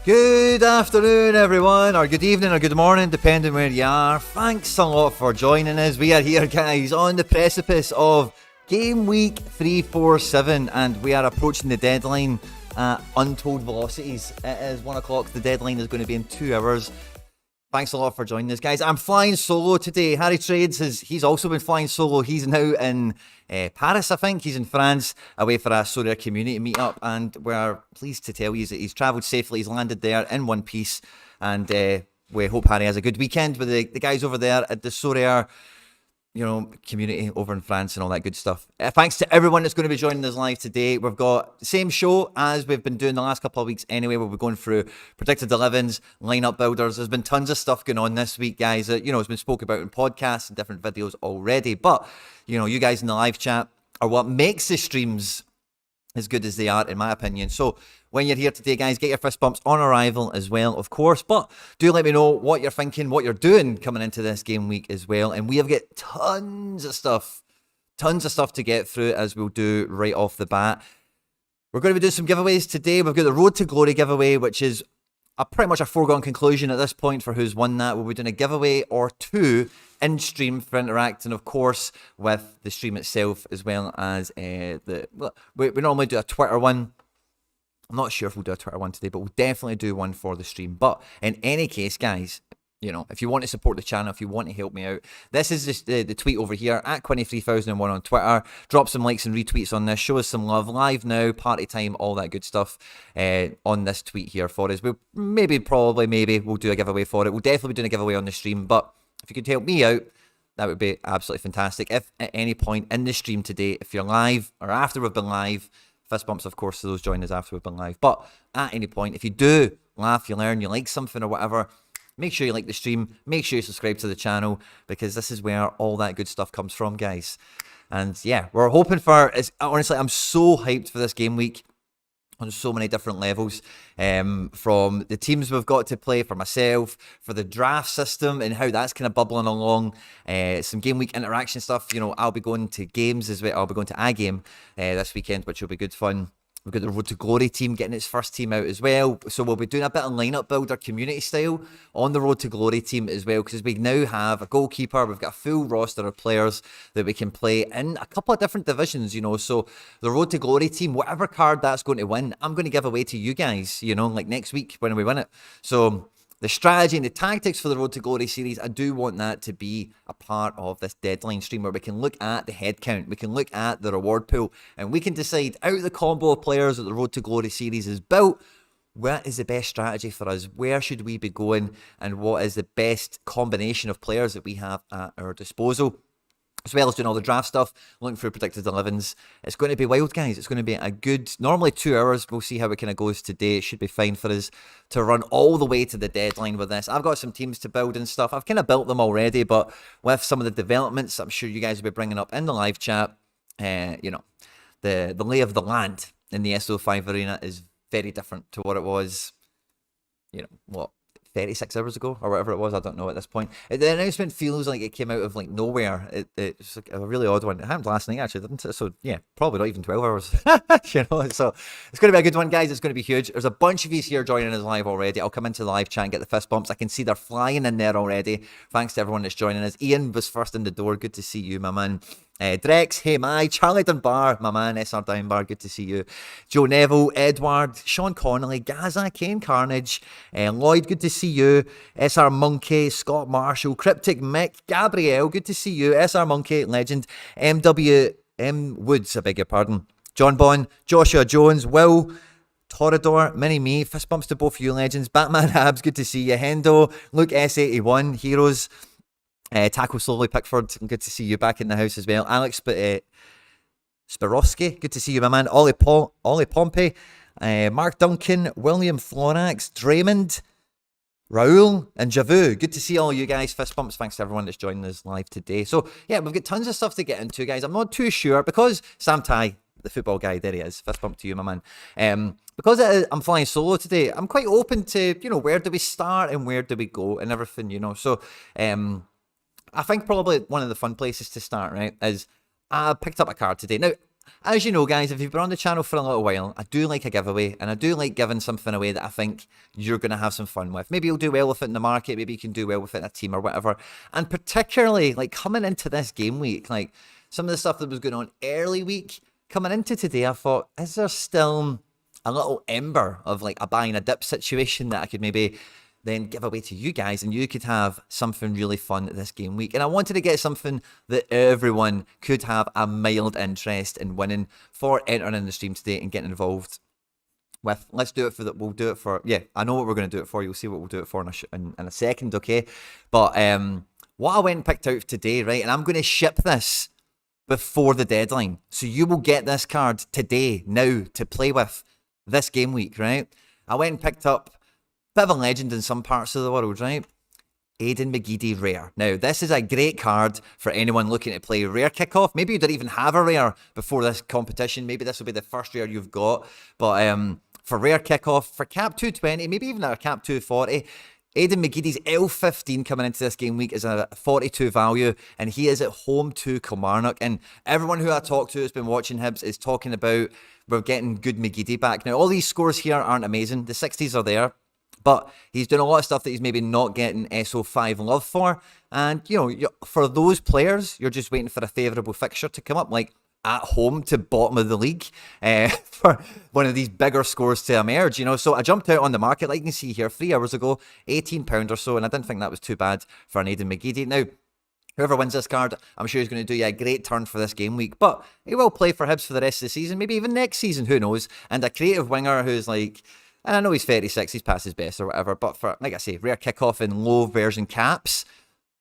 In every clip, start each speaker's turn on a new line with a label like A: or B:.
A: Good afternoon, everyone, or good evening, or good morning, depending where you are. Thanks a lot for joining us. We are here, guys, on the precipice of game week 347, and we are approaching the deadline at untold velocities. It is 1 o'clock. The deadline is going to be in 2 hours. Thanks a lot for joining us, guys. I'm flying solo today. Harry Trades, he's also been flying solo. He's now in Paris, I think. He's in France, away for a Sorare community meetup. And we're pleased to tell you that he's travelled safely. He's landed there in one piece. And we hope Harry has a good weekend with the guys over there at the Sorare, community over in France and all that good stuff. Thanks to everyone that's going to be joining us live today. We've got the same show as we've been doing the last couple of weeks anyway. We'll be going through predicted 11s, lineup builders. There's been tons of stuff going on this week, guys. It's been spoken about in podcasts and different videos already. But, you guys in the live chat are what makes the streams as good as they are, in my opinion. So when you're here today, guys, get your fist bumps on arrival as well, of course. But do let me know what you're thinking, what you're doing coming into this game week as well. And we have got tons of stuff to get through, as we'll do right off the bat. We're going to be doing some giveaways today. We've got the Road to Glory giveaway, which is pretty much a foregone conclusion at this point for who's won that. We'll be doing a giveaway or two in stream for interacting, of course, with the stream itself, as well as we normally do a Twitter one. I'm not sure if we'll do a Twitter one today, but we'll definitely do one for the stream. But in any case, guys, if you want to support the channel, if you want to help me out, this is just the tweet over here, at Quinny3001 on Twitter. Drop some likes and retweets on this. Show us some love. Live now, party time, all that good stuff on this tweet here for us. We'll maybe we'll do a giveaway for it. We'll definitely be doing a giveaway on the stream. But if you could help me out, that would be absolutely fantastic. If at any point in the stream today, if you're live or after we've been live, fist bumps, of course, to those joining us after we've been live. But at any point, if you do laugh, you learn, you like something or whatever, make sure you like the stream. Make sure you subscribe to the channel, because this is where all that good stuff comes from, guys. And yeah, we're hoping for... honestly, I'm so hyped for this game week on so many different levels, from the teams we've got to play, for myself, for the draft system and how that's kind of bubbling along, some game week interaction stuff. I'll be going to games as well. I'll be going to a game this weekend, which will be good fun. We've got the Road to Glory team getting its first team out as well. So we'll be doing a bit of lineup builder community style on the Road to Glory team as well, because we now have a goalkeeper. We've got a full roster of players that we can play in a couple of different divisions, So the Road to Glory team, whatever card that's going to win, I'm going to give away to you guys, like next week when we win it. So the strategy and the tactics for the Road to Glory series, I do want that to be a part of this deadline stream, where we can look at the head count, we can look at the reward pool, and we can decide, out of the combo of players that the Road to Glory series is built, what is the best strategy for us? Where should we be going? And what is the best combination of players that we have at our disposal? As well as doing all the draft stuff, looking through predicted 11s. It's going to be wild, guys. It's going to be a good, normally 2 hours. We'll see how it kind of goes today. It should be fine for us to run all the way to the deadline with this. I've got some teams to build and stuff. I've kind of built them already, but with some of the developments, I'm sure you guys will be bringing up in the live chat, the lay of the land in the SO5 arena is very different to what it was, 36 hours ago or whatever it was. I don't know at this point. The announcement feels like it came out of nowhere. It's like a really odd one. It happened last night, actually, didn't it? So yeah, probably not even 12 hours. So it's going to be a good one, guys. It's going to be huge. There's a bunch of you here joining us live already. I'll come into the live chat and get the fist bumps. I can see they're flying in there already. Thanks to everyone that's joining us. Ian was first in the door. Good to see you, my man. Drex, hey my, Charlie Dunbar, my man, SR Dunbar, good to see you. Joe Neville, Edward, Sean Connolly, Gaza, Kane Carnage, Lloyd, good to see you. SR Monkey, Scott Marshall, Cryptic Mick, Gabrielle, good to see you. SR Monkey, legend. MWM Woods, I beg your pardon. John Bond, Joshua Jones, Will, Torador, Mini Me, fist bumps to both of you legends. Batman Habs, good to see you. Hendo, Luke S81, Heroes. Taco Slowly Pickford, good to see you back in the house as well. Alex Spiroski, good to see you, my man. Ollie Pompey, Mark Duncan, William Florax, Draymond, Raul, and Javu. Good to see all you guys. Fist bumps. Thanks to everyone that's joining us live today. So yeah, we've got tons of stuff to get into, guys. I'm not too sure, because Sam Tai, the football guy, there he is. Fist bump to you, my man. Because I'm flying solo today, I'm quite open to, where do we start and where do we go and everything, So I think probably one of the fun places to start, right, is I picked up a card today. Now, as you know, guys, if you've been on the channel for a little while, I do like a giveaway, and I do like giving something away that I think you're going to have some fun with. Maybe you'll do well with it in the market, maybe you can do well with it in a team or whatever. And particularly, like, coming into this game week, like, some of the stuff that was going on early week, coming into today, I thought, is there still a little ember of, like, a buy and a dip situation that I could maybe then give away to you guys, and you could have something really fun this game week. And I wanted to get something that everyone could have a mild interest in winning for entering in the stream today and getting involved with. Let's do it for we'll do it for, yeah, I know what we're going to do it for. You'll see what we'll do it for in a second, okay? But what I went and picked out today, right, and I'm going to ship this before the deadline. So you will get this card today, now, to play with this game week, right? I went and picked up bit of a legend in some parts of the world, right? Aidan McGeady Rare. Now, this is a great card for anyone looking to play Rare Kickoff. Maybe you didn't even have a Rare before this competition. Maybe this will be the first Rare you've got. But for Rare Kickoff, for Cap 220, maybe even a Cap 240, Aidan McGeady's L15 coming into this game week is a 42 value, and he is at home to Kilmarnock. And everyone who I talk to has been watching Hibs is talking about we're getting good McGeady back. Now, all these scores here aren't amazing. The 60s are there, but he's doing a lot of stuff that he's maybe not getting SO5 love for. And, you know, for those players, you're just waiting for a favourable fixture to come up, like at home to bottom of the league, for one of these bigger scores to emerge, you know. So I jumped out on the market, like you can see here, 3 hours ago, £18 or so, and I didn't think that was too bad for an Aidan McGeady. Now, whoever wins this card, I'm sure he's going to do you a great turn for this game week, but he will play for Hibs for the rest of the season, maybe even next season, who knows. And a creative winger who's like, and I know he's 36, he's past his best or whatever, but for, like I say, Rare Kickoff in low version caps,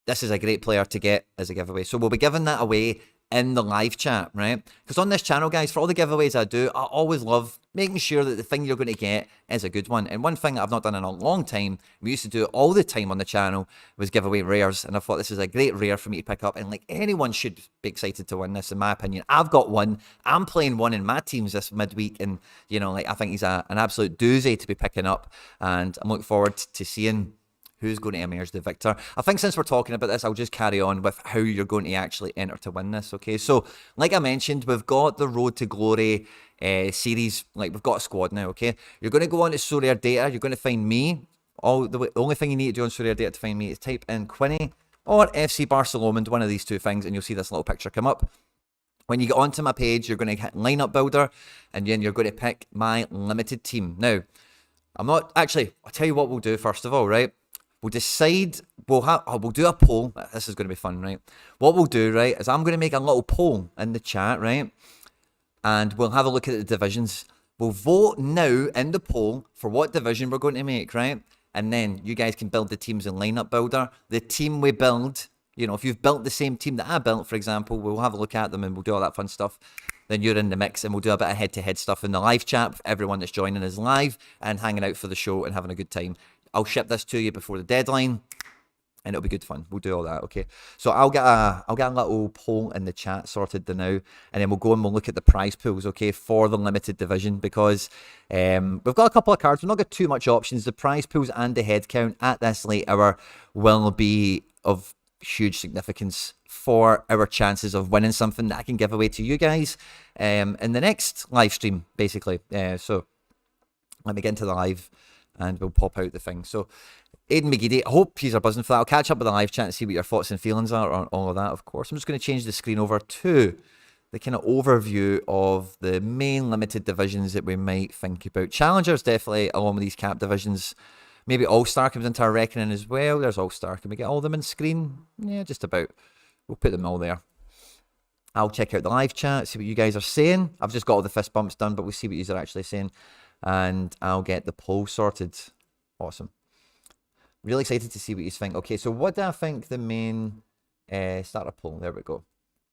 A: this is a great player to get as a giveaway. So we'll be giving that away in the live chat, right? Because on this channel, guys, for all the giveaways I do, I always love making sure that the thing you're going to get is a good one. And one thing that I've not done in a long time, we used to do it all the time on the channel, was give away rares. And I thought this is a great rare for me to pick up. And like, anyone should be excited to win this, in my opinion. I've got one. I'm playing one in my teams this midweek. And, you know, like, I think he's an absolute doozy to be picking up. And I'm looking forward to seeing who's going to emerge the victor. I think since we're talking about this, I'll just carry on with how you're going to actually enter to win this, okay? So, like I mentioned, we've got the Road to Glory series. Like, we've got a squad now, okay? You're going to go on to Sorare Data. You're going to find me. The only thing you need to do on Sorare Data to find me is type in Quinny or FC Barcelona, one of these two things, and you'll see this little picture come up. When you get onto my page, you're going to hit Lineup Builder, and then you're going to pick my limited team. Now, I'll tell you what we'll do first of all, right? We'll decide, we'll do a poll. This is going to be fun, right? What we'll do, right, is I'm going to make a little poll in the chat, right? And we'll have a look at the divisions. We'll vote now in the poll for what division we're going to make, right? And then you guys can build the teams in Lineup Builder. The team we build, you know, if you've built the same team that I built, for example, we'll have a look at them and we'll do all that fun stuff. Then you're in the mix, and we'll do a bit of head-to-head stuff in the live chat for everyone that's joining us live and hanging out for the show and having a good time. I'll ship this to you before the deadline, and it'll be good fun. We'll do all that, okay? So I'll get a little poll in the chat sorted now, and then we'll go and we'll look at the prize pools, okay, for the limited division, because we've got a couple of cards. We've not got too much options. The prize pools and the head count at this late hour will be of huge significance for our chances of winning something that I can give away to you guys in the next live stream, basically. So let me get into the live, and we'll pop out the thing. So, Aidan McGeady, I hope you're buzzing for that. I'll catch up with the live chat and see what your thoughts and feelings are on all of that, of course. I'm just going to change the screen over to the kind of overview of the main limited divisions that we might think about. Challengers, definitely, along with these cap divisions. Maybe All-Star comes into our reckoning as well. There's All-Star. Can we get all of them in screen? Yeah, just about. We'll put them all there. I'll check out the live chat, see what you guys are saying. I've just got all the fist bumps done, but we'll see what you are actually saying. And I'll get the poll sorted. Awesome. Really excited to see what you think. Okay, so what do I think the main start a poll? There we go.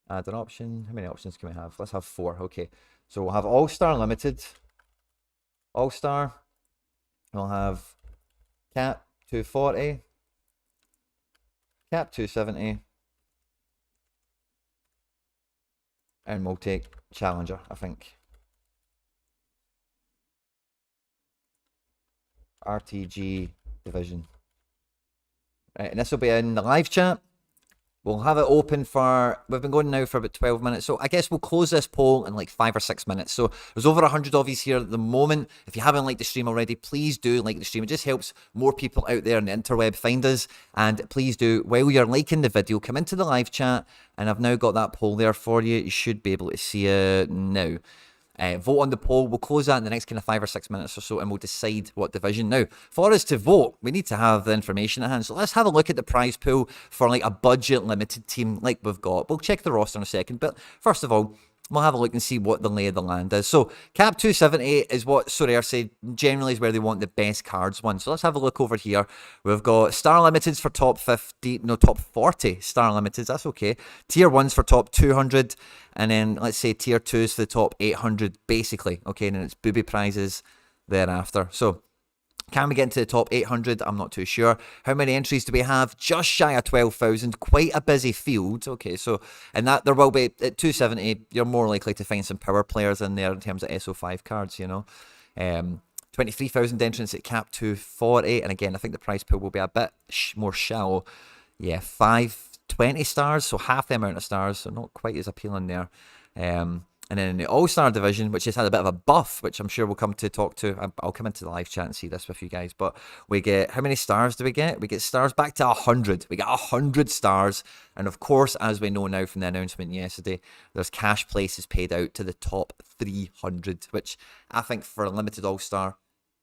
A: Add an option. How many options can we have? Let's have 4. Okay, so we'll have All-Star Limited, All-Star. We'll have Cap 240, Cap 270, and we'll take Challenger, I think. RTG division. Right, and this will be in the live chat. We'll have it open for, we've been going now for about 12 minutes. So I guess we'll close this poll in like 5 or 6 minutes. So there's over 100 of you here at the moment. If you haven't liked the stream already, please do like the stream. It just helps more people out there on the interweb find us. And please do, while you're liking the video, come into the live chat. And I've now got that poll there for you. You should be able to see it now. Vote on the poll. We'll close that in the next kind of 5 or 6 minutes or so, and we'll decide what division. Now, for us to vote, we need to have the information at hand. So let's have a look at the prize pool for like a budget limited team like we've got. We'll check the roster in a second, but first of all, we'll have a look and see what the lay of the land is. So cap 270 is what Sorare said generally is where they want the best cards won. So let's have a look over here. We've got star limiteds for top 50, no, top 40 star limiteds. That's okay. Tier 1s for top 200. And then let's say tier 2s for the top 800 basically. Okay, and then it's booby prizes thereafter. So can we get into the top 800? I'm not too sure. How many entries do we have? Just shy of 12,000. Quite a busy field. Okay, so, and that there will be, at 270, you're more likely to find some power players in there in terms of SO5 cards, you know. 23,000 entrants at cap 240. And again, I think the prize pool will be a bit more shallow. Yeah, 520 stars, so half the amount of stars, so not quite as appealing there. And then in the All-Star division, which has had a bit of a buff, which I'm sure we'll come to talk to. I'll come into the live chat and see this with you guys. But we get, how many stars do we get? We get stars back to 100. We get 100 stars. And of course, as we know now from the announcement yesterday, there's cash places paid out to the top 300, which I think for a limited All-Star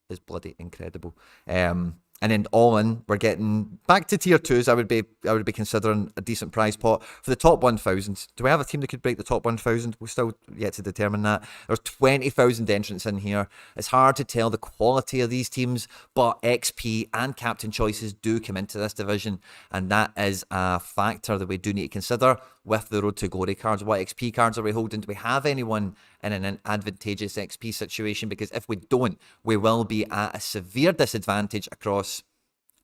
A: is bloody incredible. And then all in, we're getting back to tier 2s. I would be considering a decent prize pot for the top 1,000. Do we have a team that could break the top 1,000? We're still yet to determine that. There's 20,000 entrants in here. It's hard to tell the quality of these teams, but XP and captain choices do come into this division, and that is a factor that we do need to consider with the Road to Glory cards. What XP cards are we holding? Do we have anyone in an advantageous XP situation? Because if we don't, we will be at a severe disadvantage across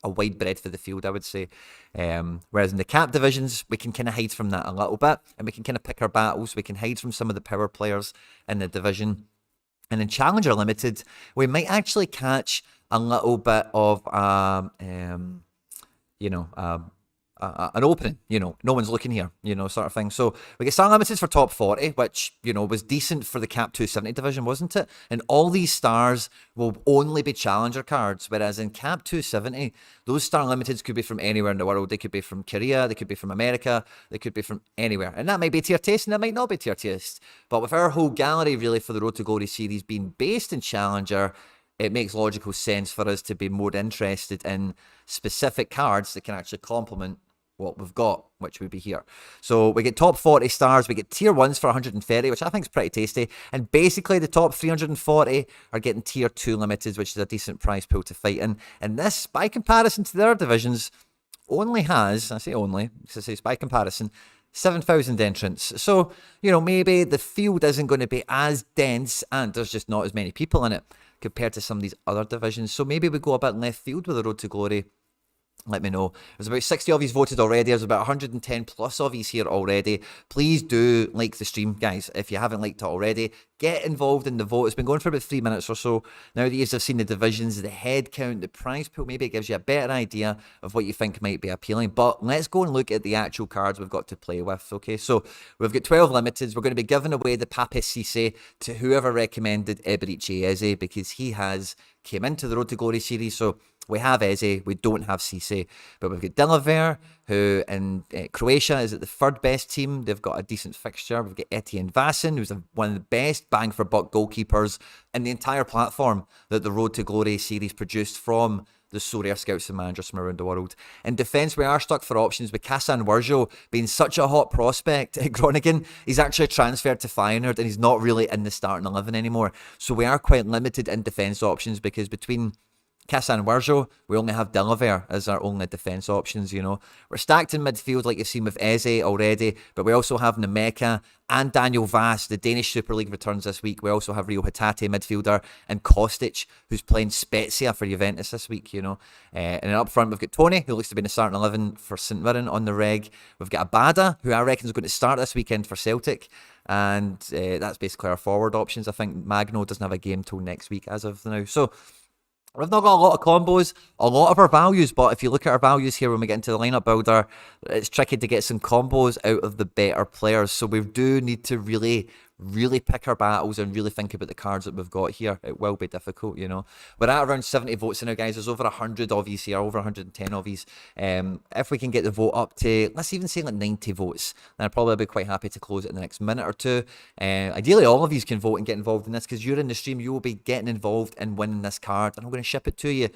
A: a wide breadth of the field, I would say. Whereas in the cap divisions, we can kind of hide from that a little bit, and we can kind of pick our battles. We can hide from some of the power players in the division. And in Challenger Limited, we might actually catch a little bit of, an opening, no one's looking here, sort of thing. So we get star limiteds for top 40, which, was decent for the cap 270 division, wasn't it? And all these stars will only be challenger cards, whereas in cap 270, those star limiteds could be from anywhere in the world. They could be from Korea, they could be from America, they could be from anywhere. And that might be tier taste and that might not be tier taste. But with our whole gallery really for the Road to Glory series being based in challenger, it makes logical sense for us to be more interested in specific cards that can actually complement what we've got, which would be here. So we get top 40 stars, we get tier 1s for 130, which I think is pretty tasty. And basically the top 340 are getting tier 2 limiteds, which is a decent prize pool to fight in. And this, by comparison to their divisions, only has, I say only, because I say by comparison, 7,000 entrants. So, maybe the field isn't going to be as dense and there's just not as many people in it compared to some of these other divisions. So maybe we go a bit left field with the Road to Glory. Let me know. There's about 60 of you voted already. There's about 110 plus of you here already. Please do like the stream, guys. If you haven't liked it already, get involved in the vote. It's been going for about 3 minutes or so. Now that you've seen the divisions, the head count, the prize pool, maybe it gives you a better idea of what you think might be appealing. But let's go and look at the actual cards we've got to play with. Okay, so we've got 12 limiteds. We're going to be giving away the Pape Cisse to whoever recommended Eberechi Eze, because he has came into the Road to Glory series. So we have Eze, we don't have Cisse. But we've got Dilaver, who in Croatia is at the third best team. They've got a decent fixture. We've got Etienne Vassin, who's one of the best bang for buck goalkeepers in the entire platform that the Road to Glory series produced from the Sorare scouts and managers from around the world. In defence, we are stuck for options with Kassan Wurjo being such a hot prospect at Groningen. He's actually transferred to Feyenoord and he's not really in the starting 11 anymore. So we are quite limited in defence options, because between Kassan Wurjo, we only have Dilaver as our only defence options, We're stacked in midfield like you've seen with Eze already, but we also have Nemeka and Daniel Vass. The Danish Super League returns this week. We also have Rio Hatate midfielder and Kostic, who's playing Spezia for Juventus this week, And then up front, we've got Tony, who looks to be in the starting 11 for St Mirren on the reg. We've got Abada, who I reckon is going to start this weekend for Celtic. And that's basically our forward options. I think Magno doesn't have a game till next week as of now. So We've not got a lot of combos, a lot of our values, but if you look at our values here when we get into the lineup builder, it's tricky to get some combos out of the better players. So we do need to really pick our battles and really think about the cards that we've got here. It will be difficult, you know. We're at around 70 votes now, guys. There's over 100 of these here, over 110 of these. If we can get the vote up to, let's even say like 90 votes, then I'd probably be quite happy to close it in the next minute or two. Ideally, all of you can vote and get involved in this, because you're in the stream, you will be getting involved in winning this card, and I'm going to ship it to you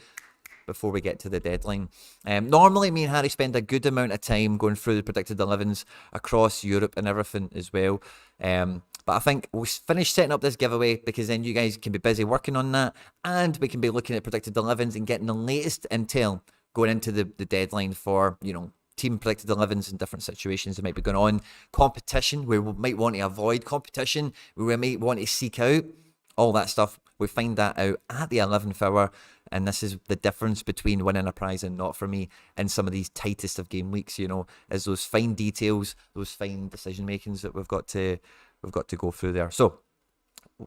A: before we get to the deadline. Normally, me and Harry spend a good amount of time going through the predicted 11s across Europe and everything as well. But I think we'll finish setting up this giveaway, because then you guys can be busy working on that, and we can be looking at predicted 11s and getting the latest intel going into the deadline for, you know, team predicted 11s in different situations that might be going on. Competition, where we might want to avoid competition, where we might want to seek out, all that stuff. We find that out at the 11th hour, and this is the difference between winning a prize and not for me in some of these tightest of game weeks, you know, is those fine details, those fine decision makings that we've got to go through there. So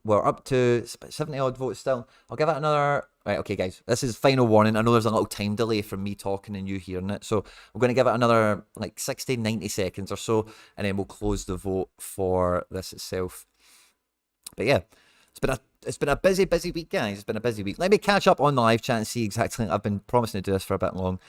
A: we're up to 70 odd votes still. I'll give it another, right, okay guys, this is final warning. I know there's a little time delay from me talking and you hearing it, so we're going to give it another like 60, 90 seconds or so, and then we'll close the vote for this itself. But yeah, it's been a busy week, guys. It's been a busy week. Let me catch up on the live chat and see exactly. I've been promising to do this for a bit long.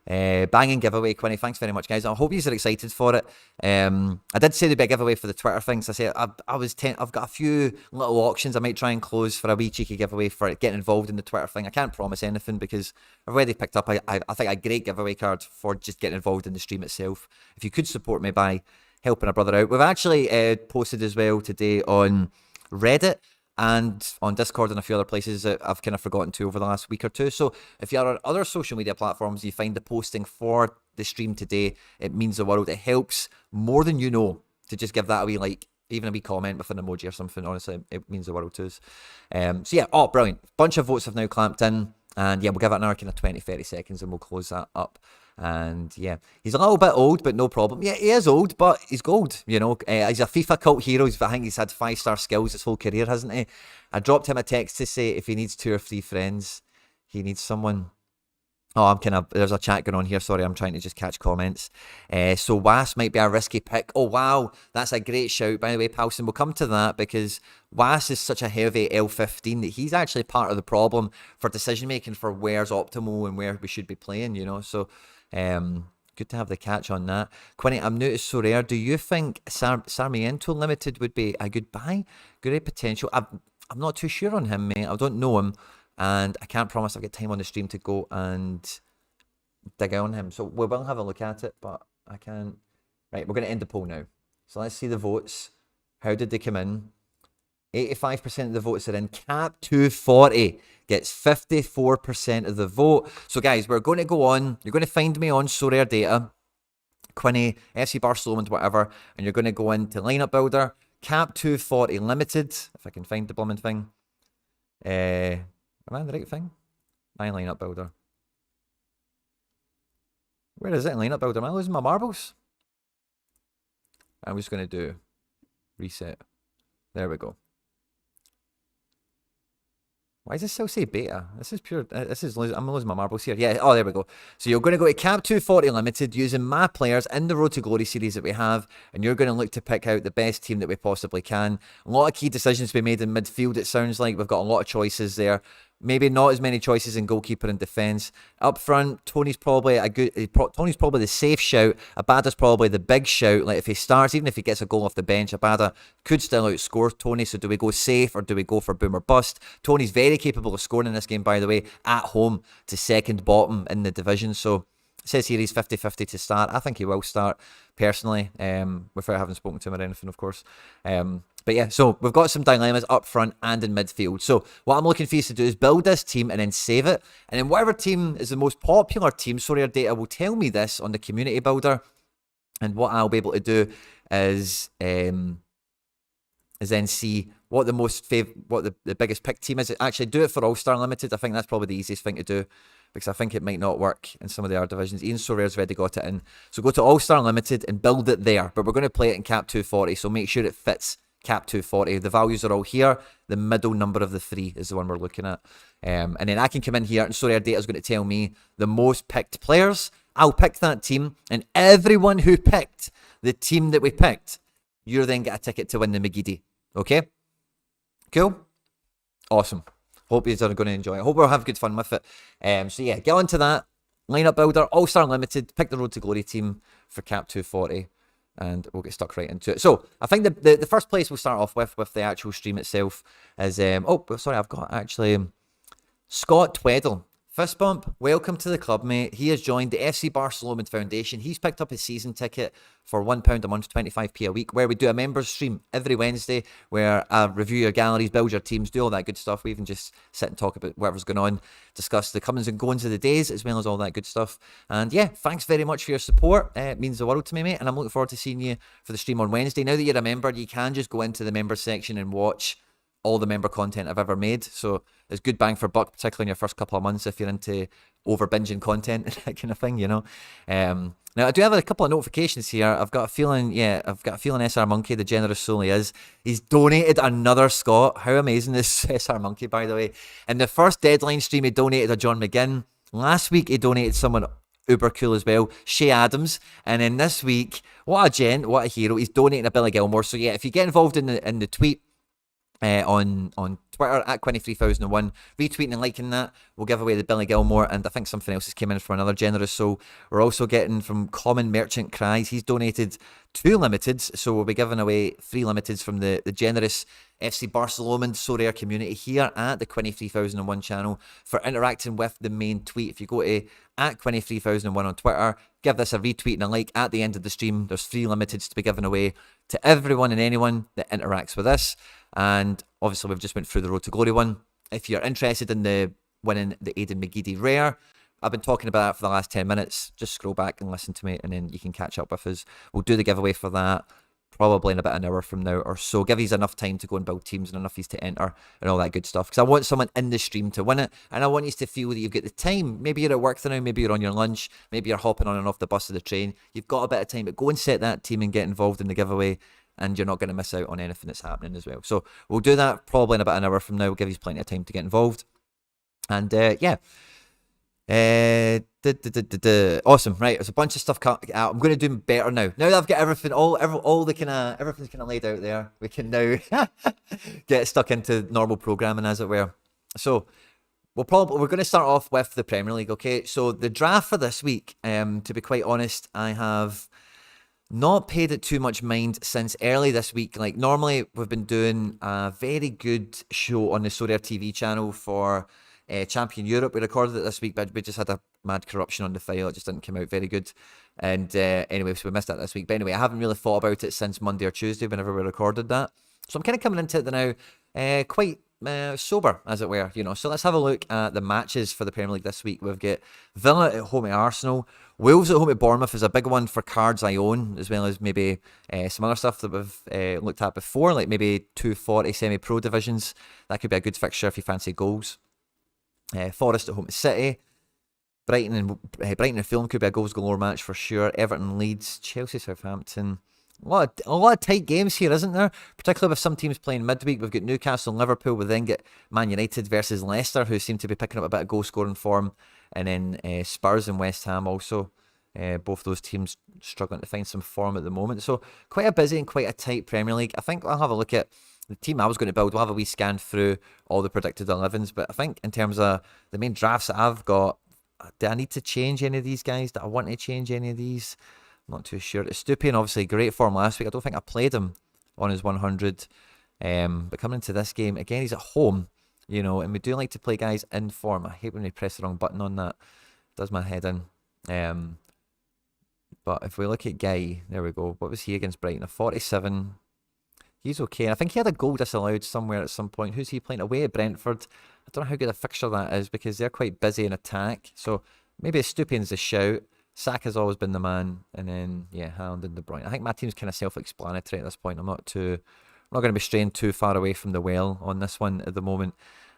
A: Banging giveaway, Quinny. Thanks very much, guys. I hope you are excited for it. I did say there'd be a giveaway for the Twitter things. I said I've got a few little auctions I might try and close for a wee cheeky giveaway for getting involved in the Twitter thing. I can't promise anything because I've already picked up I think a great giveaway card for just getting involved in the stream itself. If you could support me by helping a brother out. We've actually posted as well today on Reddit and on Discord and a few other places that I've kind of forgotten to over the last week or two. So if you're on other social media platforms, you find the posting for the stream today, it means the world. It helps more than you know to just give that a wee like, even a wee comment with an emoji or something. Honestly, it means the world to us. So yeah, oh, brilliant. Bunch of votes have now clamped in. And yeah, we'll give it another kind of 20, 30 seconds and we'll close that up. And yeah, he's a little bit old, but no problem. Yeah, he is old, but he's gold, you know. He's a FIFA cult hero. I think he's had 5-star skills his whole career, hasn't he? I dropped him a text to say if he needs 2 or 3 friends, he needs someone. Oh, there's a chat going on here. Sorry, I'm trying to just catch comments. So Was might be a risky pick. Oh, wow. That's a great shout, by the way, Palson. We'll come to that because Was is such a heavy L15 that he's actually part of the problem for decision-making for where's optimal and where we should be playing, you know. So, good to have the catch on that. Quinny, I'm new to Sorare. Do you think Sarmiento Limited would be a good buy? Good potential. I'm not too sure on him, mate. I don't know him. And I can't promise I'll get time on the stream to go and dig on him. So we will have a look at it, but I can't. Right, we're going to end the poll now. So let's see the votes. How did they come in? 85% of the votes are in. Cap 240 gets 54% of the vote. So guys, we're going to go on. You're going to find me on Sorare Data, Quinny, FC Barcelona, whatever. And you're going to go into Lineup Builder. Cap 240 Limited, if I can find the blooming thing. Am I on the right thing? My lineup builder. Where is it in lineup builder? Am I losing my marbles? I'm just going to do reset. There we go. Why does this still say beta? This is pure. I'm losing my marbles here. Yeah. Oh, there we go. So you're going to go to Cap 240 Limited using my players in the Road to Glory series that we have, and you're going to look to pick out the best team that we possibly can. A lot of key decisions to be made in midfield. It sounds like we've got a lot of choices there. Maybe not as many choices in goalkeeper and defence. Up front, Tony's probably the safe shout. Abada's probably the big shout. Like if he starts, even if he gets a goal off the bench, Abada could still outscore Tony. So do we go safe or do we go for boom or bust? Tony's very capable of scoring in this game, by the way, at home to second bottom in the division. So it says here he's 50-50 to start. I think he will start, personally, without having spoken to him or anything, of course. But yeah, so we've got some dilemmas up front and in midfield. So what I'm looking for you to do is build this team and then save it. And then whatever team is the most popular team, Sorare Data will tell me this on the community builder. And what I'll be able to do is then see what the biggest pick team is. Actually, do it for All-Star Limited. I think that's probably the easiest thing to do, because I think it might not work in some of the other divisions. Ian Sorare's already got it in. So go to All-Star Limited and build it there. But we're going to play it in Cap 240, so make sure it fits cap 240. The values are all here. The middle number of the 3 is the one we're looking at. And then I can come in here and Sorare Data is going to tell me the most picked players. I'll pick that team, and everyone who picked the team that we picked, you then get a ticket to win the McGeady. Okay? Cool? Awesome. Hope you're going to enjoy it. Hope we'll have good fun with it. So yeah, get on to that. Lineup builder, All-Star Limited, pick the Road to Glory team for cap 240, and we'll get stuck right into it. So I think the first place we'll start off with the actual stream itself is, I've got actually Scott Tweddle. Fist bump, welcome to the club, mate. He has joined the FC Barcelona Foundation. He's picked up a season ticket for £1 a month, 25p a week, where we do a members stream every Wednesday where I review your galleries, build your teams, do all that good stuff. We even just sit and talk about whatever's going on, discuss the comings and goings of the days, as well as all that good stuff. And yeah, thanks very much for your support. It means the world to me, mate. And I'm looking forward to seeing you for the stream on Wednesday. Now that you're a member, you can just go into the member section and watch all the member content I've ever made. So it's good bang for buck, particularly in your first couple of months if you're into over binging content, that kind of thing, you know. Now I do have a couple of notifications here. I've got a feeling SR Monkey, the generous soul he is, he's donated another Scott. How amazing is SR Monkey, by the way. In the first deadline stream, he donated a John McGinn. Last week, he donated someone uber cool as well, Shea Adams. And then this week, what a gent, what a hero, he's donating a Billy Gilmore. So yeah, if you get involved in the tweet, on Twitter at Quinn3001, retweeting and liking that, we'll give away the Billy Gilmore, and I think something else has came in from another generous soul. We're also getting from Common Merchant Cries. He's donated 2 limiteds, so we'll be giving away 3 limiteds from the generous FC Barcelona Sorare community here at the Quinn3001 channel for interacting with the main tweet. If you go to at Quinn3001 on Twitter, give this a retweet and a like at the end of the stream. There's 3 limiteds to be given away to everyone and anyone that interacts with us. And obviously we've just went through the Road to Glory one. If you're interested in the winning the Aidan McGeady Rare, I've been talking about that for the last 10 minutes. Just scroll back and listen to me, and then you can catch up with us. We'll do the giveaway for that probably in about an hour from now or so. Give you enough time to go and build teams and enough of you to enter and all that good stuff. Because I want someone in the stream to win it, and I want you to feel that you've got the time. Maybe you're at work now, maybe you're on your lunch, maybe you're hopping on and off the bus or the train. You've got a bit of time, but go and set that team and get involved in the giveaway, and you're not going to miss out on anything that's happening as well. So we'll do that probably in about an hour from now. We'll give you plenty of time to get involved. And yeah. Awesome, right? There's a bunch of stuff out. I'm going to do better now. Now that I've got everything, all the kind of everything's kind of laid out there, we can now get stuck into normal programming, as it were. So we're going to start off with the Premier League. Okay, so the draft for this week, to be quite honest, I have not paid it too much mind since early this week. Like, normally we've been doing a very good show on the Sorare TV channel for Champion Europe. We recorded it this week, but we just had a mad corruption on the file. It just didn't come out very good. And anyway, so we missed that this week. But anyway, I haven't really thought about it since Monday or Tuesday whenever we recorded that. So I'm kind of coming into it now quite sober, as it were, you know. So let's have a look at the matches for the Premier League this week. We've got Villa at home at Arsenal. Wolves at home at Bournemouth is a big one for cards I own, as well as maybe some other stuff that we've looked at before, like maybe 240 semi-pro divisions. That could be a good fixture if you fancy goals. Forest at home at City. Brighton and Fulham could be a goals galore match for sure. Everton, Leeds, Chelsea, Southampton. A lot of tight games here, isn't there? Particularly with some teams playing midweek. We've got Newcastle and Liverpool. We then get Man United versus Leicester, who seem to be picking up a bit of goal scoring form. And then Spurs and West Ham also. Both those teams struggling to find some form at the moment. So quite a busy and quite a tight Premier League. I think I'll have a look at the team I was going to build. We'll have a wee scan through all the predicted 11s. But I think in terms of the main drafts that I've got, do I need to change any of these guys? Do I want to change any of these? I'm not too sure. Estupiñán, obviously, great form last week. I don't think I played him on his 100. But coming into this game, again, he's at home, you know, and we do like to play guys in form. I hate when we press the wrong button on that. It does my head in. But if we look at Guy, there we go. What was he against Brighton? A 47. He's okay. I think he had a goal disallowed somewhere at some point. Who's he playing? Away at Brentford. I don't know how good a fixture that is because they're quite busy in attack. So maybe Estupiñán's the shout. Saka's always been the man. And then, yeah, Haaland and De Bruyne. I think my team's kind of self-explanatory at this point. I'm not going to be straying too far away from the well on this one at the moment.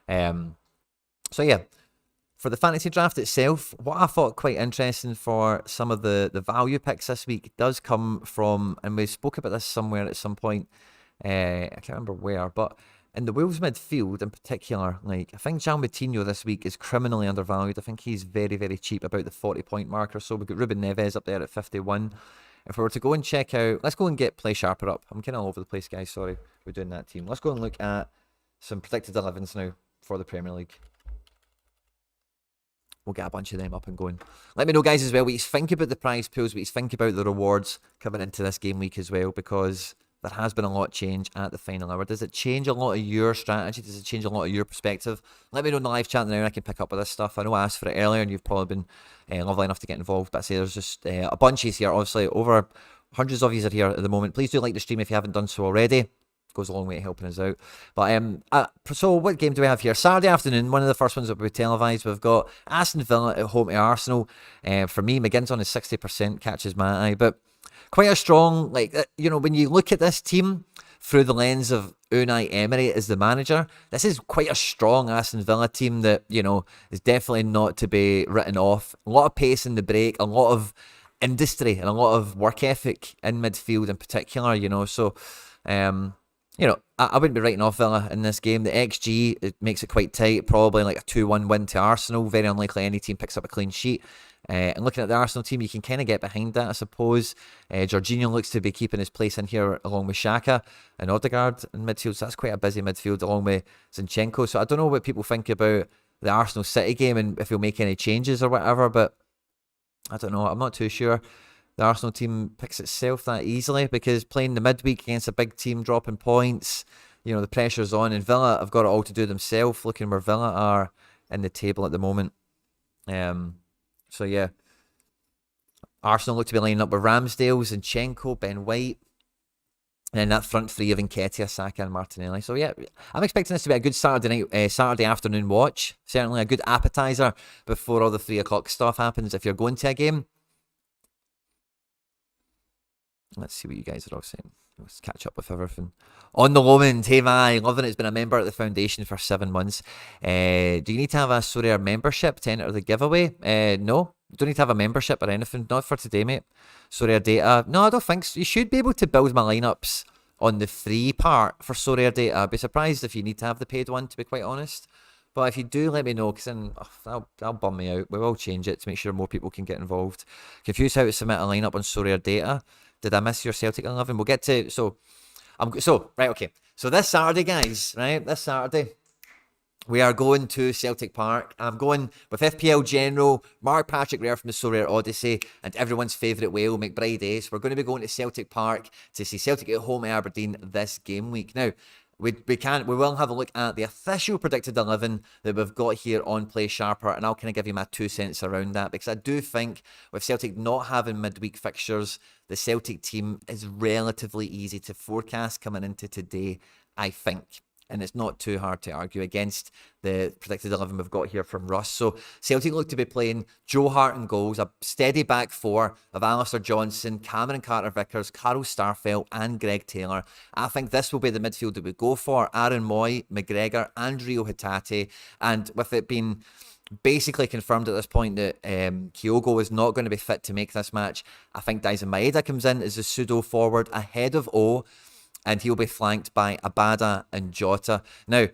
A: So, yeah. For the fantasy draft itself, what I thought quite interesting for some of the value picks this week does come from, and we spoke about this somewhere at some point, I can't remember where, but in the Wolves midfield in particular, like I think Jean Moutinho this week is criminally undervalued. I think he's very, very cheap, about the 40-point mark or so. We've got Ruben Neves up there at 51. If we were to go and check out, let's go and get Play Sharper up. I'm kind of all over the place, guys. Sorry, we're doing that team. Let's go and look at some predicted 11s now for the Premier League. We'll get a bunch of them up and going. Let me know, guys, as well, what you think about the prize pools, what you think about the rewards coming into this game week as well, because there has been a lot of change at the final hour. Does it change a lot of your strategy? Does it change a lot of your perspective? Let me know in the live chat now and I can pick up with this stuff. I know I asked for it earlier and you've probably been lovely enough to get involved. But I say there's just a bunch here, obviously, over hundreds of you are here at the moment. Please do like the stream if you haven't done so already. Goes a long way to helping us out. But so what game do we have here? Saturday afternoon, one of the first ones that will be televised. We've got Aston Villa at home to Arsenal. For me, McGinn's on his 60% catches my eye, but quite a strong, like, you know, when you look at this team through the lens of Unai Emery as the manager, this is quite a strong Aston Villa team that, you know, is definitely not to be written off. A lot of pace in the break, a lot of industry and a lot of work ethic in midfield in particular, you know, so you know, I wouldn't be writing off Villa in this game. The XG, it makes it quite tight, probably like a 2-1 win to Arsenal. Very unlikely any team picks up a clean sheet. And looking at the Arsenal team, you can kind of get behind that, I suppose. Jorginho looks to be keeping his place in here along with Xhaka and Odegaard in midfield. So that's quite a busy midfield along with Zinchenko. So I don't know what people think about the Arsenal City game and if he'll make any changes or whatever, but I don't know. I'm not too sure the Arsenal team picks itself that easily, because playing the midweek against a big team, dropping points, you know, the pressure's on, and Villa have got it all to do themselves, looking where Villa are in the table at the moment. So yeah, Arsenal look to be lining up with Ramsdale, Zinchenko, Ben White, and then that front three of Nketiah, Saka and Martinelli. So yeah, I'm expecting this to be a good Saturday afternoon watch. Certainly a good appetizer before all the 3 o'clock stuff happens if you're going to a game. Let's see what you guys are all saying. Let's catch up with everything. On the Lomond, hey my, loving it. It's been a member at the foundation for 7 months. Do you need to have a Sorare membership to enter the giveaway? No, you don't need to have a membership or anything. Not for today, mate. Sorare data. No, I don't think so. You should be able to build my lineups on the free part for Sorare data. I'd be surprised if you need to have the paid one, to be quite honest. But if you do, let me know, because then that'll bum me out. We will change it to make sure more people can get involved. Confused how to submit a lineup on Sorare data. Did I miss your Celtic 11? We'll get to, right, okay. So this Saturday, guys, right, this Saturday, we are going to Celtic Park. I'm going with FPL General, Mark Patrick Rare from the Sorare Odyssey, and everyone's favourite whale, McBride Ace. We're going to be going to Celtic Park to see Celtic at home at Aberdeen this game week. Now, we will have a look at the official predicted 11 that we've got here on Play Sharper, and I'll kind of give you my 2 cents around that, because I do think with Celtic not having midweek fixtures, the Celtic team is relatively easy to forecast coming into today, I think. And it's not too hard to argue against the predicted 11 we've got here from Russ. So Celtic look to be playing Joe Hart in goals, a steady back four of Alistair Johnson, Cameron Carter-Vickers, Carl Starfelt and Greg Taylor. I think this will be the midfield that we go for. Aaron Moy, McGregor and Rio Hatate. And with it being basically confirmed at this point that Kyogo is not going to be fit to make this match, I think Daizen Maeda comes in as a pseudo forward ahead of O, and he'll be flanked by Abada and Jota. Now,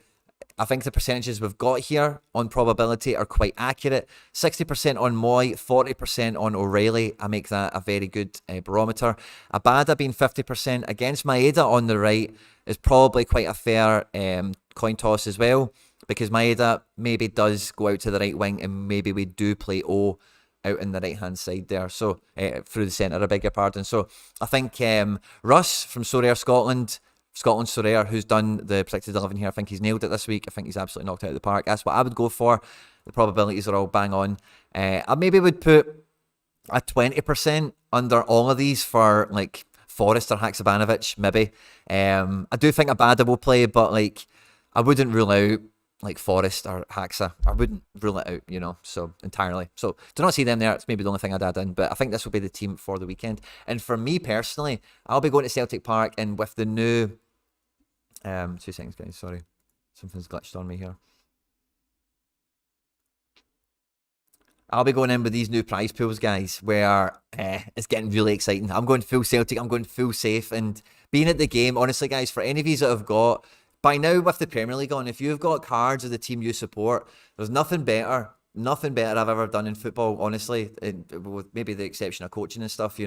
A: I think the percentages we've got here on probability are quite accurate. 60% on Moy, 40% on O'Reilly. I make that a very good barometer. Abada being 50% against Maeda on the right is probably quite a fair coin toss as well, because Maeda maybe does go out to the right wing and maybe we do play O out in the right-hand side there, so through the centre, I beg your pardon. So I think Russ from Sorare Scotland Sorare, who's done the predicted 11 here, I think he's nailed it this week. I think he's absolutely knocked it out of the park. That's what I would go for. The probabilities are all bang on. I maybe would put a 20% under all of these for like Forrest or Haksabanovic, maybe. I do think Abada will play, but like I wouldn't rule out like Forrest or Haxa. I wouldn't rule it out, you know, so entirely. So do not see them there. It's maybe the only thing I'd add in, but I think this will be the team for the weekend. And for me personally, I'll be going to Celtic Park, and with the new 2 seconds, guys, sorry. Something's glitched on me here. I'll be going in with these new prize pools, guys, where it's getting really exciting. I'm going full Celtic, I'm going full safe, and being at the game, honestly, guys, for any of you that have got, by now with the Premier League on, if you've got cards of the team you support, there's nothing better I've ever done in football, honestly, with maybe the exception of coaching and stuff,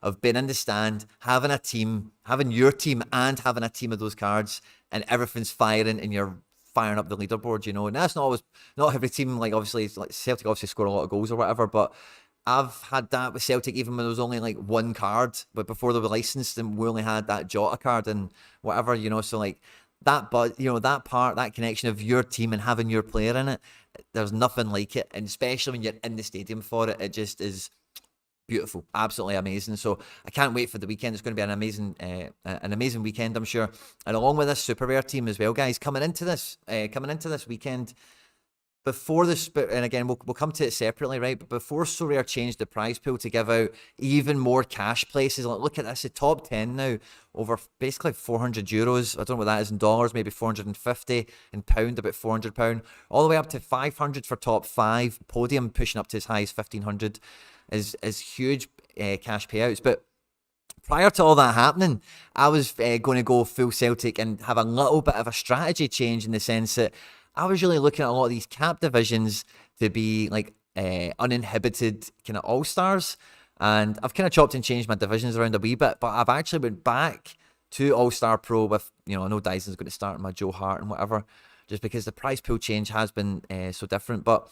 A: of being in the stand, having a team, having your team and having a team of those cards, and everything's firing and you're firing up the leaderboard, and that's not every team, like obviously, like Celtic obviously score a lot of goals or whatever, but I've had that with Celtic even when there was only like one card, but before they were licensed and we only had that Jota card and whatever, so like that, but that part, that connection of your team and having your player in it, there's nothing like it, and especially when you're in the stadium for it, it just is beautiful, absolutely amazing. So I can't wait for the weekend. It's going to be an amazing weekend, I'm sure. And along with this super rare team as well, guys, coming into this weekend, before this, and again we'll come to it separately, right? But before Sorare changed the prize pool to give out even more cash places, like look at this, the top 10 now over basically €400. I don't know what that is in dollars, maybe 450 in pound, about £400, all the way up to 500 for top 5. Podium pushing up to as high as 1,500 is huge cash payouts. But prior to all that happening, I was going to go full Celtic and have a little bit of a strategy change in the sense that I was really looking at a lot of these cap divisions to be like uninhibited kind of all-stars. And I've kind of chopped and changed my divisions around a wee bit, but I've actually went back to All-Star Pro with, I know Dyson's going to start my Joe Hart and whatever, just because the prize pool change has been so different. But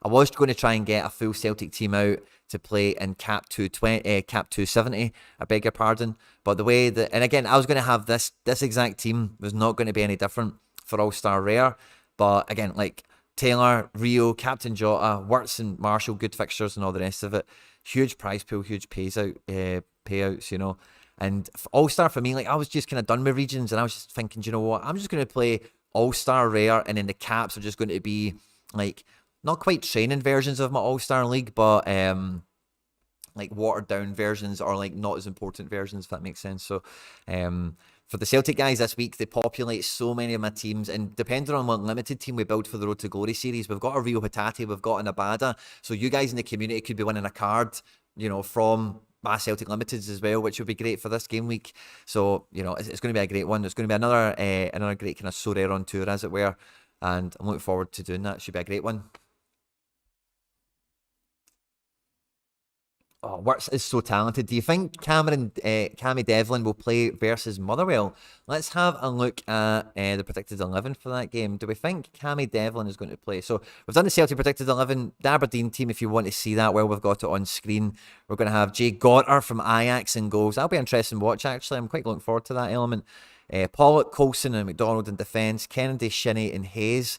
A: I was going to try and get a full Celtic team out to play in cap 270, I beg your pardon. But the way that, and again, I was going to have this exact team was not going to be any different for All-Star Rare. But again, like Taylor, Rio, Captain Jota, Wirtz and Marshall, good fixtures and all the rest of it. Huge prize pool, huge payouts, And All-Star for me, like I was just kind of done with regions and I was just thinking, you know what, I'm just going to play All-Star Rare, and then the caps are just going to be like not quite training versions of my All-Star League, but like watered down versions, or like not as important versions, if that makes sense. So for the Celtic guys this week, they populate so many of my teams, and depending on what limited team we build for the Road to Glory series, we've got a Rio Hatate, we've got an Abada, so you guys in the community could be winning a card, from my Celtic Limiteds as well, which would be great for this game week. So, it's going to be a great one. It's going to be another great kind of Sorare on tour, as it were, and I'm looking forward to doing that. It should be a great one. Oh, Wirtz is so talented. Do you think Cammy Devlin will play versus Motherwell? Let's have a look at the predicted 11 for that game. Do we think Cammy Devlin is going to play? So we've done the Celtic predicted 11, the Aberdeen team. If you want to see that, well, we've got it on screen. We're going to have Jay Gotter from Ajax in goals. That'll be an interesting watch, actually. I'm quite looking forward to that element. Pollock, Coulson and McDonald in defence. Kennedy, Shinnie and Hayes.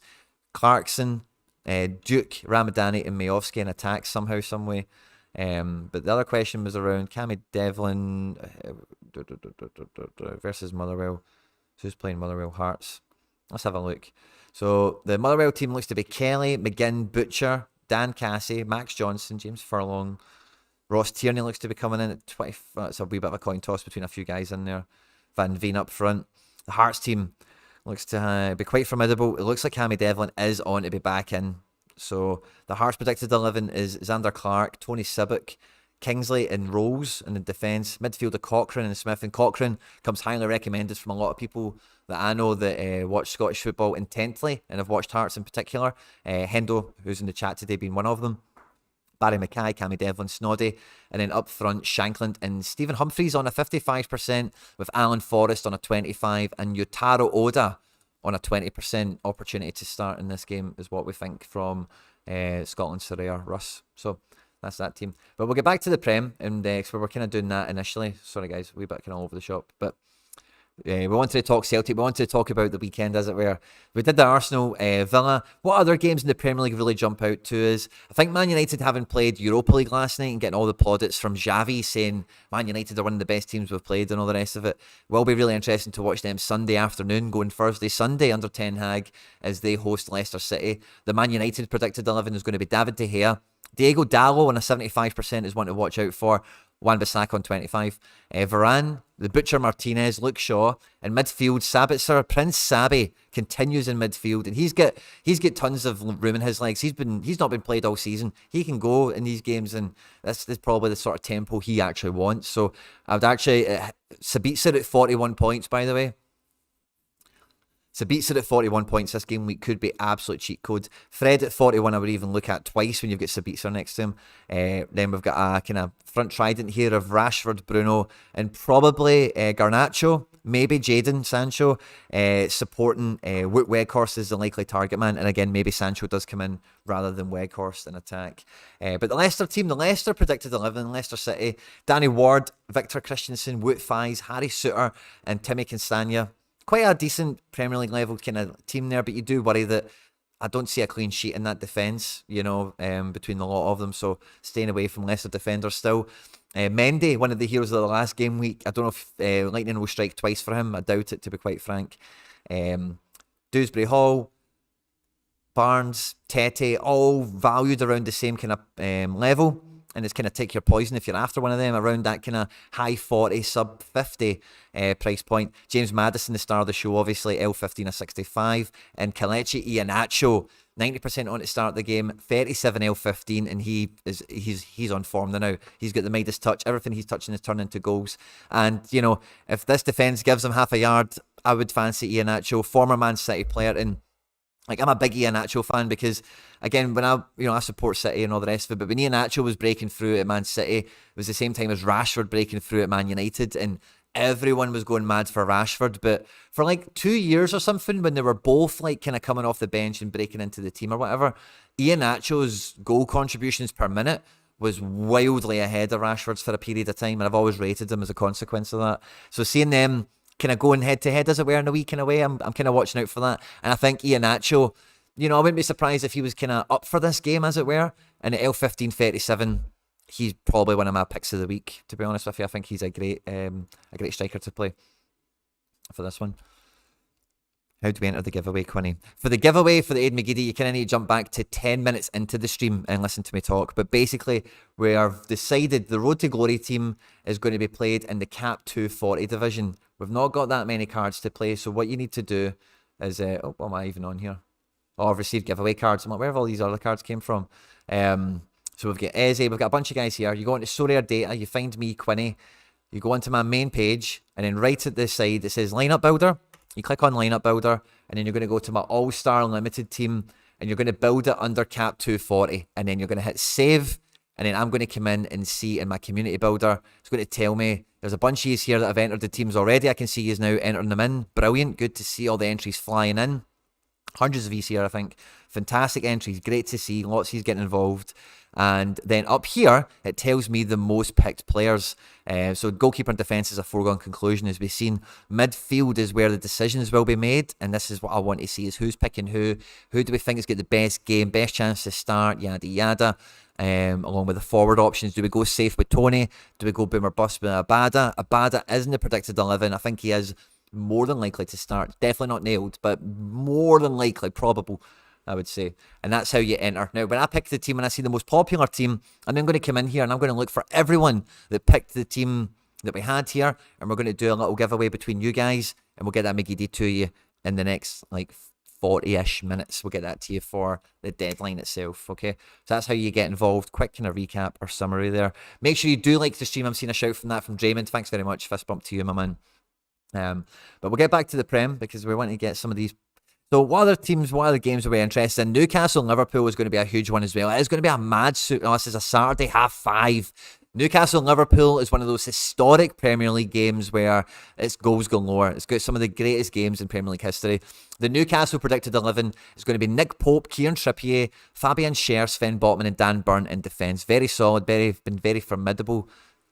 A: Clarkson, Duke, Ramadani and Mayovsky in attack somehow, some way. But the other question was around Cammy Devlin versus Motherwell. Who's playing Motherwell? Hearts. Let's have a look. So the Motherwell team looks to be Kelly, McGinn, Butcher, Dan Cassie, Max Johnson, James Furlong, Ross Tierney looks to be coming in at 20. That's a wee bit of a coin toss between a few guys in there. Van Veen up front. The Hearts team looks to be quite formidable. It looks like Cammy Devlin is on to be back in. So the Hearts predicted 11 is Xander Clark, Tony Sibic, Kingsley and Rose in the defence. Midfielder Cochrane and Smith. And Cochrane comes highly recommended from a lot of people that I know that watch Scottish football intently and have watched Hearts in particular. Hendo, who's in the chat today, being one of them. Barry Mackay, Cammy Devlin, Snoddy. And then up front, Shankland and Stephen Humphreys on a 55%, with Alan Forrest on a 25%, and Yotaro Oda on a 20% opportunity to start in this game is what we think from Scotland, Sorare, Russ. So that's that team. But we'll get back to the Prem, and so we were kind of doing that initially. Sorry guys, a wee bit kind of all over the shop. But we wanted to talk Celtic. We wanted to talk about the weekend, as it were. We did the Arsenal Villa. What other games in the Premier League really jump out to us? I think Man United, having played Europa League last night and getting all the plaudits from Xavi saying Man United are one of the best teams we've played and all the rest of it, will be really interesting to watch them Sunday afternoon, going Thursday, Sunday under Ten Hag as they host Leicester City. The Man United predicted 11 is going to be David De Gea. Diego Dallo on a 75% is one to watch out for. Wan-Bissaka on 25. Varane, the Butcher Martinez, Luke Shaw. In midfield, Sabitzer, Prince Sabi continues in midfield, and he's got tons of room in his legs. He's not been played all season. He can go in these games, and this is probably the sort of tempo he actually wants. So I would actually Sabitzer at 41 points, by the way. Sabitzer at 41 points this game week could be absolute cheat code. Fred at 41 I would even look at twice when you've got Sabitzer next to him. Then we've got a kind of front trident here of Rashford, Bruno, and probably Garnacho, maybe Jadon Sancho, supporting Wout Weghorst is the likely target man. And again, maybe Sancho does come in rather than Weghorst in attack. But the Leicester team, the Leicester predicted 11, Leicester City, Danny Ward, Victor Christensen, Wout Faes, Harry Souttar, and Timmy Castagne. Quite a decent Premier League level kind of team there, but you do worry that I don't see a clean sheet in that defence, between the lot of them. So staying away from Leicester defenders still. Mendy, one of the heroes of the last game week. I don't know if Lightning will strike twice for him. I doubt it, to be quite frank. Dewsbury Hall, Barnes, Tete, all valued around the same kind of level. And it's kind of take your poison if you're after one of them, around that kind of high 40, sub 50 price point. James Maddison, the star of the show, obviously, L15 of 65. And Kelechi Iheanacho, 90% on to start the game, 37 L15, and he's on form now. He's got the Midas touch. Everything he's touching is turning into goals. And, if this defence gives him half a yard, I would fancy Iheanacho, former Man City player. And I'm a big Iheanacho fan because, again, when I support City and all the rest of it, but when Iheanacho was breaking through at Man City, it was the same time as Rashford breaking through at Man United, and everyone was going mad for Rashford. But for 2 years or something, when they were both kind of coming off the bench and breaking into the team or whatever, Iheanacho's goal contributions per minute was wildly ahead of Rashford's for a period of time, and I've always rated them as a consequence of that. So seeing them kind of going head to head, as it were, in a wee kind of way, I'm kind of watching out for that. And I think Iheanacho, I wouldn't be surprised if he was kind of up for this game, as it were. And at L15 37, he's probably one of my picks of the week, to be honest with you. I think he's a great striker to play for this one. How do we enter the giveaway, Quinny? For the giveaway for the Aid McGeady, you kind of need to jump back to 10 minutes into the stream and listen to me talk. But basically, we have decided the Road to Glory team is going to be played in the Cap 240 division. We've not got that many cards to play, so what you need to do is... what am I even on here? Oh, I've received giveaway cards. I'm like, where have all these other cards came from? So we've got Eze, we've got a bunch of guys here. You go into Sorare Data, you find me, Quinny. You go onto my main page, and then right at this side, it says Lineup Builder. You click on Lineup Builder, and then you're going to go to my All-Star Limited team, and you're going to build it under Cap 240, and then you're going to hit Save, and then I'm going to come in and see in my Community Builder, it's going to tell me there's a bunch of yous here that have entered the teams already. I can see yous now entering them in. Brilliant. Good to see all the entries flying in. Hundreds of these here, I think. Fantastic entries. Great to see. Lots of yous getting involved. And then up here, it tells me the most picked players. So goalkeeper and defence is a foregone conclusion, as we've seen. Midfield is where the decisions will be made. And this is what I want to see, is who's picking who. Who do we think has got the best game, best chance to start, yada, yada. Along with the forward options. Do we go safe with Tony? Do we go boom or bust with Abada? Abada isn't the predicted 11. I think he is more than likely to start. Definitely not nailed, but more than likely, probable, I would say. And that's how you enter. Now, when I pick the team and I see the most popular team, I'm then going to come in here and I'm going to look for everyone that picked the team that we had here, and we're going to do a little giveaway between you guys, and we'll get that McGeady to you in the next 40-ish minutes. We'll get that to you for the deadline itself, okay? So that's how you get involved. Quick kind of recap or summary there. Make sure you do like the stream. I'm seeing a shout from that from Draymond. Thanks very much. Fist bump to you, my man. But we'll get back to the Prem because we want to get some of these. So what other games are we interested in? Newcastle and Liverpool is going to be a huge one as well. It is going to be a mad suit. This is a Saturday, 5:30. Newcastle and Liverpool is one of those historic Premier League games where it's goals galore. It's got some of the greatest games in Premier League history. The Newcastle predicted 11 is going to be Nick Pope, Kieran Trippier, Fabian Schär, Sven Botman and Dan Burn in defence. Very solid, been very formidable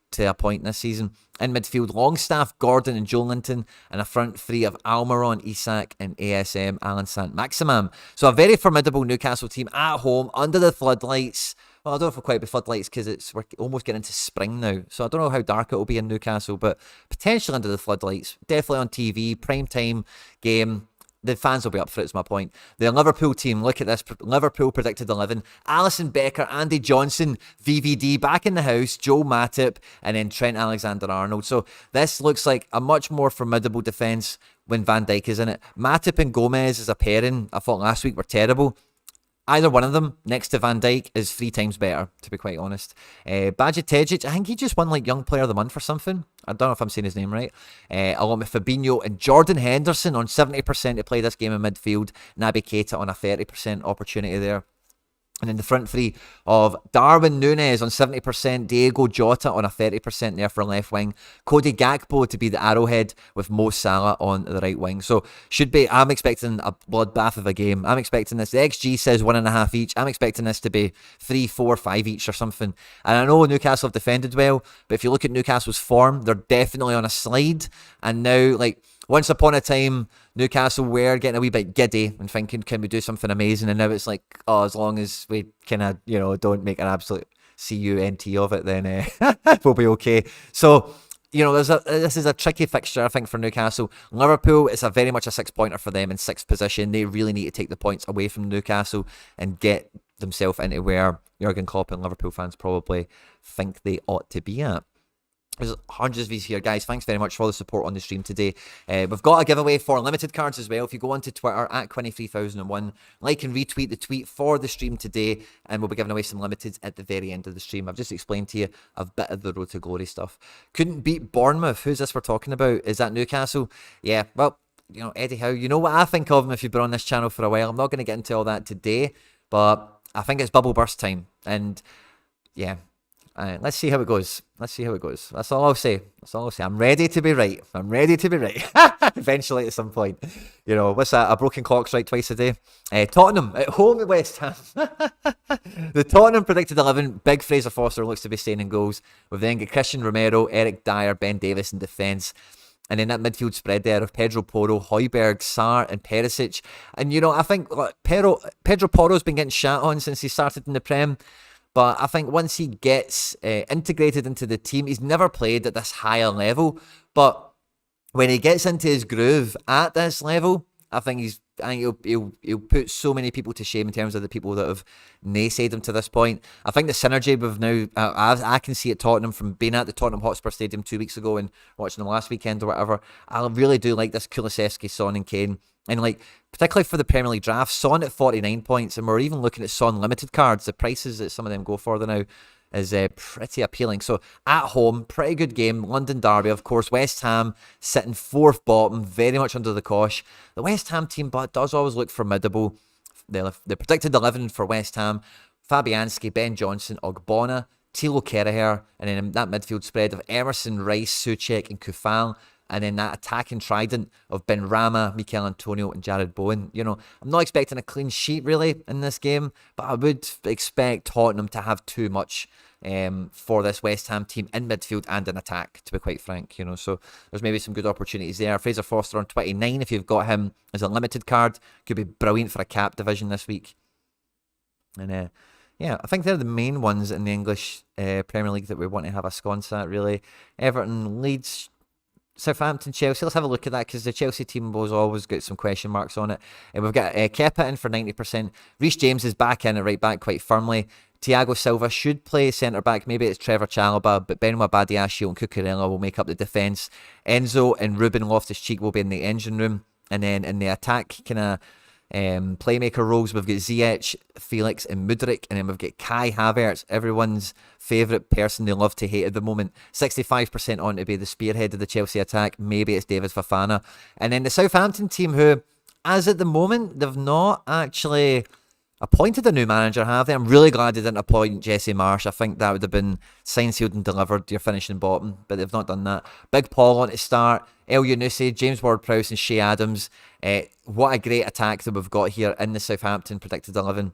A: to a point this season. In midfield, Longstaff, Gordon and Joe Linton, and a front three of Almiron, Isak and ASM, Alan Sant-Maximin. So a very formidable Newcastle team at home, under the floodlights. Well, I don't know if it'll quite be floodlights because we're almost getting into spring now. So I don't know how dark it will be in Newcastle, but potentially under the floodlights. Definitely on TV, prime time game. the fans will be up for it, is my point. The Liverpool team, look at this. Liverpool Predicted XI. Alisson Becker, Andy Johnson, VVD back in the house, Joe Matip, and then Trent Alexander-Arnold. So this looks like a much more formidable defence when Van Dijk is in it. Matip and Gomez as a pairing, I thought last week were terrible. Either one of them next to Van Dijk is 3 times better, to be quite honest. Bajcetic, I think he just won like Young Player of the Month or something. I don't know if I'm saying his name right. Along with Fabinho and Jordan Henderson on 70% to play this game in midfield. Naby Keita on a 30% opportunity there. And then the front three of Darwin Núñez on 70%, Diego Jota on a 30% there for left wing, Cody Gakpo to be the arrowhead with Mo Salah on the right wing. So I'm expecting a bloodbath of a game. I'm expecting this. The XG says 1.5 each. I'm expecting this to be 3, 4, 5 each or something. And I know Newcastle have defended well, but if you look at Newcastle's form, they're definitely on a slide. And now, like, once upon a time, Newcastle were getting a wee bit giddy and thinking, can we do something amazing? And now it's like, oh, as long as we kind of, don't make an absolute CUNT of it, then we'll be okay. So, this is a tricky fixture, I think, for Newcastle. Liverpool, it's very much a 6-pointer for them in 6th position. They really need to take the points away from Newcastle and get themselves into where Jurgen Klopp and Liverpool fans probably think they ought to be at. There's hundreds of these here, guys. Thanks very much for all the support on the stream today. We've got a giveaway for limited cards as well. If you go onto Twitter at Quinny3001, like and retweet the tweet for the stream today, and we'll be giving away some limiteds at the very end of the stream. I've just explained to you a bit of the Road to Glory stuff. Couldn't beat Bournemouth. Who's this we're talking about? Is that Newcastle? Yeah, well, Eddie Howe, you know what I think of him if you've been on this channel for a while. I'm not going to get into all that today, but I think it's bubble burst time. And yeah. Let's see how it goes. That's all I'll say. I'm ready to be right. Eventually at some point. What's that? A broken clock's right twice a day. Tottenham at home at West Ham. The Tottenham Predicted XI. Big Fraser Foster looks to be staying in goals. We've then got Christian Romero, Eric Dyer, Ben Davis in defence. And then that midfield spread there of Pedro Porro, Højbjerg, Sarr and Perisic. And, I think Pedro Porro's been getting shat on since he started in the Prem. But I think once he gets integrated into the team, he's never played at this higher level. But when he gets into his groove at this level, I think he'll put so many people to shame in terms of the people that have naysayed him to this point. I think the synergy we've now, I can see at Tottenham from being at the Tottenham Hotspur Stadium 2 weeks ago and watching them last weekend or whatever. I really do like this Kulusevski, Son and Kane. And particularly for the Premier League draft, Son at 49 points, and we're even looking at Son limited cards. The prices that some of them go for now is pretty appealing. So at home, pretty good game. London derby, of course. West Ham sitting 4th bottom, very much under the cosh. The West Ham team does always look formidable. The Predicted XI for West Ham: Fabianski, Ben Johnson, Ogbonna, Thilo Kehrer, and then that midfield spread of Emerson, Rice, Souček, and Koufal. And then that attacking trident of Benrahma, Mikel Antonio, and Jared Bowen. I'm not expecting a clean sheet, really, in this game. But I would expect Tottenham to have too much for this West Ham team in midfield and in attack, to be quite frank. So there's maybe some good opportunities there. Fraser Foster on 29, if you've got him as a limited card, could be brilliant for a cap division this week. And yeah, I think they're the main ones in the English Premier League that we want to have a sconce at, really. Everton, Leeds, Southampton, Chelsea. Let's have a look at that because the Chelsea team was always got some question marks on it. And we've got Kepa in for 90%. Reece James is back in at right back quite firmly. Thiago Silva should play centre back. Maybe it's Trevor Chalobah, but Benoit Badiashile and Cucurella will make up the defence. Enzo and Ruben Loftus-Cheek will be in the engine room. And then in the attack kind of playmaker roles, we've got Ziyech, Felix and Mudryk, and then we've got Kai Havertz, everyone's favourite person they love to hate at the moment. 65% on to be the spearhead of the Chelsea attack. Maybe it's David Fofana. And then the Southampton team, who, as at the moment, they've not actually appointed a new manager, have they? I'm really glad they didn't appoint Jesse Marsh. I think that would have been signed, sealed and delivered. You're finishing bottom, but they've not done that. Big Paul on to start. El Yunusi, James Ward-Prowse and Shea Adams. What a great attack that we've got here in the Southampton Predicted XI.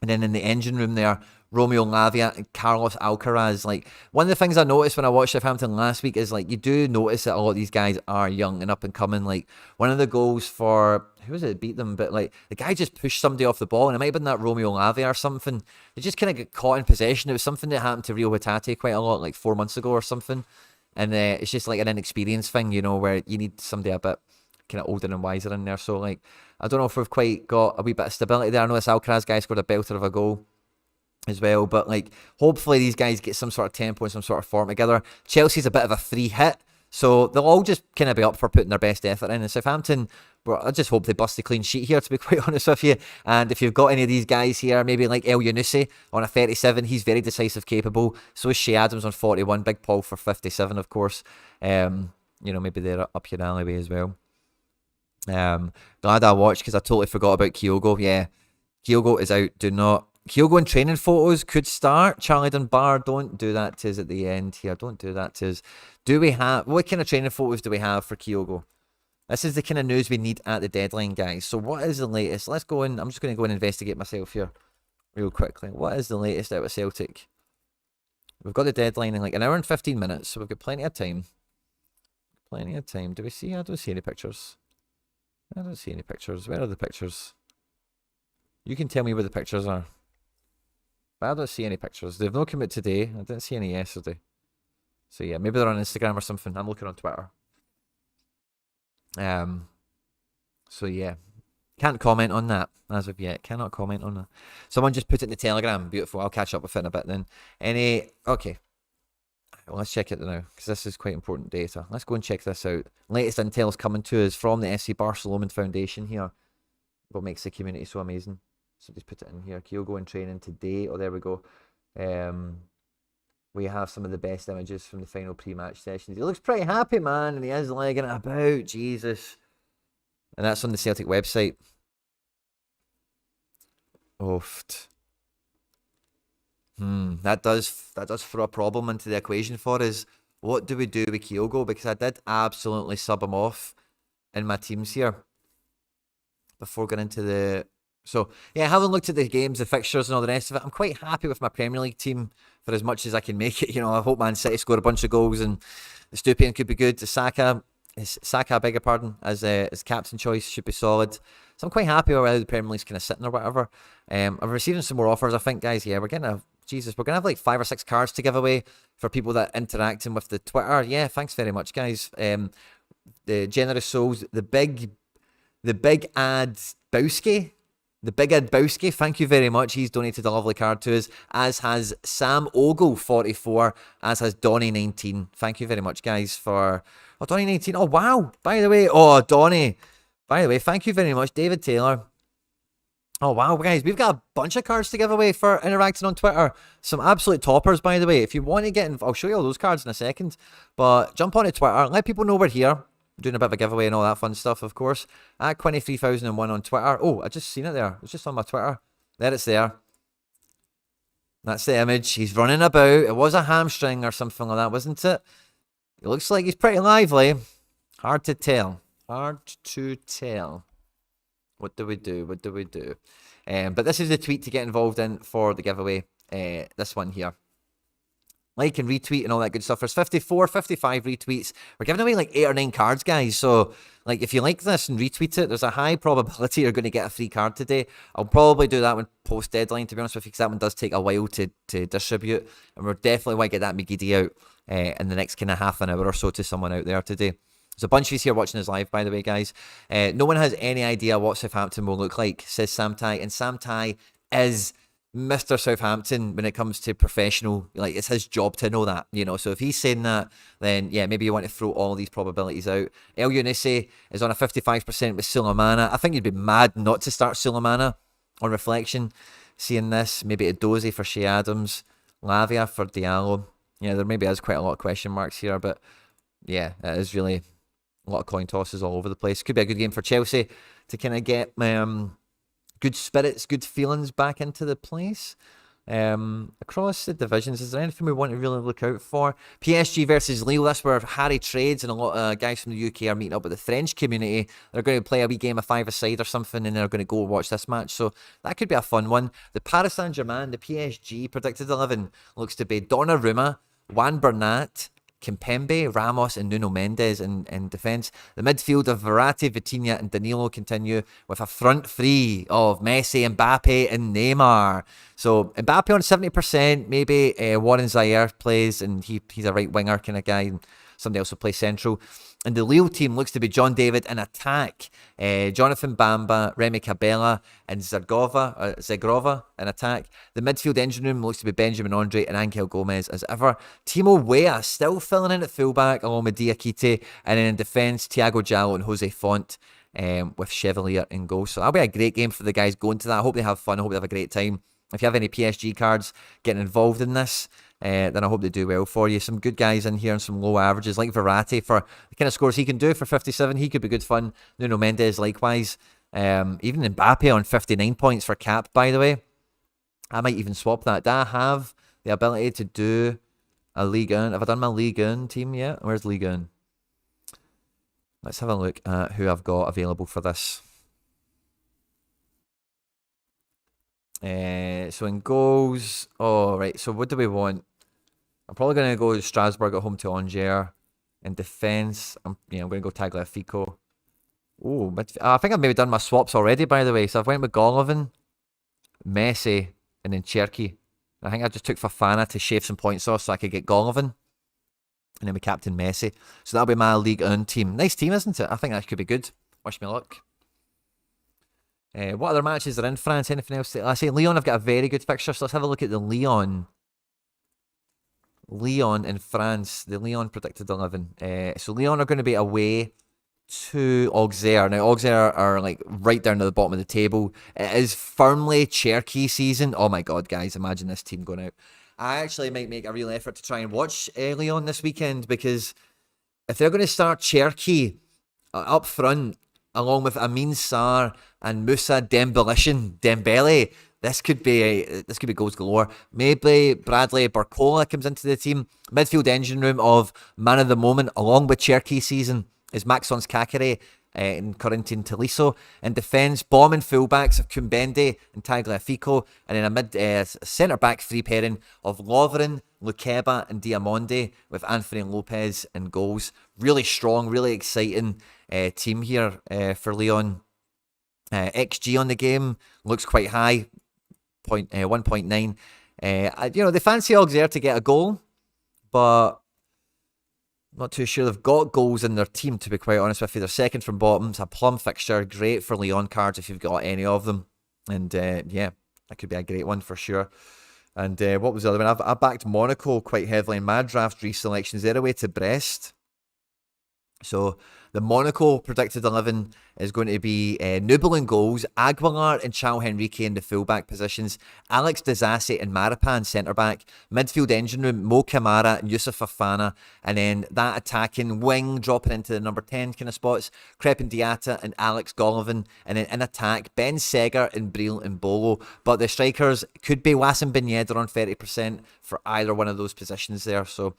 A: And then in the engine room there, Romeo Lavia and Carlos Alcaraz. Like, one of the things I noticed when I watched Southampton last week is, like, you do notice that a lot of these guys are young and up and coming. Like, one of the goals for, who was it that beat them? But, like, the guy just pushed somebody off the ball, and it might have been that Romeo Lavia or something. They just kind of get caught in possession. It was something that happened to Rio Hatate quite a lot, like 4 months ago or something. And it's just like an inexperienced thing, where you need somebody a bit kind of older and wiser in there. So, like, I don't know if we've quite got a wee bit of stability there. I know this Alcaraz guy scored a belter of a goal as well, but, like, hopefully these guys get some sort of tempo and some sort of form together. Chelsea's a bit of a free hit, so they'll all just kind of be up for putting their best effort in. And Southampton, well, I just hope they bust a clean sheet here, to be quite honest with you. And if you've got any of these guys here, maybe like El Yunusi on a 37, he's very decisive, capable. So is Shea Adams on 41, Big Paul for 57, of course. Maybe they're up your alleyway as well. Glad I watched, because I totally forgot about Kyogo. Yeah, Kyogo is out. Kyogo in training photos could start. Charlie Dunbar, don't do that to us at the end here. Don't do that to us. What kind of training photos do we have for Kyogo? This is the kind of news we need at the deadline, guys. So what is the latest? Let's go in. I'm just going to go and investigate myself here real quickly. What is the latest out of Celtic? We've got the deadline in like an hour and 15 minutes, so we've got plenty of time. Plenty of time. Do we see? I don't see any pictures. I don't see any pictures. Where are the pictures? You can tell me where the pictures are. But I don't see any pictures. They've not come out today. I didn't see any yesterday. So yeah, maybe they're on Instagram or something. I'm looking on Twitter. So yeah, can't comment on that as of yet. Cannot comment on that. Someone just put it in the Telegram. Beautiful. I'll catch up with it in a bit then. Okay. Well, let's check it now, because this is quite important data. Let's go and check this out. Latest intel is coming to us from the FC Barcelona Foundation here. What makes the community so amazing? So just put it in here. Kyogo in training today. Oh, there we go. We have some of the best images from the final pre-match sessions. He looks pretty happy, man, and he is legging it about. Jesus. And that's on the Celtic website. Oofed. That does throw a problem into the equation for us. What do we do with Kyogo? Because I did absolutely sub him off in my teams here before going into the... So, yeah, having looked at the games, the fixtures and all the rest of it, I'm quite happy with my Premier League team for as much as I can make it. You know, I hope Man City score a bunch of goals and the Stupian could be good. Saka, I beg your pardon, as captain choice should be solid. So I'm quite happy with how the Premier League's kind of sitting or whatever. I'm receiving some more offers, I think, guys. Yeah, we're going to have like 5 or 6 cards to give away for people that are interacting with the Twitter. Yeah, thanks very much, guys. The generous souls, the big ad Bowski. The Big Ed Bowski, thank you very much. He's donated a lovely card to us, as has Sam Ogle 44, as has Donny 19. Thank you very much, guys, for... Oh, Donny 19. Oh, wow. By the way, Donny. By the way, thank you very much, David Taylor. Oh, wow, guys. We've got a bunch of cards to give away for interacting on Twitter. Some absolute toppers, by the way. If you want to get involved, I'll show you all those cards in a second. But jump onto Twitter. Let people know we're here. Doing a bit of a giveaway and all that fun stuff, of course. At 23,001 on Twitter. Oh, I just seen it there. It's just on my Twitter. There it's there. That's the image. He's running about. It was a hamstring or something like that, wasn't it? It looks like he's pretty lively. Hard to tell. Hard to tell. What do we do? What do we do? But this is the tweet to get involved in for the giveaway. This one here. Like and retweet and all that good stuff. There's 54, 55 retweets. We're giving away like 8 or 9 cards, guys. So, like, if you like this and retweet it, there's a high probability you're going to get a free card today. I'll probably do that one post-deadline, to be honest with you, because that one does take a while to distribute. And we're definitely want to get that McGeady out in the next kind of half an hour or so to someone out there today. There's a bunch of you here watching us live, by the way, guys. No one has any idea what Southampton will look like, says Sam Tai. And Sam Tai is... Mr. Southampton when it comes to professional, like, it's his job to know that, you know. So if he's saying that, then yeah, maybe you want to throw all these probabilities out. El Yunusi is on a 55% with Sulemana. I think you'd be mad not to start Sulemana on reflection. Seeing this, maybe a Dozy for Shea Adams, Lavia for Diallo. Yeah, there maybe is quite a lot of question marks here, but yeah, it is really a lot of coin tosses all over the place. Could be a good game for Chelsea to kind of get good spirits, good feelings back into the place. Across the divisions, is there anything we want to really look out for? PSG versus Lille, that's where Harry trades, and a lot of guys from the UK are meeting up with the French community. They're going to play a wee game of 5-a-side or something, and they're going to go watch this match, so that could be a fun one. The Paris Saint-Germain, the PSG Predicted 11 looks to be Donnarumma, Juan Bernat, Kimpembe, Ramos and Nuno Mendes in defence. The midfield of Verratti, Vitinha and Danilo continue with a front three of Messi, Mbappe and Neymar. So Mbappe on 70%, maybe Warren Zaire plays, and he's a right winger kind of guy, and somebody else will play central. And the Lille team looks to be John David in attack, Jonathan Bamba, Remy Cabella, and Zegrova in attack. The midfield engine room looks to be Benjamin Andre and Angel Gomez as ever. Timo Weah still filling in at fullback along with Diakite. And then in defence, Thiago Giallo and Jose Font with Chevalier in goal. So that'll be a great game for the guys going to that. I hope they have fun. I hope they have a great time. If you have any PSG cards getting involved in this, then I hope they do well for you. Some good guys in here and some low averages, like Verratti for the kind of scores he can do for 57. He could be good fun. Nuno Mendes likewise. Even Mbappe on 59 points for cap, by the way. I might even swap that. Do I have the ability to do a Ligue 1? Have I done my Ligue 1 team yet? Where's Ligue 1? Let's have a look at who I've got available for this. So in goals, right. So what do we want? I'm probably going to go Strasbourg at home to Angers. In defence, I'm going to go Tagliafico. Oh, I think I've maybe done my swaps already, by the way. So I've went with Golovin, Messi, and then Cherki. I think I just took Fofana to shave some points off so I could get Golovin. And then we captain Messi. So that'll be my Ligue 1 team. Nice team, isn't it? I think that could be good. Wish me luck. What other matches are in France? Anything else? I say Lyon have got a very good fixture, so let's have a look at the Lyon. Lyon in France, the Lyon Predicted XI. So Lyon are going to be away to Auxerre. Now Auxerre are like right down to the bottom of the table. It is firmly Cherki season. Oh my god, guys, imagine this team going out. I actually might make a real effort to try and watch Lyon this weekend, because if they're going to start Cherki up front, along with Amin Sarr and Moussa Dembele, this could be goals galore. Maybe Bradley Barcola comes into the team. Midfield engine room of man of the moment, along with Cherki season, is Maxence Kakere and Corentin Tolisso. In defence, bomb and fullbacks of Kumbende and Tagliafico, and then a centre-back free pairing of Lovren, Lukeba and Diamonde with Anthony Lopez in goals. Really strong, really exciting team here for Lyon. XG on the game looks quite high, 1.9. They fancy Auxerre to get a goal, but not too sure they've got goals in their team, to be quite honest with you. They're second from bottom. It's a plum fixture. Great for Lyon cards if you've got any of them. And that could be a great one for sure. And what was the other one? I backed Monaco quite heavily in my draft reselections. They're away to Brest. So the Monaco Predicted 11 is going to be Nubel in goals, Aguilar and Chao Henrique in the fullback positions, Alex Disasi and Marapan centre-back, midfield engine room, Mo Kamara and Yusuf Fofana, and then that attacking wing dropping into the number 10 kind of spots, Crepin Diatta and Alex Golovin, and then in attack, Ben Seger and Bril and Bolo. But the strikers could be Wassim Ben Yedder on 30% for either one of those positions there, so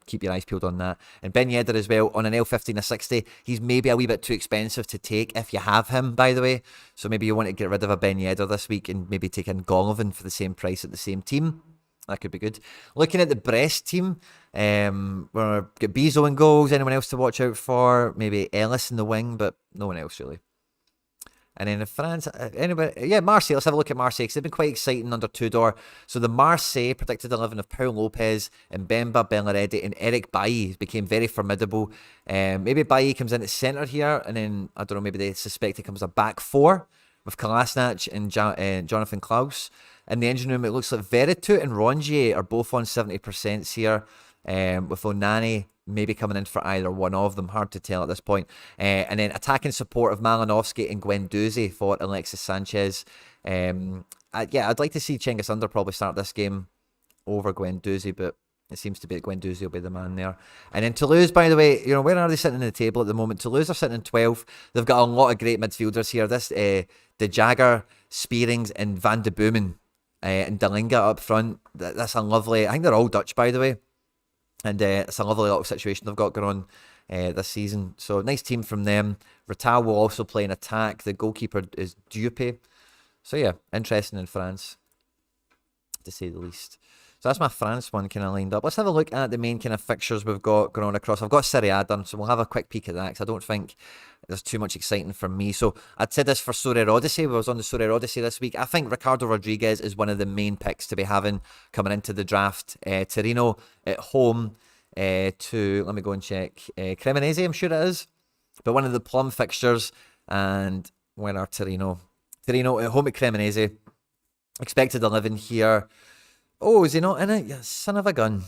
A: keep your eyes peeled on that. And Ben Yedder as well on an L15 of 60. He's maybe a wee bit too expensive to take if you have him, by the way. So maybe you want to get rid of a Ben Yedder this week and maybe take in Golovin for the same price at the same team. That could be good. Looking at the Brest team, we've got Bizot in goals. Anyone else to watch out for? Maybe Ellis in the wing, but no one else really. And then in France, Marseille. Let's have a look at Marseille, because they've been quite exciting under Tudor. So the Marseille Predicted 11 of Paul Lopez and Bemba Bellaredi and Eric Bailly became very formidable. Maybe Bailly comes in at centre here, and then, I don't know, maybe they suspect he comes a back four with Kolasinac and Jonathan Klaus. In the engine room, it looks like Veretout and Rongier are both on 70% here, with Onani maybe coming in for either one of them. Hard to tell at this point. And then attacking support of Malinovsky and Guendouzi for Alexis Sanchez. I'd like to see Cengiz Under probably start this game over Guendouzi, but it seems to be that Guendouzi will be the man there. And then Toulouse, by the way, where are they sitting in the table at the moment? Toulouse are sitting in 12th. They've got a lot of great midfielders here. This De Jager, Spearings and Van de Boomen and Dalinga up front. That's a lovely... I think they're all Dutch, by the way. And it's a lovely little situation they've got going on this season. So nice team from them. Ratal will also play in attack. The goalkeeper is Dupe. So yeah, interesting in France, to say the least. So that's my France one kind of lined up. Let's have a look at the main kind of fixtures we've got going on across. I've got Serie A done, so we'll have a quick peek at that, because I don't think there's too much exciting for me. So I'd said this for Sorare Odyssey. I was on the Sorare Odyssey this week. I think Ricardo Rodriguez is one of the main picks to be having coming into the draft. Torino at home to, let me go and check, Cremonese, I'm sure it is. But one of the plum fixtures, and where are Torino? Torino at home at Cremonese. Expected 11 here. Oh, is he not in it? Yeah, son of a gun.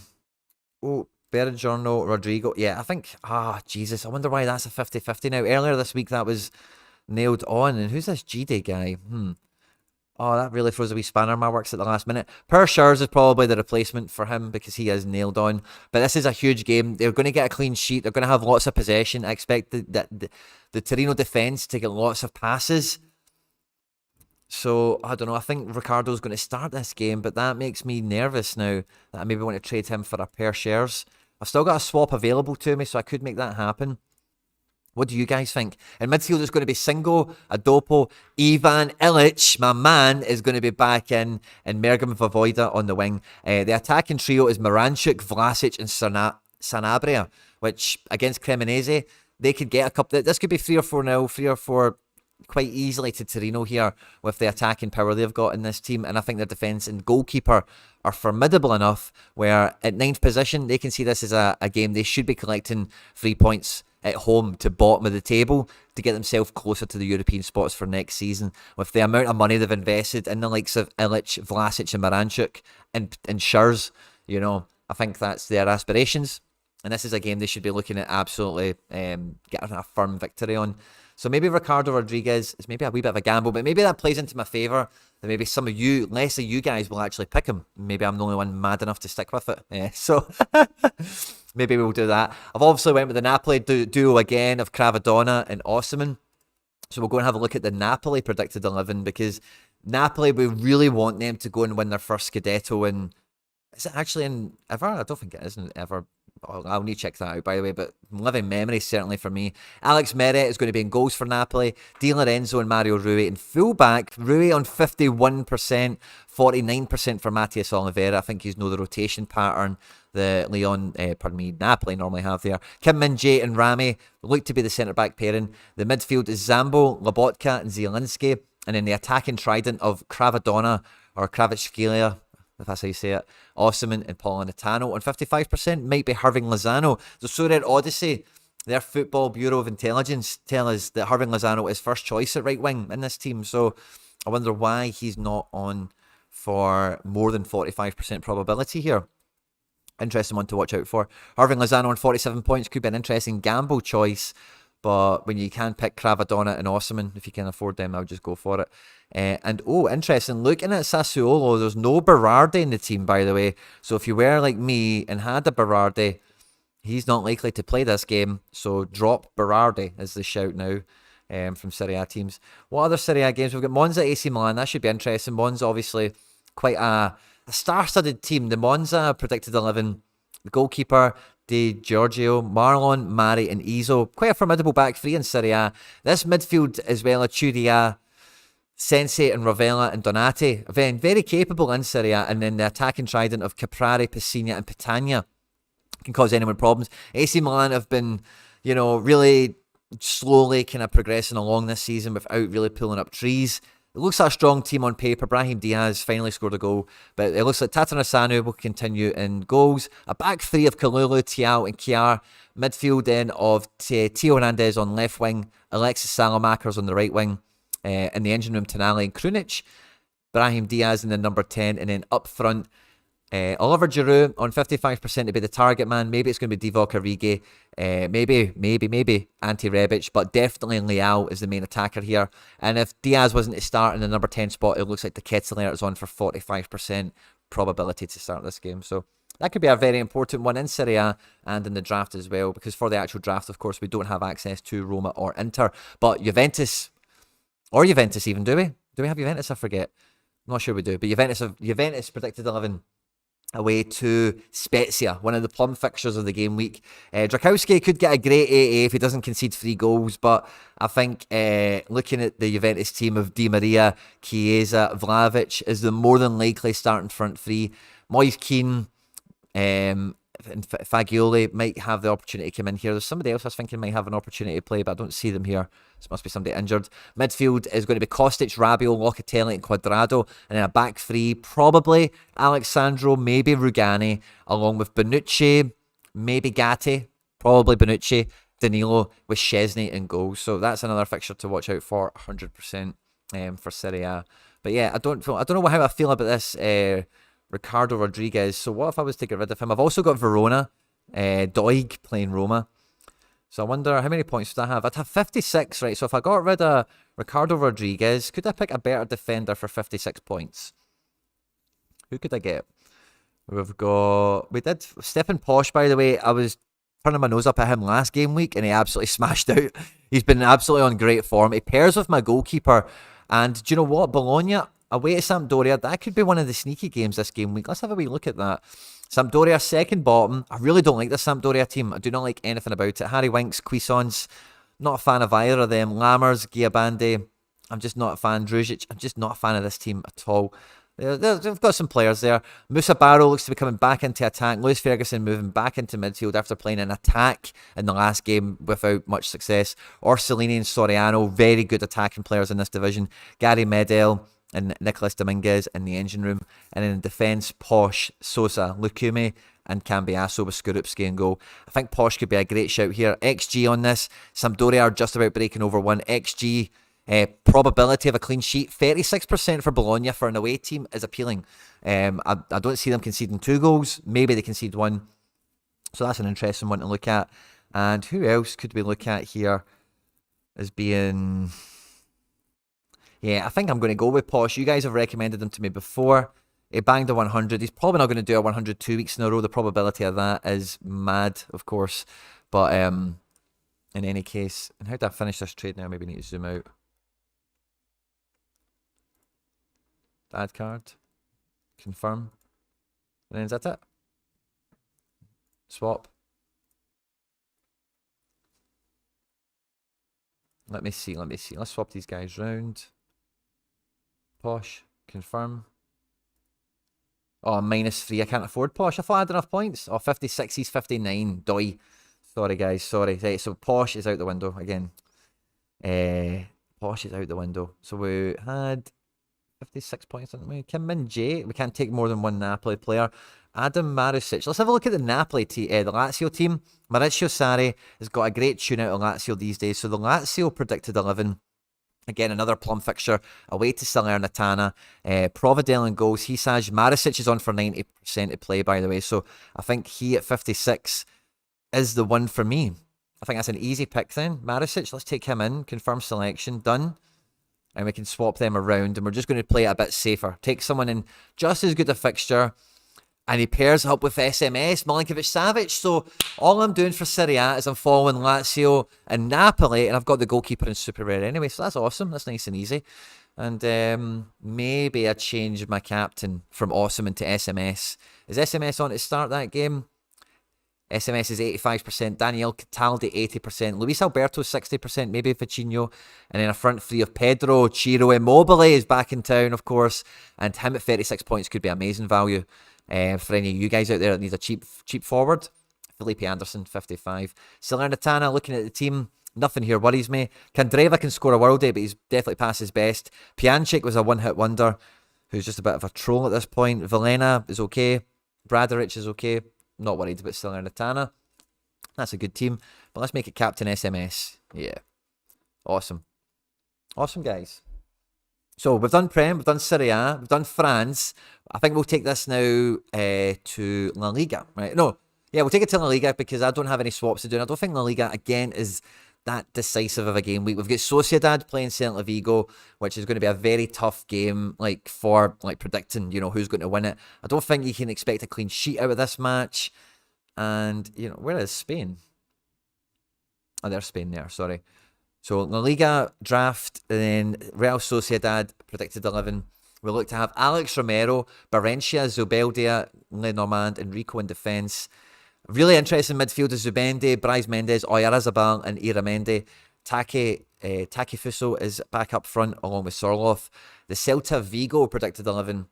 A: Oh, Bergiorno, Rodrigo. Yeah, I think, Jesus, I wonder why that's a 50-50 now. Earlier this week that was nailed on. And who's this GD guy? Oh, that really throws a wee spanner in my works at the last minute. Per Schurz is probably the replacement for him because he is nailed on. But this is a huge game. They're going to get a clean sheet. They're going to have lots of possession. I expect the Torino defence to get lots of passes. So, I don't know. I think Ricardo's going to start this game, but that makes me nervous now that I maybe want to trade him for a pair of shares. I've still got a swap available to me, so I could make that happen. What do you guys think? In midfield, there's going to be Singo, Adopo, Ivan Ilic, my man, is going to be back in, and Mergim Vavoida on the wing. The attacking trio is Moranchuk, Vlasic, and Sanabria, which against Cremonese, they could get a couple. This could be 3 or 4-0, 3 or 4 quite easily to Torino here with the attacking power they've got in this team. And I think their defence and goalkeeper are formidable enough where at 9th position, they can see this as a game they should be collecting 3 points at home to bottom of the table to get themselves closer to the European spots for next season. With the amount of money they've invested in the likes of Ilic, Vlasic and Moranchuk and Schurz, you know, I think that's their aspirations. And this is a game they should be looking at absolutely getting a firm victory on. So maybe Ricardo Rodriguez is maybe a wee bit of a gamble, but maybe that plays into my favour. That maybe some of you, less of you guys, will actually pick him. Maybe I'm the only one mad enough to stick with it. So maybe we'll do that. I've obviously went with the Napoli duo again of Cravadonna and Osimhen. So we'll go and have a look at the Napoli predicted 11 because Napoli, we really want them to go and win their first Scudetto. And is it actually in ever? I don't think it is in ever. I'll need to check that out, by the way, but living memory certainly for me. Alex Meret is going to be in goals for Napoli. Di Lorenzo and Mario Rui in fullback. Rui on 51%, 49% for Matias Oliveira. I think he's the rotation pattern the Napoli normally have there. Kim Min-jae and Rami look to be the centre-back pairing. The midfield is Zambo, Lobotka and Zielinski. And then the attacking trident of Cravadonna or Kvaratskhelia, if that's how you say it, Osimhen and Politano on 55%, might be Hirving Lozano. The Sorare Odyssey, their Football Bureau of Intelligence, tell us that Hirving Lozano is first choice at right wing in this team. So I wonder why he's not on for more than 45% probability here. Interesting one to watch out for. Hirving Lozano on 47 points could be an interesting gamble choice. But when you can pick Cravadonna and Osimhen, if you can afford them, I'll just go for it. Interesting. Looking at Sassuolo, there's no Berardi in the team, by the way. So if you were like me and had a Berardi, he's not likely to play this game. So drop Berardi is the shout now from Serie A teams. What other Serie A games? We've got Monza, AC Milan. That should be interesting. Monza, obviously, quite a star-studded team. The Monza predicted 11. The goalkeeper, Di Giorgio, Marlon, Mari and Izzo. Quite a formidable back three in Serie A. This midfield as well, Chudia, Sensi and Rovella and Donati. Very capable in Serie A. And then the attacking trident of Caprari, Pessina and Petagna can cause anyone problems. AC Milan have been, really slowly kind of progressing along this season without really pulling up trees. It looks like a strong team on paper. Brahim Diaz finally scored a goal, but it looks like Tatarasanu will continue in goals. A back three of Kalulu, Tiao and Kiar. Midfield then of Tio Hernandez on left wing, Alexis Salamakers on the right wing, in the engine room, Tonali and Krunic. Brahim Diaz in the number 10, and then up front, Oliver Giroud on 55% to be the target man. Maybe it's going to be Divock Origi. Maybe Ante Rebic, but definitely Leao is the main attacker here. And if Diaz wasn't to start in the number 10 spot, it looks like the Ketteler is on for 45% probability to start this game. So that could be a very important one in Serie A and in the draft as well, because for the actual draft, of course, we don't have access to Roma or Inter. But Juventus even, do we? Do we have Juventus? I forget. I'm not sure we do. But Juventus predicted 11 away to Spezia, one of the plum fixtures of the game week. Drakowski could get a great 8 if he doesn't concede 3 goals, but I think looking at the Juventus team of Di Maria, Chiesa, Vlahovic is the more than likely starting front three. Moise Kean and Fagioli might have the opportunity to come in here. There's somebody else I was thinking might have an opportunity to play, but I don't see them here. This must be somebody injured. Midfield is going to be Kostic, Rabiot, Locatelli and Cuadrado. And then a back three, probably Alexandro, maybe Rugani, along with Bonucci, maybe Gatti, probably Bonucci, Danilo with Szczesny in goals. So that's another fixture to watch out for, 100% for Serie A. But yeah, I don't know how I feel about this Ricardo Rodriguez. So what if I was to get rid of him? I've also got Verona, Doig playing Roma. So I wonder how many points would I have? I'd have 56, right? So if I got rid of Ricardo Rodriguez, could I pick a better defender for 56 points? Who could I get? We did Stephen Posh, by the way. I was turning my nose up at him last game week and he absolutely smashed out. He's been absolutely on great form. He pairs with my goalkeeper. And do you know what? Bologna away to Sampdoria, that could be one of the sneaky games this game week. Let's have a wee look at that. Sampdoria, second bottom. I really don't like the Sampdoria team. I do not like anything about it. Harry Winks, Cuisance, not a fan of either of them. Lammers, Giabande, I'm just not a fan. Družić, I'm just not a fan of this team at all. They've got some players there. Musa Barrow looks to be coming back into attack. Lewis Ferguson moving back into midfield after playing an attack in the last game without much success. Orsolini and Soriano, very good attacking players in this division. Gary Medel and Nicolas Dominguez in the engine room. And then in defence, Posh, Sosa, Lukume, and Cambiasso with Skorupski in goal. I think Posh could be a great shout here. XG on this, Sampdoria are just about breaking over 1. XG, probability of a clean sheet, 36% for Bologna for an away team is appealing. I don't see them conceding 2 goals. Maybe they concede 1. So that's an interesting one to look at. And who else could we look at here as being... Yeah, I think I'm going to go with Posh. You guys have recommended him to me before. He banged a 100. He's probably not going to do a 100 2 weeks in a row. The probability of that is mad, of course. But in any case, and how did I finish this trade now? Maybe I need to zoom out. Add card. Confirm. And then is that it? Swap. Let me see. Let's swap these guys round. Posh. Confirm. Oh, -3. I can't afford Posh. I thought I had enough points. Oh, 56. He's 59. Doi. Sorry, guys. Sorry. Right, so Posh is out the window again. Posh is out the window. So we had 56 points, didn't we? Kim Min Jae. We can't take more than 1 Napoli player. Adam Marusic. Let's have a look at the Napoli team, the Lazio team. Maurizio Sarri has got a great tune out of Lazio these days. So the Lazio Predicted XI. Again, another plum fixture away to Salernitana. Provedel in goals. Hisaj. Marusic is on for 90% to play, by the way. So I think he at 56 is the one for me. I think that's an easy pick then. Marusic, let's take him in. Confirm selection. Done. And we can swap them around. And we're just going to play it a bit safer. Take someone in just as good a fixture. And he pairs up with SMS, Milinkovic-Savic. So all I'm doing for Serie A is I'm following Lazio and Napoli, and I've got the goalkeeper in super rare anyway. So that's awesome. That's nice and easy. And maybe I change my captain from Awesome into SMS. Is SMS on to start that game? SMS is 85%. Daniel Cataldi 80%. Luis Alberto 60%. Maybe Vicinho. And then a front three of Pedro, Ciro Immobile is back in town, of course. And him at 36 points could be amazing value. For any of you guys out there that needs a cheap forward. Felipe Anderson, 55. Salernitana, looking at the team, nothing here worries me. Kandreva can score a worldie, but he's definitely past his best. Pjanic was a one-hit wonder, who's just a bit of a troll at this point. Vilena is okay. Bradaric is okay. Not worried about Salernitana. That's a good team. But let's make it Captain SMS. Yeah. Awesome. Awesome, guys. So we've done Prem, we've done Serie A, we've done France. I think we'll take this now to La Liga, right? No, yeah, we'll take it to La Liga because I don't have any swaps to do. And I don't think La Liga, again, is that decisive of a game week. We've got Sociedad playing Celta Vigo, which is going to be a very tough game, for predicting, who's going to win it. I don't think you can expect a clean sheet out of this match. And, where is Spain? Oh, there's Spain there, sorry. So La Liga Draft, and then Real Sociedad Predicted XI. We look to have Alex Romero, Barentia, Zubeldia, Lenormand, Enrico in defence. Really interesting midfield is Zubende, Brais Mendes, Oyarzabal, and Iramendi. Takefuso is back up front along with Sorloth. The Celta Vigo Predicted XI.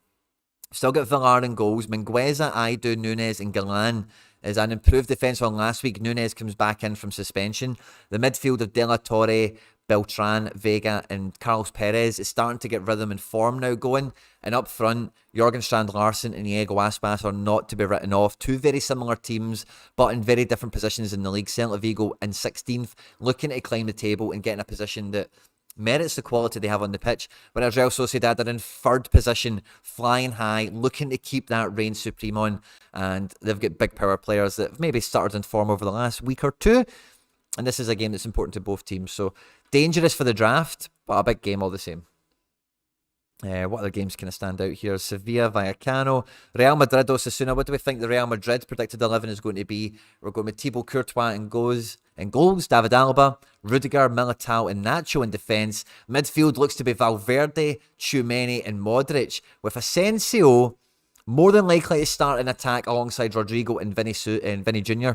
A: Still got Villar in goals. Mingueza, Aidu, Nunes, and Galan is an improved defence on last week. Nunes comes back in from suspension. The midfield of De La Torre, Beltran, Vega, and Carlos Perez is starting to get rhythm and form now going. And up front, Jorgen Strand-Larsen and Diego Aspas are not to be written off. Two very similar teams, but in very different positions in the league. Celta Vigo in 16th, looking to climb the table and get in a position that merits the quality they have on the pitch. Whereas Real Sociedad are in 3rd position, flying high, looking to keep that reign supreme on. And they've got big power players that have maybe started in form over the last week or two. And this is a game that's important to both teams. So dangerous for the draft, but a big game all the same. What other games can I stand out here? Sevilla, Vallecano, Real Madrid, Osasuna. What do we think the Real Madrid predicted 11 is going to be? We're going with Thibaut Courtois in goals, David Alaba, Rudiger, Militao and Nacho in defence. Midfield looks to be Valverde, Tchouameni and Modric, with Asensio more than likely to start an attack alongside Rodrigo and Vinny Jr.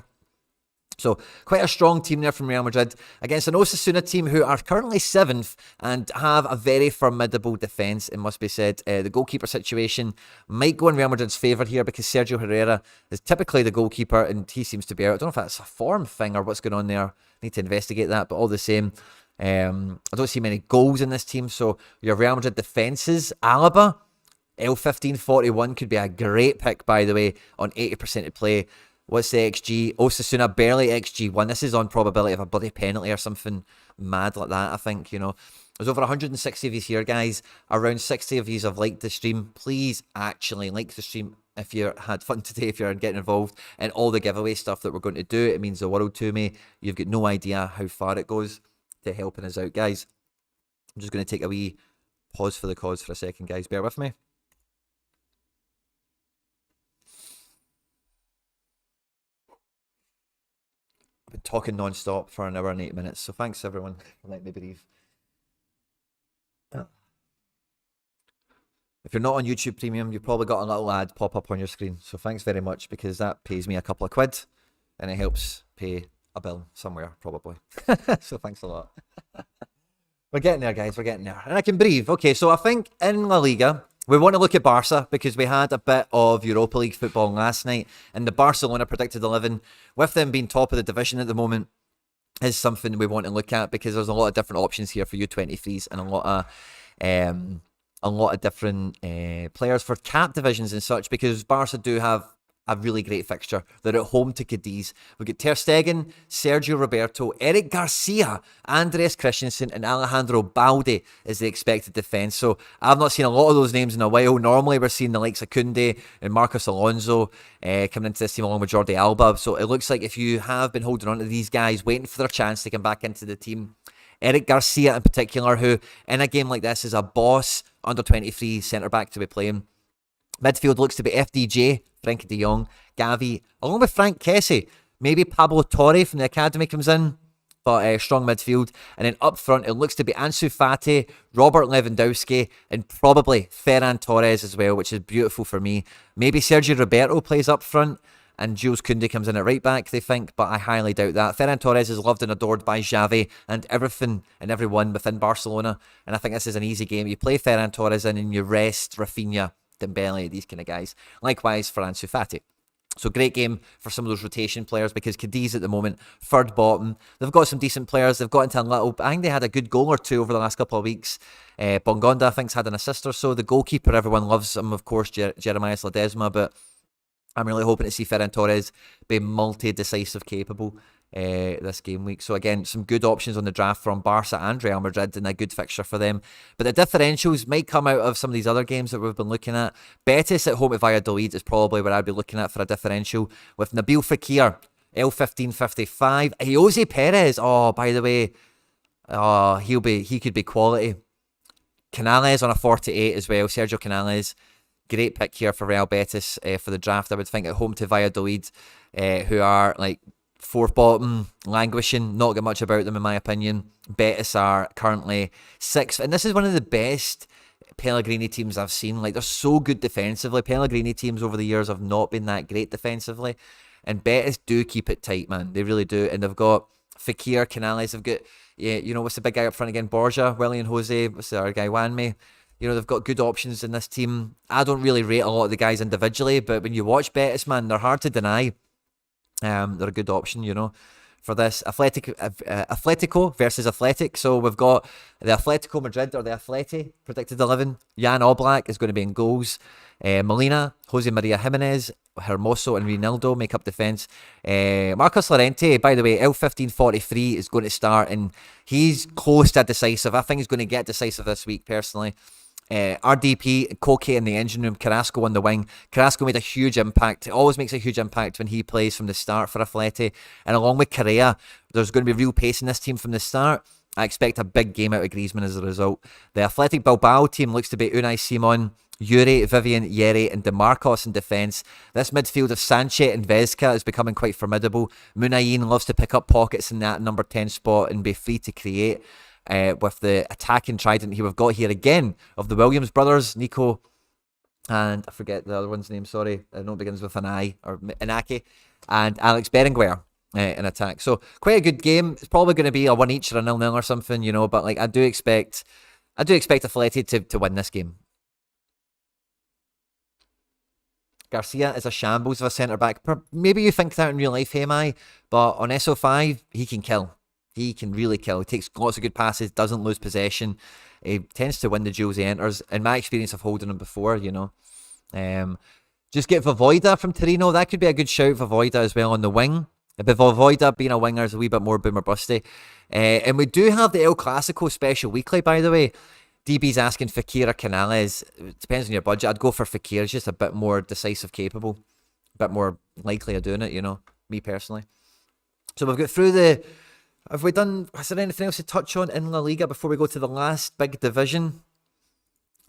A: So quite a strong team there from Real Madrid against an Osasuna team who are currently 7th and have a very formidable defence, it must be said. The goalkeeper situation might go in Real Madrid's favour here because Sergio Herrera is typically the goalkeeper and he seems to be out. I don't know if that's a form thing or what's going on there. I need to investigate that, but all the same, I don't see many goals in this team. So your Real Madrid defences, Alaba, L1541 could be a great pick, by the way, on 80% of play. What's the XG? Osasuna barely XG1. This is on probability of a bloody penalty or something mad like that, I think, you know. There's over 160 of you here, guys. Around 60 of you have liked the stream. Please actually like the stream if you had fun today, if you're getting involved in all the giveaway stuff that we're going to do. It means the world to me. You've got no idea how far it goes to helping us out, guys. I'm just going to take a wee pause for the cause for a second, guys. Bear with me. I've been talking non-stop for an hour and 8 minutes, so thanks everyone for letting me breathe. If you're not on YouTube Premium, you've probably got a little ad pop up on your screen, so thanks very much because that pays me a couple of quid and it helps pay a bill somewhere, probably. So thanks a lot. We're getting there, guys, we're getting there. And I can breathe. Okay, so I think in La Liga, we want to look at Barca because we had a bit of Europa League football last night and the Barcelona predicted 11, with them being top of the division at the moment, is something we want to look at because there's a lot of different options here for U23s and a lot of different players for cap divisions and such, because Barca do have a really great fixture. They're at home to Cadiz. We've got Ter Stegen, Sergio Roberto, Eric Garcia, Andreas Christensen and Alejandro Balde is the expected defence. So I've not seen a lot of those names in a while. Normally we're seeing the likes of Koundé and Marcos Alonso coming into this team along with Jordi Alba. So it looks like if you have been holding on to these guys, waiting for their chance to come back into the team, Eric Garcia in particular, who in a game like this is a boss under 23 centre-back to be playing. Midfield looks to be FDJ, Frenkie de Jong, Gavi, along with Frank Kessie. Maybe Pablo Torre from the academy comes in, but strong midfield. And then up front, it looks to be Ansu Fati, Robert Lewandowski, and probably Ferran Torres as well, which is beautiful for me. Maybe Sergio Roberto plays up front, and Jules Koundé comes in at right back, they think, but I highly doubt that. Ferran Torres is loved and adored by Xavi and everything and everyone within Barcelona, and I think this is an easy game. You play Ferran Torres in and you rest Rafinha, Dembele, these kind of guys. Likewise for Ansu Fati. So great game for some of those rotation players because Cadiz at the moment, third bottom. They've got some decent players. They've got into a little... I think they had a good goal or two over the last couple of weeks. Bongonda, I think, had an assist or so. The goalkeeper, everyone loves him, of course, Jeremiah Ledesma, but I'm really hoping to see Ferran Torres be multi-decisive capable this game week. So again, some good options on the draft from Barca and Real Madrid and a good fixture for them. But the differentials might come out of some of these other games that we've been looking at. Betis at home at Valladolid is probably where I'd be looking at for a differential, with Nabil Fekir, L1555. Jose Perez, oh, by the way, he could be quality. Canales on a 48 as well, Sergio Canales. Great pick here for Real Betis for the draft, I would think, at home to Valladolid, who are like fourth bottom, languishing, not got much about them in my opinion. Betis are currently 6th, and this is one of the best Pellegrini teams I've seen. Like, they're so good defensively. Pellegrini teams over the years have not been that great defensively, and Betis do keep it tight, man. They really do, and they've got Fekir, Canales, they've got, what's the big guy up front again? Borja, Willian Jose, what's the other guy? Wanme. They've got good options in this team. I don't really rate a lot of the guys individually, but when you watch Betis, man, they're hard to deny. They're a good option, for this. Atletico versus Athletic. So we've got the Atletico Madrid, or the Atleti Predicted 11. Jan Oblak is going to be in goals. Molina, Jose Maria Jimenez, Hermoso and Ronaldo make up defence. Marcos Llorente, by the way, L1543 is going to start, and he's close to decisive. I think he's going to get decisive this week, personally. RDP, Koke in the engine room, Carrasco on the wing. Carrasco made a huge impact. It always makes a huge impact when he plays from the start for Atleti. And along with Correa, there's going to be real pace in this team from the start. I expect a big game out of Griezmann as a result. The Athletic Bilbao team looks to be Unai Simon, Yuri, Vivian, Yeri and DeMarcos in defence. This midfield of Sanchez and Vesca is becoming quite formidable. Munayin loves to pick up pockets in that number 10 spot and be free to create. With the attacking trident here we've got here again of the Williams brothers, Nico and I forget the other one's name, sorry. I know it begins with an I, or Inaki, and Alex Berenguer in attack. So quite a good game. It's probably going to be a 1 each or a 0-0 or something, you know, but like I do expect Atleti to win this game. Garcia is a shambles of a centre-back. Maybe you think that in real life, Hemai, but on SO5, he can kill. He can really kill. He takes lots of good passes, doesn't lose possession. He tends to win the duels he enters. In my experience of holding him before, you know. Just get Voivoda from Torino. That could be a good shout, Voivoda as well on the wing. But Voivoda being a winger is a wee bit more boomer busty. And we do have the El Clasico special weekly, by the way. DB's asking Fekir or Canales. It depends on your budget. I'd go for Fekir. It's just a bit more decisive capable. A bit more likely of doing it, you know. Me personally. So we've got through the... Is there anything else to touch on in La Liga before we go to the last big division?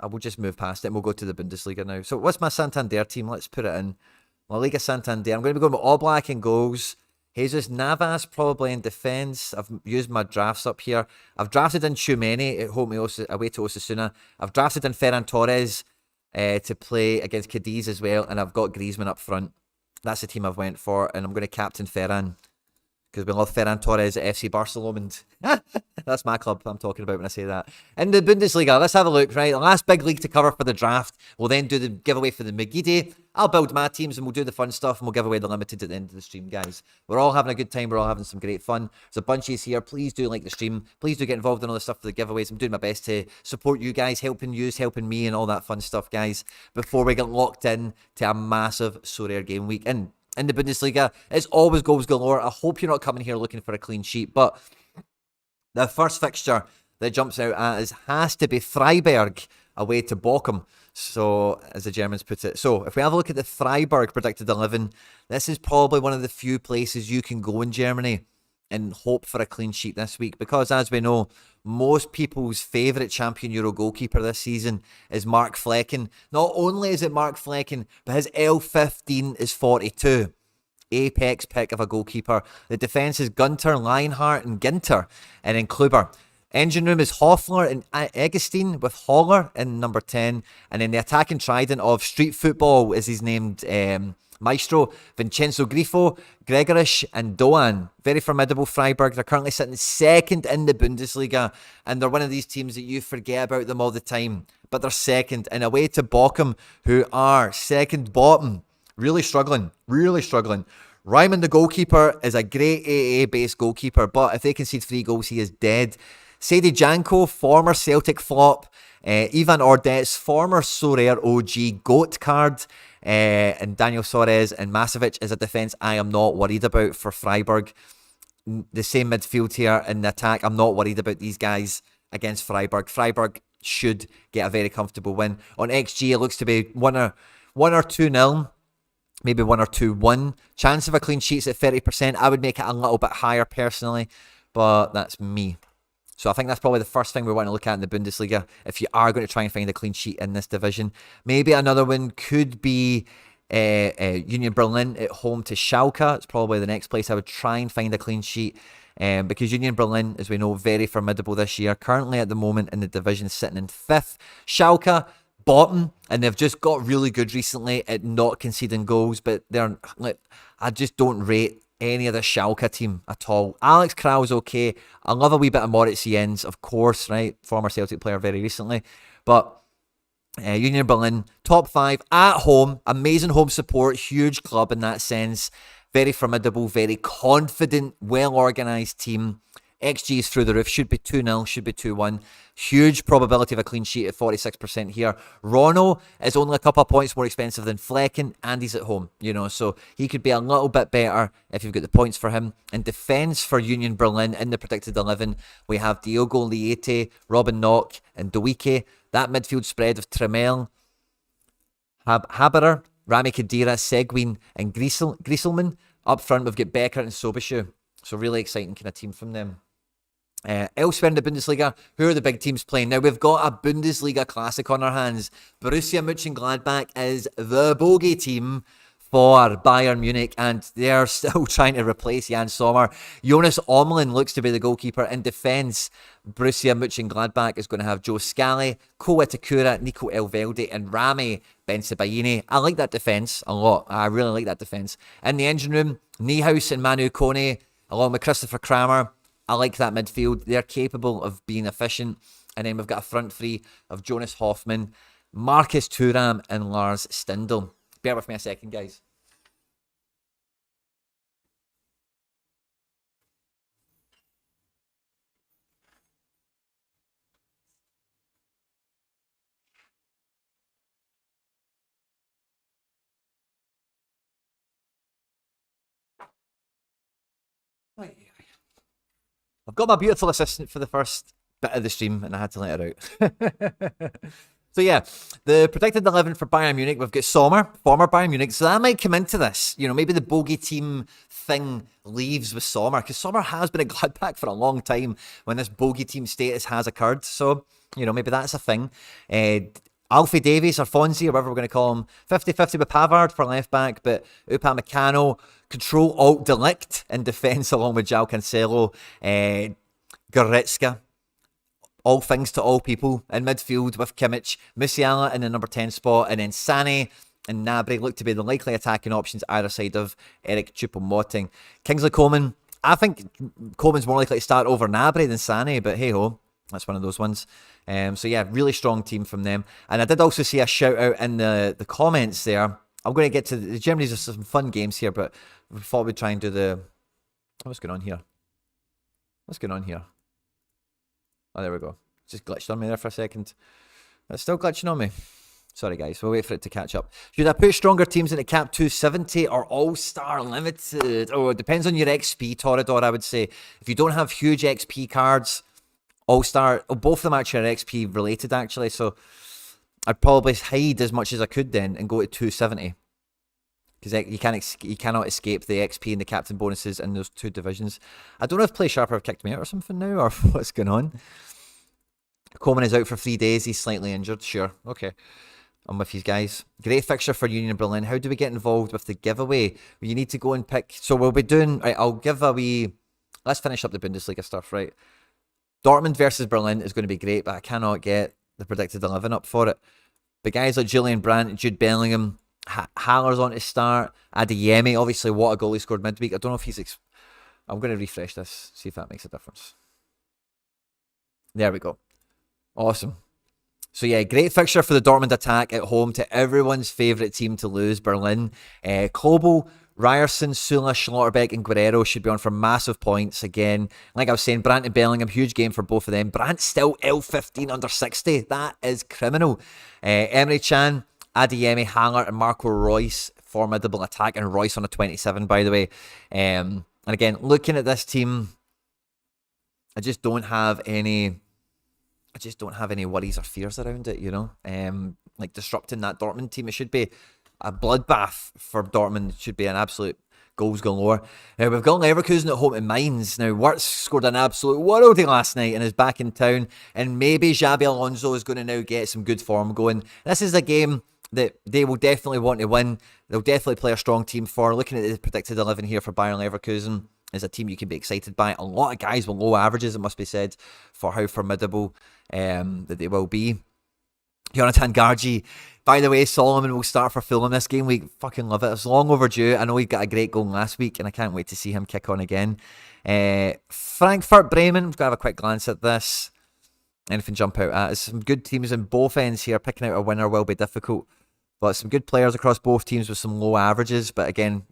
A: I will just move past it and we'll go to the Bundesliga now. So what's my Santander team? Let's put it in. La Liga Santander. I'm going to be going with Oblak in goals. Jesus Navas probably in defence. I've used my drafts up here. I've drafted in Tchouameni at home away to Osasuna. I've drafted in Ferran Torres to play against Cadiz as well. And I've got Griezmann up front. That's the team I've went for. And I'm going to captain Ferran, because we love Ferran Torres at FC Barcelona. That's my club I'm talking about when I say that. In the Bundesliga, let's have a look, right? The last big league to cover for the draft. We'll then do the giveaway for the Megiddo. I'll build my teams and we'll do the fun stuff and we'll give away the limited at the end of the stream, guys. We're all having a good time. We're all having some great fun. There's a bunch of you here. Please do like the stream. Please do get involved in all the stuff for the giveaways. I'm doing my best to support you guys, helping me and all that fun stuff, guys, before we get locked in to a massive Sorare game week. And in the Bundesliga, it's always goals galore. I hope you're not coming here looking for a clean sheet, but the first fixture that jumps out at us has to be Freiburg away to Bochum, so as the Germans put it. So if we have a look at the Freiburg Predicted 11, this is probably one of the few places you can go in Germany and hope for a clean sheet this week, because as we know, most people's favourite champion Euro goalkeeper this season is Mark Flecken. Not only is it Mark Flecken, but his L15 is 42. Apex pick of a goalkeeper. The defence is Gunter, Lionheart and Ginter, and then Kluber. Engine room is Hoffler and Egestein with Holler in number 10. And then the attacking trident of street football is he's named Maestro, Vincenzo Grifo, Gregorish and Doan. Very formidable Freiburg. They're currently sitting second in the Bundesliga, and they're one of these teams that you forget about them all the time, but they're second, and away to Bochum, who are second bottom. Really struggling. Ryman, the goalkeeper, is a great AA-based goalkeeper, but if they concede 3 goals, he is dead. Sadi Janko, former Celtic flop. Ivan Ordets, former Sorare OG GOAT card. And Daniel Soares and Masovic is a defence I am not worried about for Freiburg. The same midfield here in the attack. I'm not worried about these guys against Freiburg. Freiburg should get a very comfortable win. On XG, it looks to be 1 or 2-0. Maybe 1 or 2-1. Chance of a clean sheet's at 30%. I would make it a little bit higher personally, but that's me. So I think that's probably the first thing we want to look at in the Bundesliga if you are going to try and find a clean sheet in this division. Maybe another one could be Union Berlin at home to Schalke. It's probably the next place I would try and find a clean sheet, because Union Berlin, as we know, very formidable this year. Currently at the moment in the division sitting in 5th. Schalke, bottom, and they've just got really good recently at not conceding goals, but they're like, I just don't rate any of the Schalke team at all. Alex Krau's okay. I love a wee bit of Moritz Jens, of course, right? Former Celtic player very recently. But Union Berlin, top 5 at home. Amazing home support. Huge club in that sense. Very formidable, very confident, well-organised team. XG is through the roof. Should be 2-0, should be 2-1. Huge probability of a clean sheet at 46% here. Rono is only a couple of points more expensive than Flecken, and he's at home, you know, so he could be a little bit better if you've got the points for him. In defence for Union Berlin, in the predicted 11, we have Diogo Leite, Robin Nock, and Douike. That midfield spread of Tremel, Haberer, Rami Khedira, Seguin, and Grieselman. Up front, we've got Becker and Sobishu. So really exciting kind of team from them. Elsewhere in the Bundesliga, who are the big teams playing? Now, we've got a Bundesliga classic on our hands. Borussia Mönchengladbach is the bogey team for Bayern Munich, and they're still trying to replace Jan Sommer. Jonas Omlin looks to be the goalkeeper. In defence, Borussia Mönchengladbach is going to have Joe Scally, Ko Itakura, Nico Elvelde, and Rami Bensebaini. I like that defence a lot. I really like that defence. In the engine room, Niehaus and Manu Kone, along with Christopher Kramer. I like that midfield. They're capable of being efficient. And then we've got a front three of Jonas Hoffman, Marcus Thuram, and Lars Stindl. Bear with me a second, guys. I've got my beautiful assistant for the first bit of the stream, and I had to let her out. So yeah, the predicted 11 for Bayern Munich, we've got Sommer, former Bayern Munich, so that might come into this. You know, maybe the bogey team thing leaves with Sommer, because Sommer has been a Gladbach for a long time when this bogey team status has occurred. So, you know, maybe that's a thing. Alfie Davies, or Fonzie, or whatever we're going to call him, 50-50 with Pavard for left back, but Upamecano, Control Alt Delict in defence along with João Cancelo, Goretzka. All things to all people in midfield with Kimmich, Musiala in the number 10 spot, and then Sané and Gnabry look to be the likely attacking options either side of Eric Choupo-Moting. Kingsley Coman, I think Coman's more likely to start over Gnabry than Sané, but hey ho, that's one of those ones. So yeah, really strong team from them. And I did also see a shout out in the comments there. I'm going to get to the Germany's just some fun games here, but we thought we'd try and do the... What's going on here? What's going on here? Oh, there we go. Just glitched on me there for a second. It's still glitching on me. Sorry, guys. We'll wait for it to catch up. Should I put stronger teams into Cap 270 or All-Star Limited? Oh, it depends on your XP, Torador, I would say. If you don't have huge XP cards, All-Star... Oh, both of them actually are XP related, actually. So I'd probably hide as much as I could then and go to 270. Because you cannot escape the XP and the captain bonuses in those two divisions. I don't know if Play Sharper have kicked me out or something now, or what's going on. Coleman is out for 3 days. He's slightly injured. Sure. Okay. I'm with you guys. Great fixture for Union Berlin. How do we get involved with the giveaway? You need to go and pick. So we'll be doing... Right, I'll give a wee... Let's finish up the Bundesliga stuff, right? Dortmund versus Berlin is going to be great, but I cannot get the predicted 11 up for it. But guys like Julian Brandt, Jude Bellingham... Haller's on to start. Adeyemi, obviously, what a goal he scored midweek. I don't know if he's... I'm going to refresh this, see if that makes a difference. There we go. Awesome. So yeah, great fixture for the Dortmund attack at home to everyone's favourite team to lose, Berlin. Kobel, Ryerson, Sula, Schlotterbeck and Guerrero should be on for massive points again. Like I was saying, Brandt and Bellingham, huge game for both of them. Brandt still L15 under 60. That is criminal. Emre Can, Adeyemi, Haller and Marco Reus, formidable attack, and Reus on a 27, by the way. And again, looking at this team, I just don't have any worries or fears around it, you know. Like disrupting that Dortmund team, it should be a bloodbath for Dortmund. It should be an absolute goals galore. Now we've got Leverkusen at home to Mainz. Now Wirtz scored an absolute worldie last night and is back in town, and maybe Xabi Alonso is going to now get some good form going. This is a game that they will definitely want to win. They'll definitely play a strong team for. Looking at the predicted 11 here for Bayern Leverkusen is a team you can be excited by. A lot of guys with low averages, it must be said, for how formidable that they will be. Jonathan Gargi. By the way, Solomon will start for Fulham this game week. Fucking love it. It's long overdue. I know he got a great goal last week, and I can't wait to see him kick on again. Frankfurt Bremen. We've got to have a quick glance at this. Anything jump out at? There's some good teams in both ends here. Picking out a winner will be difficult. But some good players across both teams with some low averages. But again,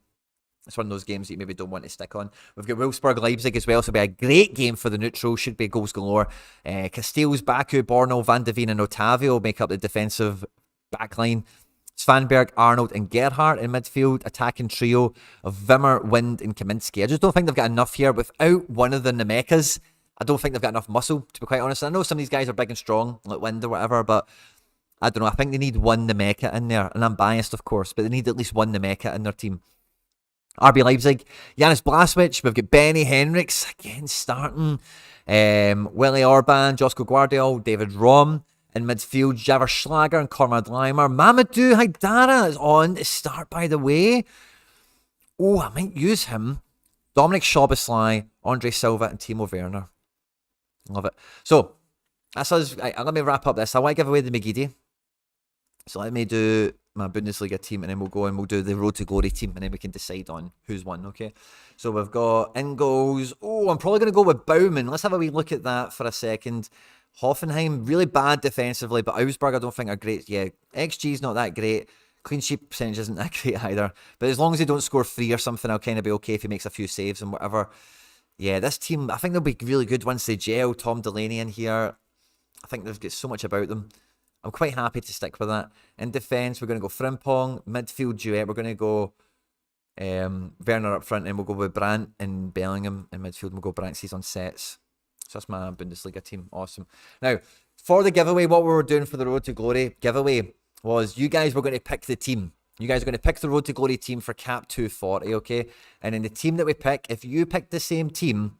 A: It's one of those games that you maybe don't want to stick on. We've got Wolfsburg Leipzig as well, so it'll be a great game for the neutral. Should be goals galore. Castells, Baku, Borno, Van de Ven and Otavio make up the defensive backline. Svanberg, Arnold and Gerhardt in midfield. Attacking trio of Wimmer, Wind and Kaminski. I just don't think they've got enough here. Without one of the Namekas, I don't think they've got enough muscle, to be quite honest. I know some of these guys are big and strong, like Wind or whatever, but I don't know. I think they need one Nameka in there. And I'm biased, of course, but they need at least one Nameka in their team. RB Leipzig, Janis Blaswich. We've got Benny Henriks again starting. Willie Orban, Josko Guardiol, David Rom. In midfield, Javor Schlager and Conrad Leimer. Mamadou Haidara is on to start, by the way. Oh, I might use him. Dominic Szoboszlai, Andre Silva and Timo Werner. Love it. So, that's us. Let me wrap up this. I want to give away the Megiddi. So let me do my Bundesliga team and then we'll go and we'll do the Road to Glory team and then we can decide on who's won, okay? So we've got in goals. Oh, I'm probably going to go with Baumann. Let's have a wee look at that for a second. Hoffenheim, really bad defensively, but Augsburg I don't think are great. Yeah, XG's not that great. Clean sheet percentage isn't that great either. But as long as they don't score 3 or something, I'll kind of be okay if he makes a few saves and whatever. Yeah, this team, I think they'll be really good once they gel. Tom Delaney in here. I think they've got so much about them. I'm quite happy to stick with that. In defence, we're going to go Frimpong. Midfield duet, we're going to go Werner up front, and we'll go with Brandt and Bellingham. In midfield, we'll go Brandt. He's on sets. So that's my Bundesliga team. Awesome. Now, for the giveaway, what we were doing for the Road to Glory giveaway was you guys were going to pick the team. You guys are going to pick the Road to Glory team for Cap 240, okay? And in the team that we pick, if you pick the same team,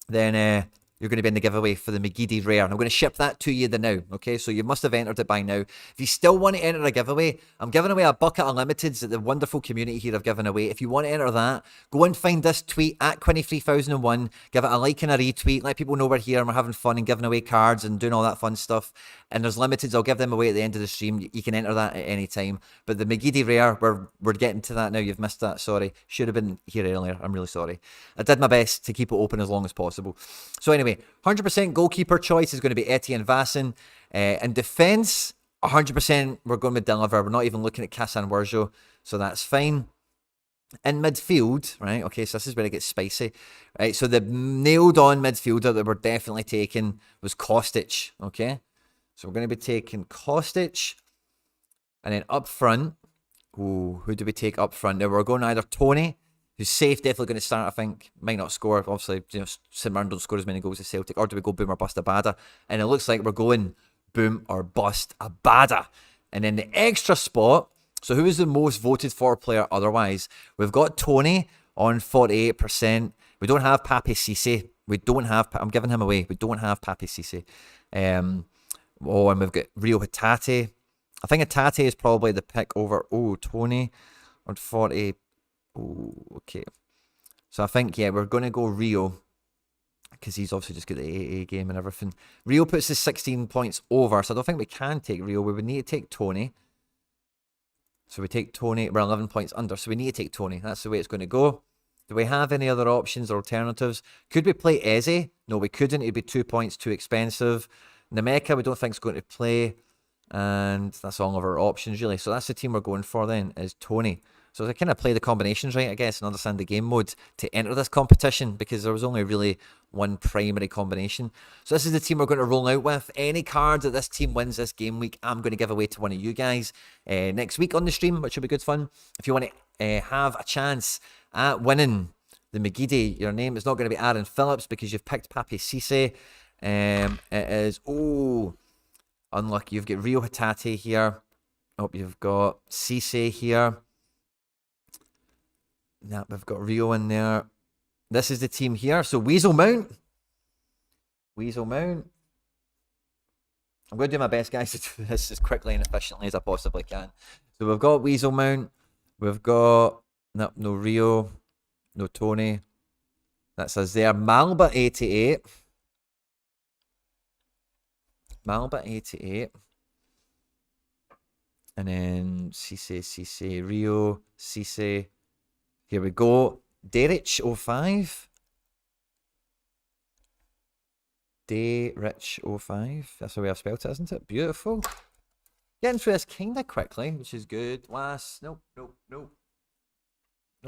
A: then you're going to be in the giveaway for the Megiddi Rare. And I'm going to ship that to you now, okay? So you must have entered it by now. If you still want to enter a giveaway, I'm giving away a bucket of limiteds that the wonderful community here have given away. If you want to enter that, go and find this tweet at Quinny3001, give it a like and a retweet, let people know we're here and we're having fun and giving away cards and doing all that fun stuff. And there's limiteds, I'll give them away at the end of the stream. You can enter that at any time. But the Megiddi Rare, we're getting to that now. You've missed that, sorry. Should have been here earlier. I'm really sorry. I did my best to keep it open as long as possible. So anyway, 100% goalkeeper choice is going to be Etienne Vassin. In defence, 100% we're going with Deliver. We're not even looking at Kassan Wurzo, so that's fine. In midfield, right, okay, so this is where it gets spicy. Right, so the nailed-on midfielder that we're definitely taking was Kostic, okay? So we're going to be taking Kostic. And then up front, who do we take up front? Now we're going either Tony, who's safe, definitely going to start, I think. Might not score. Obviously, St Mirren don't score as many goals as Celtic. Or do we go boom or bust Abada? And it looks like we're going boom or bust Abada. And then the extra spot, so who is the most voted for player otherwise? We've got Tony on 48%. We don't have Pape Cisse. We don't have, I'm giving him away. We don't have Pape Cisse. And we've got Rio Hatate. I think Hatate is probably the pick over, Tony on 40. Oh, okay. So I think, yeah, we're going to go Rio because he's obviously just got the AA game and everything. Rio puts us 16 points over, so I don't think we can take Rio. We would need to take Tony. So we take Tony. We're 11 points under, so we need to take Tony. That's the way it's going to go. Do we have any other options or alternatives? Could we play Eze? No, we couldn't. It'd be 2 points too expensive. Nameka, we don't think is going to play. And that's all of our options, really. So that's the team we're going for then, is Tony. So I kind of play the combinations right, I guess, and understand the game mode to enter this competition because there was only really one primary combination. So this is the team we're going to roll out with. Any card that this team wins this game week, I'm going to give away to one of you guys next week on the stream, which will be good fun. If you want to have a chance at winning the Megiddi, your name is not going to be Aaron Phillips because you've picked Pape Cisse. It is, unlucky. You've got Rio Hatate here. You've got Cisse here. Now we've got Rio in there. This is the team here. So Weasel Mount. I'm going to do my best, guys, to do this as quickly and efficiently as I possibly can. So we've got Weasel Mount. We've got no Rio, no Tony. That's us there. Malba 88. And then Cisse, Rio, Cisse. Here we go. Derich 05. Derich 05. That's the way I've spelled it, isn't it? Beautiful. Getting through this kind of quickly, which is good. Last. Nope.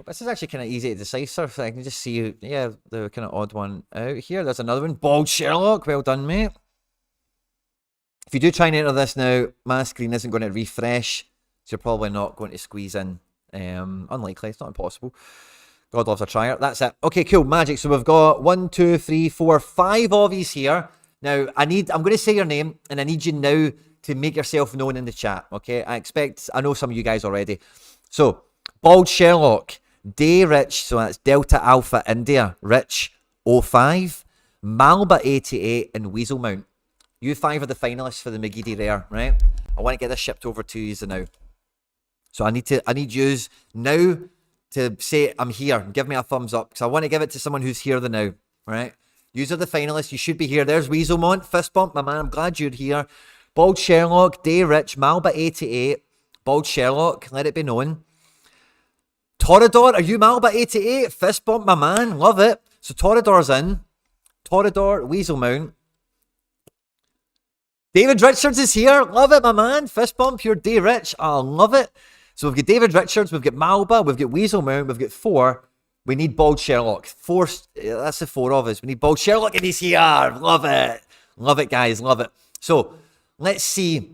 A: This is actually kind of easy to decipher. I can just see, yeah, the kind of odd one out here. There's another one. Bald Sherlock. Well done, mate. If you do try and enter this now, my screen isn't going to refresh, so you're probably not going to squeeze in. Unlikely. It's not impossible. God loves a trier. That's it. Okay, cool. Magic. So we've got 1, 2, 3, 4, 5 of these here. Now, I'm going to say your name, and I need you now to make yourself known in the chat, okay? I know some of you guys already. So, Bald Sherlock, Day Rich, so that's Delta Alpha India, Rich 05, Malba 88, and Weasel Mount. You 5 are the finalists for the McGeady Rare, right? I want to get this shipped over to you now. So I need yous now to say I'm here and give me a thumbs up, because I want to give it to someone who's here now, right? Yous are the finalists. You should be here. There's Weaselmont. Fist bump, my man. I'm glad you're here. Bald Sherlock, Day Rich, Malba 88, Bald Sherlock, let it be known. Torador, are you Malba 88? Fist bump, my man. Love it. So Torador's in. Torador, Weaselmount. David Richards is here. Love it, my man. Fist bump, you're Day Rich. I love it. So we've got David Richards, we've got Malba, we've got Weaselmount, we've got 4. We need Bald Sherlock. 4, that's the 4 of us. We need Bald Sherlock, and he's here. Love it. Love it, guys. Love it. So, let's see.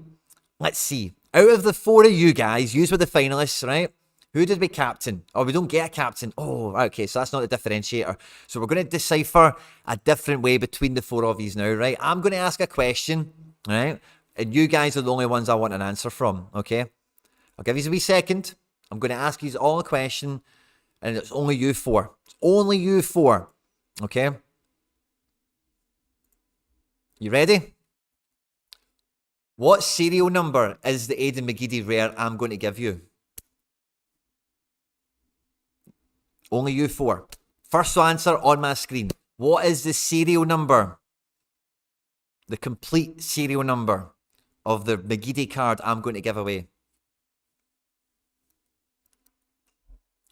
A: Out of the 4 of you guys, yous were the finalists, right? Who did we captain? Oh, we don't get a captain. Oh, okay, so that's not the differentiator. So we're going to decipher a different way between the 4 of yous now, right? I'm going to ask a question, right? And you guys are the only ones I want an answer from, okay? I'll give you a wee second. I'm going to ask you all a question, and it's only you 4. It's only you 4, okay? You ready? What serial number is the Aidan McGeady Rare I'm going to give you? Only you 4. First answer on my screen. What is the serial number? The complete serial number of the McGeady card I'm going to give away.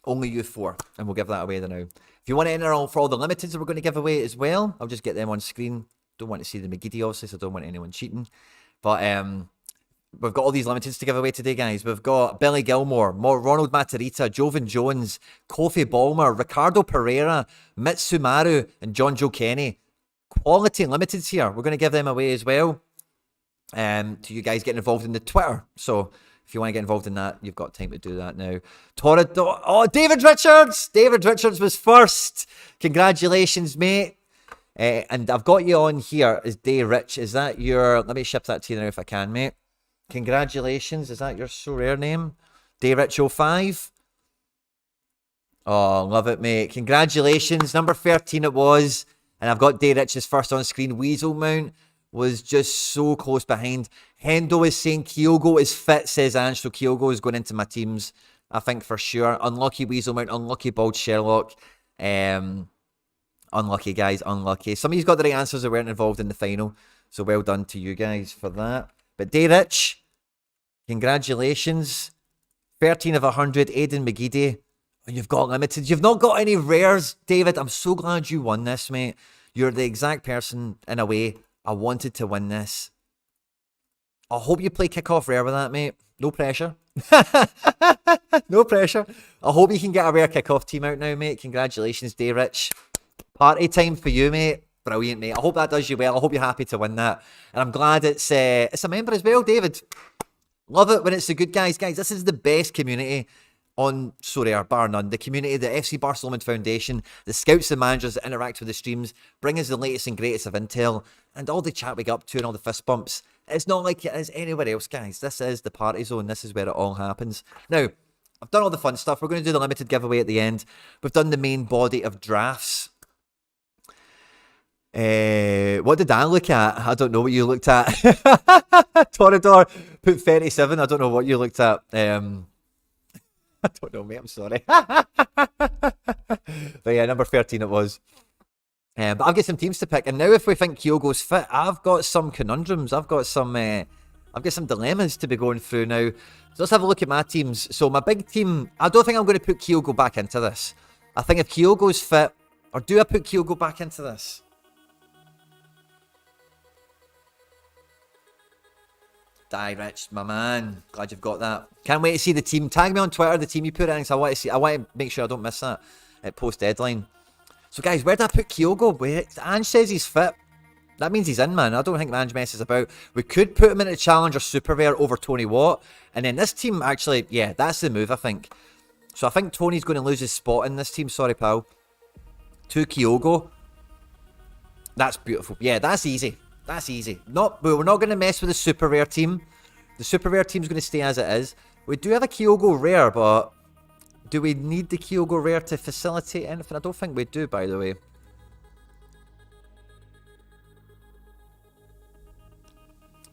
A: Only you 4, and we'll give that away now. If you want to enter for all the limiteds that we're going to give away as well, I'll just get them on screen. Don't want to see the McGeady, obviously, so I don't want anyone cheating. But we've got all these limiteds to give away today, guys. We've got Billy Gilmore, Ronald Matarita, Jovan Jones, Kofi Ballmer, Ricardo Pereira, Mitsumaru, and John Joe Kenny. Quality limiteds here. We're going to give them away as well to you guys getting involved in the Twitter. So if you want to get involved in that, you've got time to do that now. Torador. Oh, David Richards! David Richards was first. Congratulations, mate. And I've got you on here as Day Rich. Is that your... Let me ship that to you now if I can, mate. Congratulations. Is that your Sorare name? Day Rich 05. Oh, love it, mate. Congratulations. Number 13 it was. And I've got Day Rich's first on screen. Weaselmount was just so close behind. Hendo is saying Kyogo is fit, says Ange. So Kyogo is going into my teams, I think, for sure. Unlucky Weaselmount, unlucky Bald Sherlock. Unlucky, guys, unlucky. Some of you's got the right answers that weren't involved in the final. So well done to you guys for that. But Day Rich, congratulations. 13 of 100, Aidan McGeady. And you've got limited. You've not got any rares, David. I'm so glad you won this, mate. You're the exact person, in a way, I wanted to win this. I hope you play kickoff rare with that, mate. No pressure. No pressure. I hope you can get a rare kickoff team out now, mate. Congratulations, Day Rich. Party time for you, mate. Brilliant, mate. I hope that does you well. I hope you're happy to win that. And I'm glad it's a member as well, David. Love it when it's the good guys. Guys, this is the best community on Sorare, bar none. The community, the FC Barcelona Foundation, the scouts and managers that interact with the streams, bring us the latest and greatest of intel, and all the chat we get up to and all the fist bumps. It's not like it is anywhere else, guys. This is the party zone. This is where it all happens. Now, I've done all the fun stuff. We're going to do the limited giveaway at the end. We've done the main body of drafts. What did I look at? I don't know what you looked at. Torador put 37. I don't know what you looked at. I don't know, mate. I'm sorry. But yeah, number 13 it was. But I've got some teams to pick, and now if we think Kyogo's fit, I've got some conundrums. I've got some dilemmas to be going through now. So let's have a look at my teams. So my big team, I don't think I'm going to put Kyogo back into this. I think if Kyogo's fit, or do I put Kyogo back into this? Die Rich, my man. Glad you've got that. Can't wait to see the team. Tag me on Twitter, the team you put in, because I want to make sure I don't miss that at post-deadline. So, guys, where did I put Kyogo? Ange says he's fit. That means he's in, man. I don't think Ange messes about. We could put him in a Challenger Super Rare over Tony Watt. And then this team, actually, yeah, that's the move, I think. So I think Tony's going to lose his spot in this team. Sorry, pal. To Kyogo. That's beautiful. Yeah, that's easy. That's easy. But we're not going to mess with the Super Rare team. The Super Rare team's going to stay as it is. We do have a Kyogo Rare, but do we need the Kyogo Rare to facilitate anything? I don't think we do, by the way.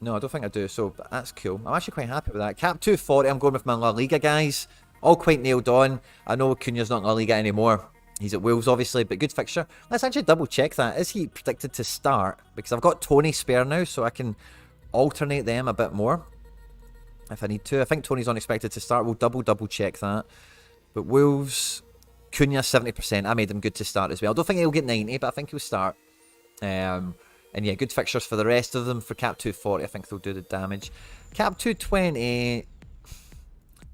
A: No, I don't think I do, so that's cool. I'm actually quite happy with that. Cap 240, I'm going with my La Liga guys. All quite nailed on. I know Cunha's not in La Liga anymore. He's at Wolves, obviously, but good fixture. Let's actually double check that. Is he predicted to start? Because I've got Tony spare now, so I can alternate them a bit more if I need to. I think Tony's unexpected to start. We'll double check that. But Wolves, Cunha 70%. I made him good to start as well. I don't think he'll get 90, but I think he'll start. And yeah, good fixtures for the rest of them. For Cap 240, I think they'll do the damage. Cap 220, I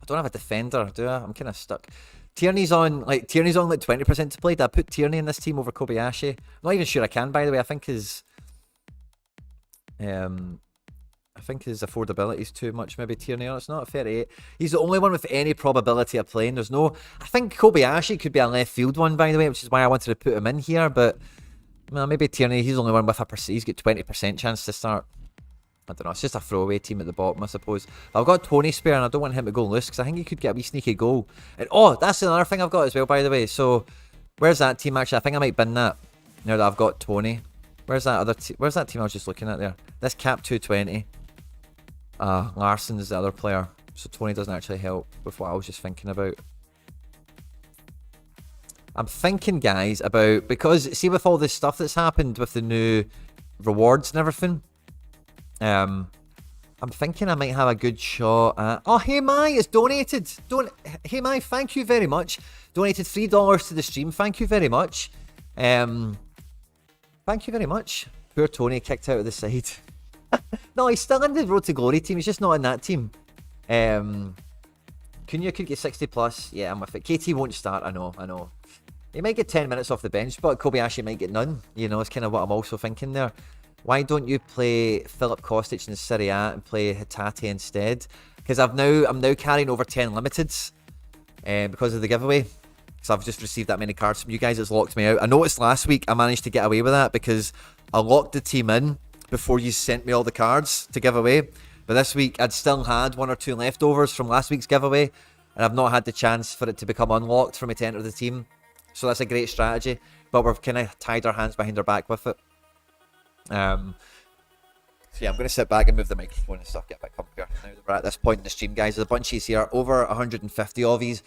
A: don't have a defender, do I? I'm kind of stuck. Tierney's on like 20% to play. Did I put Tierney in this team over Kobayashi? I'm not even sure I can, by the way. I think his affordability is too much. Maybe Tierney. Oh, it's not 38. He's the only one with any probability of playing. There's no. I think Kobayashi could be a left field one, by the way, which is why I wanted to put him in here. But well, maybe Tierney. He's the only one with he's got 20% chance to start. I don't know. It's just a throwaway team at the bottom, I suppose. But I've got Tony spare, and I don't want him to go loose because I think he could get a wee sneaky goal. And oh, that's another thing I've got as well, by the way. So where's that team? Actually, I think I might bin that now that I've got Tony. Where's that other team? Where's that team I was just looking at there? This Cap 220. Larsson is the other player, so Tony doesn't actually help with what I was just thinking about. I'm thinking, guys, about, because see with all this stuff that's happened with the new rewards and everything, I'm thinking I might have a good shot at... Oh, hey Mai, it's donated. Hey Mai, thank you very much. Donated $3 to the stream. Thank you very much. Thank you very much. Poor Tony kicked out of the side. No, he's still in the Road to Glory team. He's just not in that team. Cunha could get 60 plus. Yeah, I'm with it. KT won't start. I know. He might get 10 minutes off the bench, but Kobayashi might get none. You know, it's kind of what I'm also thinking there. Why don't you play Philip Kostic in the Serie A and play Hatate instead? Because I'm now carrying over 10 limiteds because of the giveaway. So I've just received that many cards from you guys. It's locked me out. I noticed last week I managed to get away with that because I locked the team in before you sent me all the cards to give away. But this week I'd still had 1 or 2 leftovers from last week's giveaway, and I've not had the chance for it to become unlocked for me to enter the team. So that's a great strategy, but we've kind of tied our hands behind our back with it. So yeah, I'm going to sit back and move the microphone and stuff, get back up here. Now that we're at this point in the stream, guys, there's a bunches here, over 150 of these.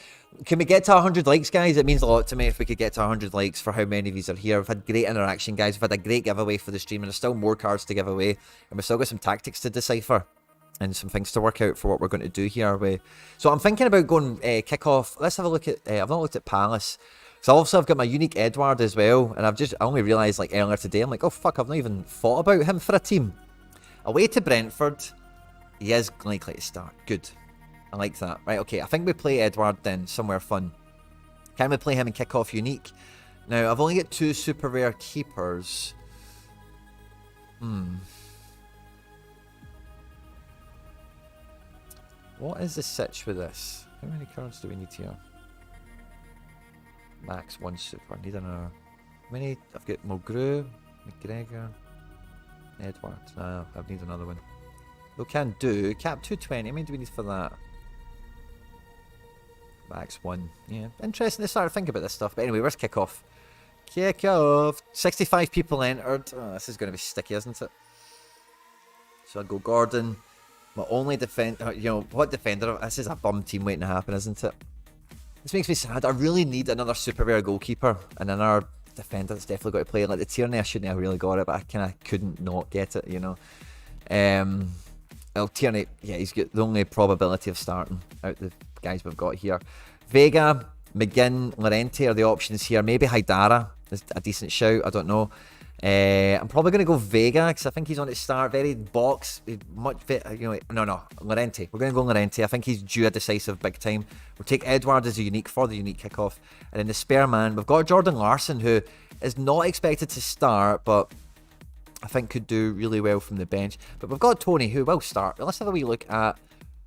A: Can we get to 100 likes, guys? It means a lot to me if we could get to 100 likes for how many of these are here. We've had great interaction, guys. We've had a great giveaway for the stream, and there's still more cards to give away, and we've still got some tactics to decipher and some things to work out for what we're going to do here. So I'm thinking about going kick off. Let's have a look at, I've not looked at Palace. So also I've got my unique Edward as well, and I only realised like earlier today, I'm like, oh fuck, I've not even thought about him for a team. Away to Brentford, he is likely to start. Good. I like that. Right, okay, I think we play Edward then, somewhere fun. Can we play him and kick off unique? Now, I've only got 2 super rare keepers. What is the sitch with this? How many cards do we need here? Max 1 super. Need another. How many? I've got Mulgrew, McGregor, Edward. No, I need another one. We can do Cap 220. How many do we need for that? Max 1. Yeah, interesting to start to think about this stuff. But anyway, where's kickoff? Kickoff. 65 people entered. Oh, this is going to be sticky, isn't it? So I'd go Gordon. My only defender. You know, what defender? This is a bum team waiting to happen, isn't it? This makes me sad. I really need another super rare goalkeeper and another defender that's definitely got to play. Like the Tierney, I shouldn't have really got it, but I kind of couldn't not get it, you know. Well, Tierney, yeah, he's got the only probability of starting out the guys we've got here. Vega, McGinn, Llorente are the options here. Maybe Haidara is a decent shout. I don't know. I'm probably going to go Vega because I think he's on to start. Very box, much fit. No, Llorente. We're going to go Llorente. I think he's due a decisive big time. We'll take Edouard as a unique for the unique kickoff. And then the spare man, we've got Jordan Larson, who is not expected to start, but I think could do really well from the bench. But we've got Tony, who will start. Let's have a wee look at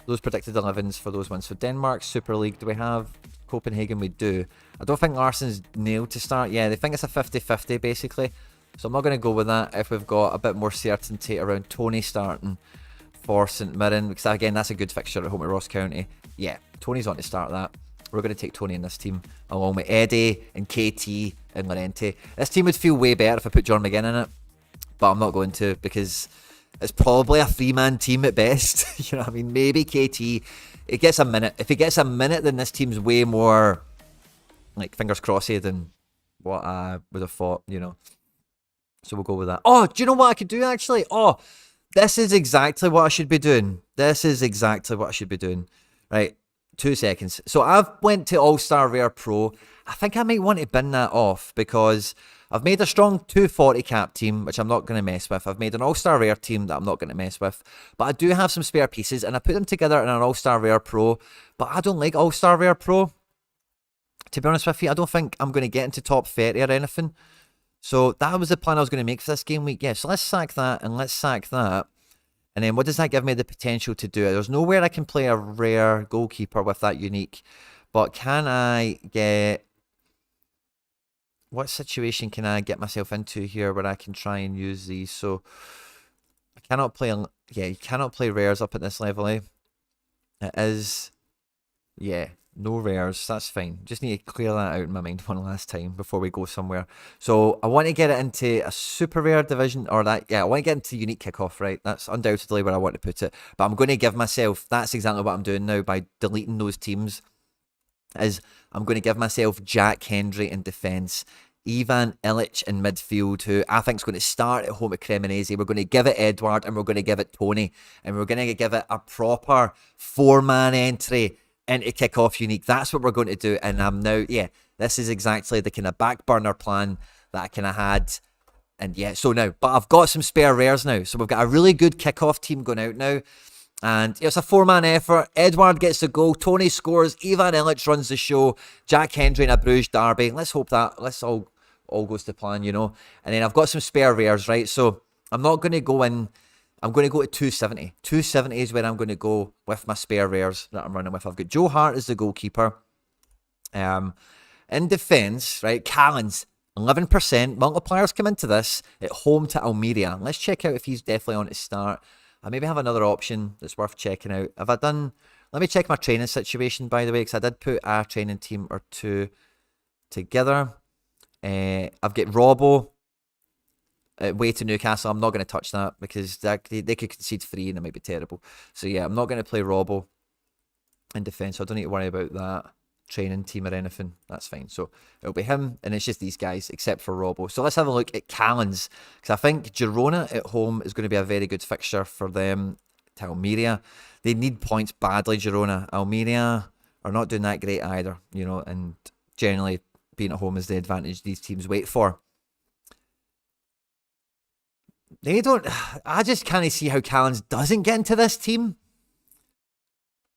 A: those predicted 11s for those ones. So Denmark, Super League, do we have Copenhagen? We do. I don't think Larson's nailed to start. Yeah, they think it's a 50-50 basically. So I'm not going to go with that if we've got a bit more certainty around Tony starting for St Mirren. Because again, that's a good fixture at home at Ross County. Yeah, Tony's on to start that. We're going to take Tony in this team, along with Eddie and KT and Llorente. This team would feel way better if I put John McGinn in it. But I'm not going to, because it's probably a 3-man team at best. You know what I mean? Maybe KT, it gets a minute. If he gets a minute, then this team's way more, like, fingers crossy than what I would have thought, you know. So we'll go with that. Oh, do you know what I could do, actually? Oh, this is exactly what I should be doing. This is exactly what I should be doing. Right, 2 seconds. So I've went to All-Star Rare Pro. I think I might want to bin that off because I've made a strong 240 cap team, which I'm not going to mess with. I've made an All-Star Rare team that I'm not going to mess with. But I do have some spare pieces, and I put them together in an All-Star Rare Pro. But I don't like All-Star Rare Pro. To be honest with you, I don't think I'm going to get into top 30 or anything. So that was the plan I was going to make for this game week. Yeah, so let's sack that and let's sack that. And then what does that give me the potential to do? There's nowhere I can play a rare goalkeeper with that unique. But can I get... What situation can I get myself into here where I can try and use these? So I cannot play... Yeah, you cannot play rares up at this level, eh? It is... Yeah. No rares, that's fine. Just need to clear that out in my mind one last time before we go somewhere. So I want to get it into a super rare division, or that, yeah, I want to get into unique kickoff, right? That's undoubtedly where I want to put it. But I'm going to give myself, that's exactly what I'm doing now by deleting those teams, is I'm going to give myself Jack Hendry in defence, Ivan Illich in midfield, who I think is going to start at home at Cremonese. We're going to give it Edouard and we're going to give it Tony. And we're going to give it a proper 4-man entry into kickoff unique. That's what we're going to do. And I'm now, yeah, this is exactly the kind of back burner plan that I kind of had. And yeah, so now, but I've got some spare rares now. So we've got a really good kickoff team going out now. And it's a 4-man effort. Edouard gets the goal. Tony scores. Ivan Illich runs the show. Jack Hendry in a Bruges derby. Let's hope that, let's all goes to plan, you know. And then I've got some spare rares, right? So I'm not going to go in. I'm going to go to 270. 270 is where I'm going to go with my spare rares that I'm running with. I've got Joe Hart as the goalkeeper. In defence, right, Callens, 11%. Multipliers come into this at home to Almeria. Let's check out if he's definitely on to start. I maybe have another option that's worth checking out. Have I done... Let me check my training situation, by the way, because I did put a training team or two together. I've got Robbo. Way to Newcastle. I'm not going to touch that because they could concede 3 and it might be terrible. So yeah, I'm not going to play Robbo in defence. So I don't need to worry about that training team or anything. That's fine. So it'll be him and it's just these guys except for Robbo. So let's have a look at Callens because I think Girona at home is going to be a very good fixture for them to Almeria. They need points badly, Girona. Almeria are not doing that great either, you know, and generally being at home is the advantage these teams wait for. They don't... I just can't see how Callens doesn't get into this team.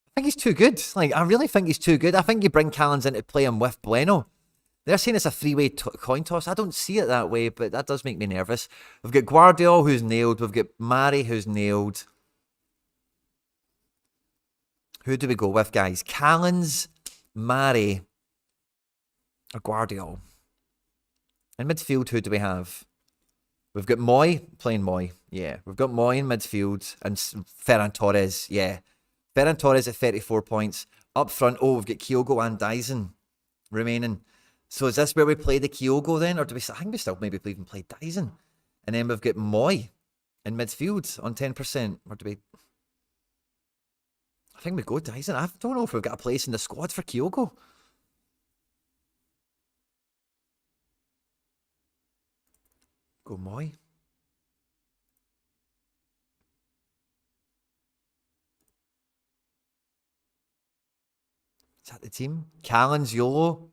A: I think he's too good. Like, I really think he's too good. I think you bring Callens in to play him with Bueno. They're saying it's a 3-way coin toss. I don't see it that way, but that does make me nervous. We've got Guardiola, who's nailed. We've got Mari, who's nailed. Who do we go with, guys? Callens, Mari, or Guardiola? In midfield, who do we have? We've got Moy, playing Moy. Yeah, we've got Moy in midfield and Ferran Torres. Yeah, Ferran Torres at 34 points. Up front, oh, we've got Kyogo and Dyson remaining. So is this where we play the Kyogo then? Or do we, I think we still maybe even play Dyson. And then we've got Moy in midfield on 10%. Or do we... I think we go Dyson. I don't know if we've got a place in the squad for Kyogo. Go Moy. Is that the team? Callens, Yolo,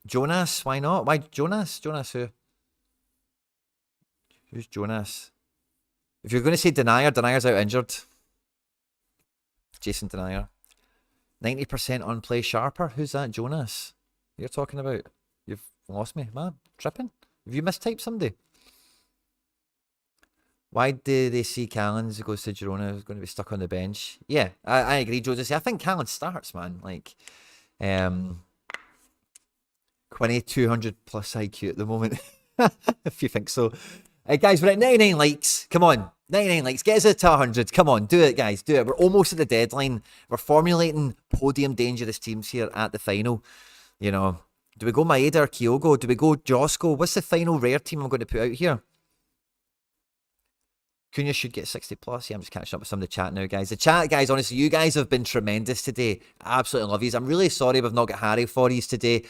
A: Jonas. Why not? Why Jonas? Jonas who? Who's Jonas? If you're going to say Denier, Denier's out injured. Jason Denier. 90% on play Sharper. Who's that, Jonas? You're talking about? You've lost me, man. Tripping? Have you mistyped somebody? Why do they see Callens who goes to Girona is going to be stuck on the bench? Yeah, I agree, Joseph. I think Callens starts, man. Like, 2200 plus IQ at the moment, if you think so. Guys, we're at 99 likes. Come on, 99 likes. Get us to 100. Come on, do it, guys. Do it. We're almost at the deadline. We're formulating podium dangerous teams here at the final. You know, do we go Maeda or Kyogo? Do we go Josko? What's the final rare team I'm going to put out here? Cunha should get 60 plus. Yeah, I'm just catching up with some of the chat now, guys. The chat, guys, honestly, you guys have been tremendous today. Absolutely love yous. I'm really sorry we've not got Harry for yous today.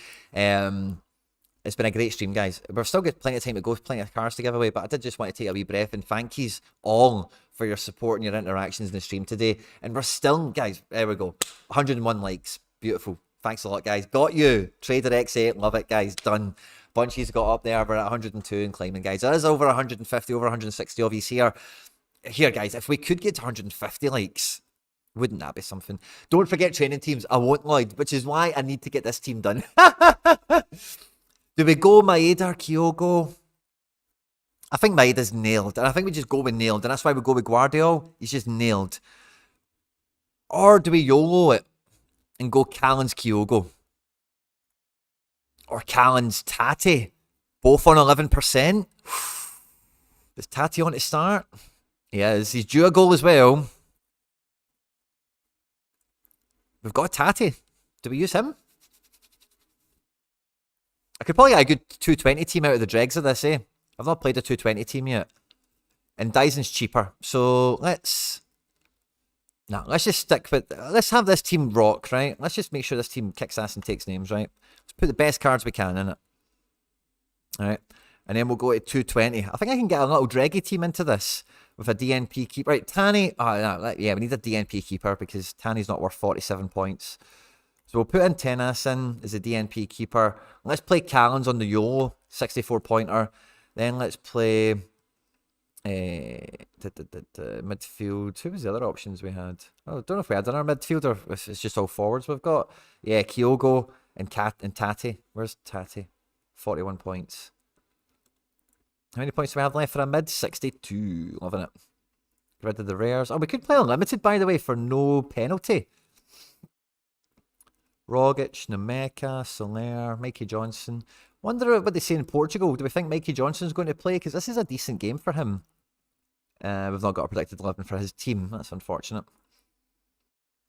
A: It's been a great stream, guys. We've still got plenty of time to go, plenty of cars to give away, but I did just want to take a wee breath and thank yous all for your support and your interactions in the stream today. And we're still, guys, there we go. 101 likes. Beautiful. Thanks a lot, guys. Got you. Trader X8. Love it, guys. Done. Bunchies got up there. We're at 102 and climbing, guys. There is over 150, over 160 of you here. Here, guys, if we could get to 150 likes, wouldn't that be something? Don't forget training teams. I won't, Lloyd, which is why I need to get this team done. Do we go Maeda or Kyogo? I think Maeda's nailed. And I think we just go with nailed. And that's why we go with Guardiola. He's just nailed. Or do we YOLO it and go Callens Kyogo? Or Callens Tati? Both on 11%. Is Tati on to start? He is. He's due a goal as well. We've got Tati. Do we use him? I could probably get a good 220 team out of the dregs of this, eh? I've not played a 220 team yet. And Dyson's cheaper. So let's just stick with... Let's have this team rock, right? Let's just make sure this team kicks ass and takes names, right? Let's put the best cards we can in it. Alright. And then we'll go to 220. I think I can get a little dreggy team into this with a DNP keeper. Right, Tanny... Oh, no, yeah, we need a DNP keeper because Tanny's not worth 47 points. So we'll put in Tenas in as a DNP keeper. Let's play Callens on the YOLO, 64-pointer. Then let's play midfield. Who was the other options we had? Oh, I don't know if we had in our midfield or if it's just all forwards we've got. Yeah, Kyogo and Tati. Where's Tati? 41 points. How many points do we have left for a mid? 62. Loving it. Get rid of the rares. Oh, we could play unlimited, by the way, for no penalty. Rogic, Nemeka, Soler, Mikey Johnson. Wonder what they say in Portugal. Do we think Mikey Johnson's going to play? Because this is a decent game for him. We've not got a predicted 11 for his team. That's unfortunate.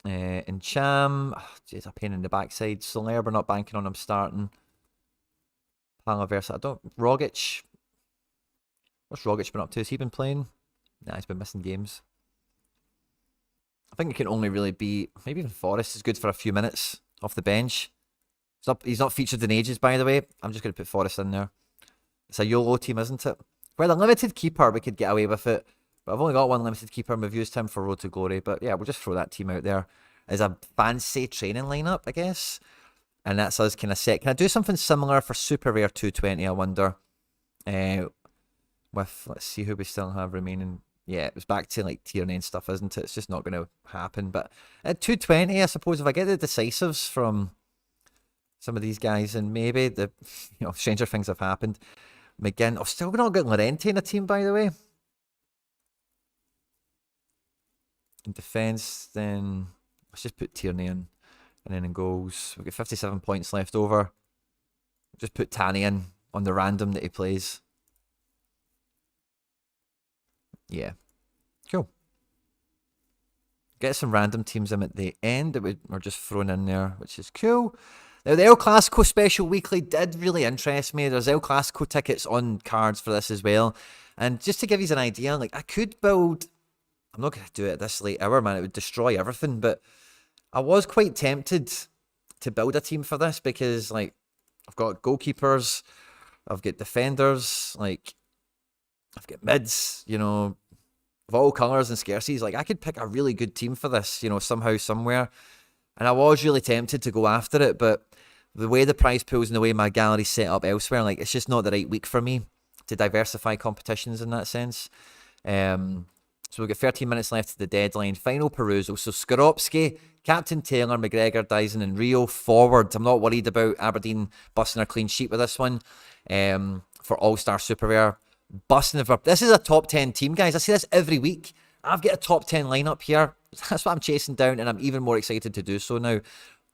A: And Cham. Jeez, a pain in the backside. Soler, we're not banking on him starting. Palaversa. I don't... Rogic. What's Rogic been up to? Has he been playing? Nah, he's been missing games. I think it can only really be... Maybe even Forrest is good for a few minutes off the bench. He's not featured in ages, by the way. I'm just going to put Forrest in there. It's a YOLO team, isn't it? Well, a limited keeper, we could get away with it. But I've only got one limited keeper, and we've used him for Road to Glory. But yeah, we'll just throw that team out there as a fancy training lineup, I guess. And that's us kind of set. Can I do something similar for Super Rare 220, I wonder? Let's see who we still have remaining. Yeah, it was back to like tier 9 stuff, isn't it? It's just not going to happen. But at 220, I suppose if I get the decisives from some of these guys, and maybe the stranger things have happened. McGinn, I've still not got Llorente in a team, by the way. In defence, then let's just put Tierney in, and then in goals, we've got 57 points left over. Just put Tanny in on the random that he plays. Yeah, cool. Get some random teams in at the end that we're just thrown in there, which is cool. Now, the El Clasico special weekly did really interest me. There's El Clasico tickets on cards for this as well. And just to give you an idea, like, I could build... I'm not going to do it at this late hour, man. It would destroy everything. But I was quite tempted to build a team for this because, like, I've got goalkeepers, I've got defenders, like, I've got mids, of all colours and scarcities. Like, I could pick a really good team for this, somehow, somewhere. And I was really tempted to go after it, but the way the prize pool's and the way my gallery's set up elsewhere, like, it's just not the right week for me to diversify competitions in that sense. So we've got 13 minutes left to the deadline. Final perusal. So Skorupski, Captain Taylor, McGregor, Dyson and Rio forward. I'm not worried about Aberdeen busting a clean sheet with this one. For All-Star Super Rare. This is a top 10 team, guys. I see this every week. I've got a top 10 lineup here. That's what I'm chasing down, and I'm even more excited to do so now.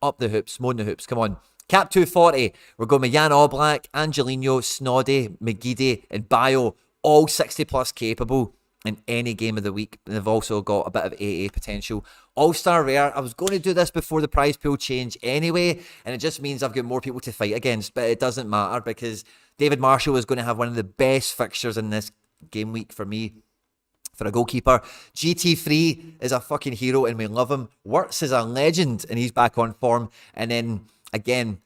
A: Up the hoops, moan the hoops. Come on. Cap 240. We're going with Jan Oblak, Angelino, Snoddy, McGeady, and Bio. All 60 plus capable in any game of the week. They've also got a bit of AA potential. All-Star Rare. I was going to do this before the prize pool change anyway, and it just means I've got more people to fight against, but it doesn't matter because David Marshall is going to have one of the best fixtures in this game week for me. For a goalkeeper, GT3 is a fucking hero and we love him. Wirtz is a legend and he's back on form. And then again,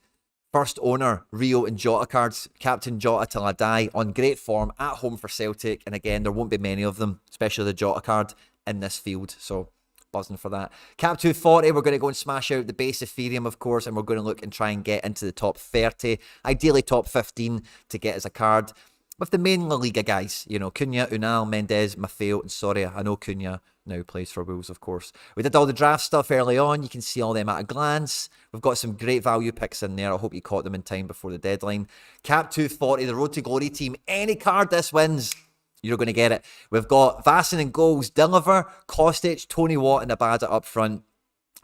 A: first owner, Rio and Jota cards. Captain Jota till I die, on great form at home for Celtic. And again, there won't be many of them, especially the Jota card in this field. So buzzing for that. Cap 240, we're going to go and smash out the base Ethereum, of course, and we're going to look and try and get into the top 30, ideally top 15 to get as a card. With the main La Liga guys, you know, Cunha, Unal, Mendes, Maffeo, and Soria. I know Cunha now plays for Wolves, of course. We did all the draft stuff early on. You can see all them at a glance. We've got some great value picks in there. I hope you caught them in time before the deadline. Cap 240, the Road to Glory team. Any card this wins, you're going to get it. We've got Vassen in goals, Deliver, Kostic, Tony Watt, and Abada up front.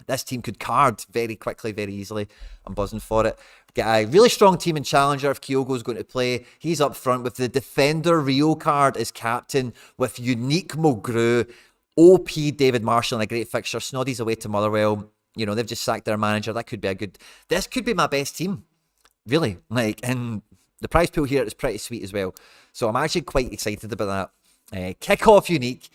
A: This team could card very quickly, very easily. I'm buzzing for it. Get a really strong team in Challenger if Kyogo's going to play. He's up front with the Defender Rio card as captain with Unique Mulgrew, OP David Marshall and a great fixture. Snoddy's away to Motherwell. You know, they've just sacked their manager. That could be a good... This could be my best team. Really. And the prize pool here is pretty sweet as well. So I'm actually quite excited about that. Kick-off Unique.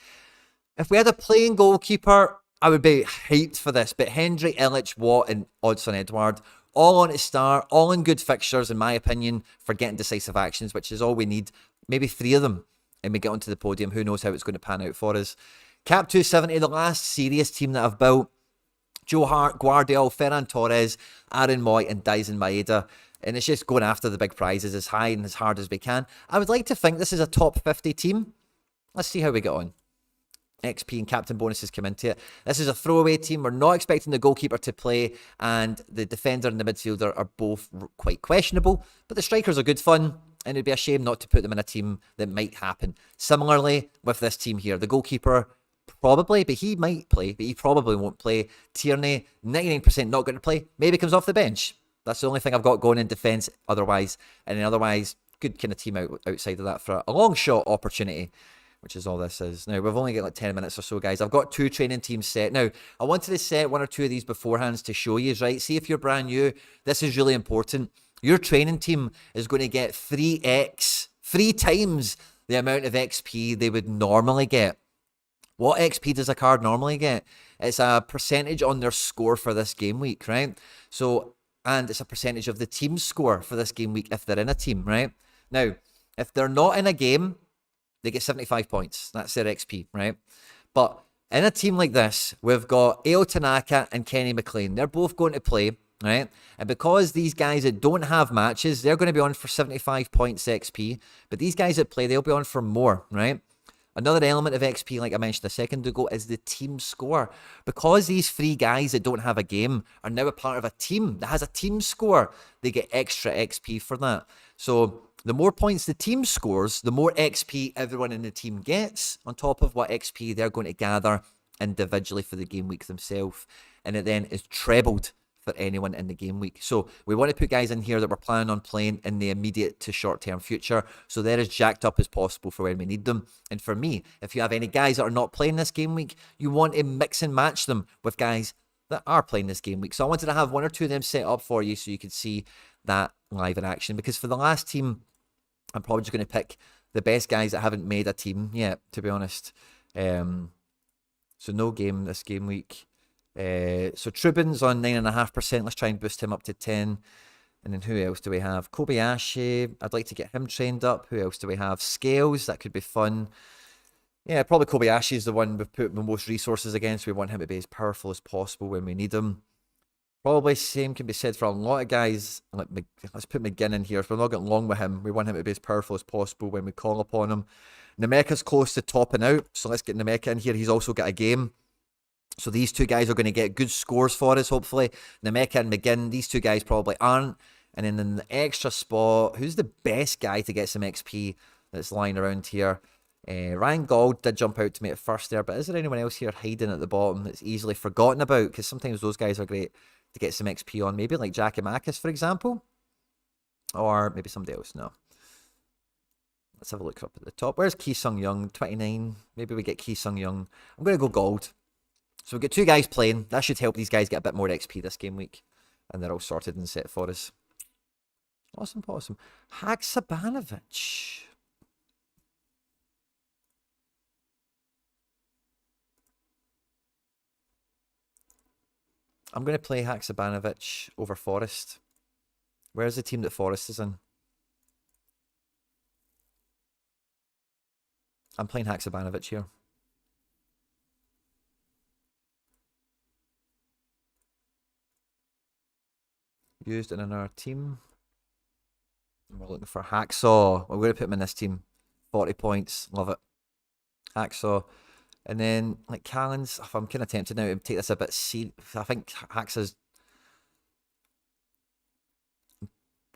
A: If we had a playing goalkeeper, I would be hyped for this, but Hendry, Illich, Watt, and Odsonne Edouard, all on to start, all in good fixtures, in my opinion, for getting decisive actions, which is all we need. Maybe 3 of them, and we get onto the podium. Who knows how it's going to pan out for us. Cap 270, the last serious team that I've built. Joe Hart, Guardiola, Ferran Torres, Aaron Moy, and Dyson Maeda. And it's just going after the big prizes as high and as hard as we can. I would like to think this is a top 50 team. Let's see how we get on. XP and captain bonuses come into it. This is a throwaway team. We're not expecting the goalkeeper to play, and the defender and the midfielder are both quite questionable, but the strikers are good fun, and it'd be a shame not to put them in a team that might happen. Similarly, with this team here, the goalkeeper probably, but he might play, but he probably won't play. Tierney, 99% not going to play, maybe comes off the bench. That's the only thing I've got going in defence otherwise, and then otherwise, good kind of team outside of that for a long shot opportunity, which is all this is. Now, we've only got like 10 minutes or so, guys. I've got 2 training teams set. Now, I wanted to set 1 or 2 of these beforehand to show you, right? See if you're brand new. This is really important. Your training team is going to get 3 times the amount of XP they would normally get. What XP does a card normally get? It's a percentage on their score for this game week, right? So, and it's a percentage of the team's score for this game week if they're in a team, right? Now, if they're not in a game, they get 75 points. That's their XP, right? But in a team like this, we've got Eo Tanaka and Kenny McLean. They're both going to play, right? And because these guys that don't have matches, they're going to be on for 75 points XP. But these guys that play, they'll be on for more, right? Another element of XP, like I mentioned a second ago, is the team score. Because these 3 guys that don't have a game are now a part of a team that has a team score, they get extra XP for that. So the more points the team scores, the more XP everyone in the team gets, on top of what XP they're going to gather individually for the game week themselves. And it then is trebled for anyone in the game week. So we want to put guys in here that we're planning on playing in the immediate to short-term future, so they're as jacked up as possible for when we need them. And for me, if you have any guys that are not playing this game week, you want to mix and match them with guys that are playing this game week. So I wanted to have 1 or 2 of them set up for you so you could see that live in action, because for the last team, I'm probably just going to pick the best guys that haven't made a team yet, to be honest. So no game this game week. So Trubin's on 9.5%. Let's try and boost him up to 10. And then who else do we have? Kobayashi. I'd like to get him trained up. Who else do we have? Scales. That could be fun. Yeah, probably Kobayashi is the one we've put the most resources against. We want him to be as powerful as possible when we need him. Probably same can be said for a lot of guys. Like, let's put McGinn in here. If we're not getting long with him, we want him to be as powerful as possible when we call upon him. Nemeka's close to topping out, so let's get Nemeka in here. He's also got a game. So these two guys are going to get good scores for us, hopefully. Nemeka and McGinn, these two guys probably aren't. And then in the extra spot, who's the best guy to get some XP that's lying around here? Ryan Gauld did jump out to me at first there, but is there anyone else here hiding at the bottom that's easily forgotten about? Because sometimes those guys are great to get some XP on. Maybe like Giacomakis, for example. Or maybe somebody else. No. Let's have a look up at the top. Where's Ki Sung Young? 29. Maybe we get Ki Sung Young. I'm going to go Gauld. So we've got two guys playing. That should help these guys get a bit more XP this game week. And they're all sorted and set for us. Awesome, awesome. Haksabanovic. I'm going to play Haksabanovic over Forest. Where's the team that Forest is in? I'm playing Haksabanovic here. Used in another team. We're looking for Hacksaw. We're going to put him in this team. 40 points. Love it. Hacksaw. And then, like, Callens. I'm kind of tempted now to take this a bit serious. I think Hacksaw's...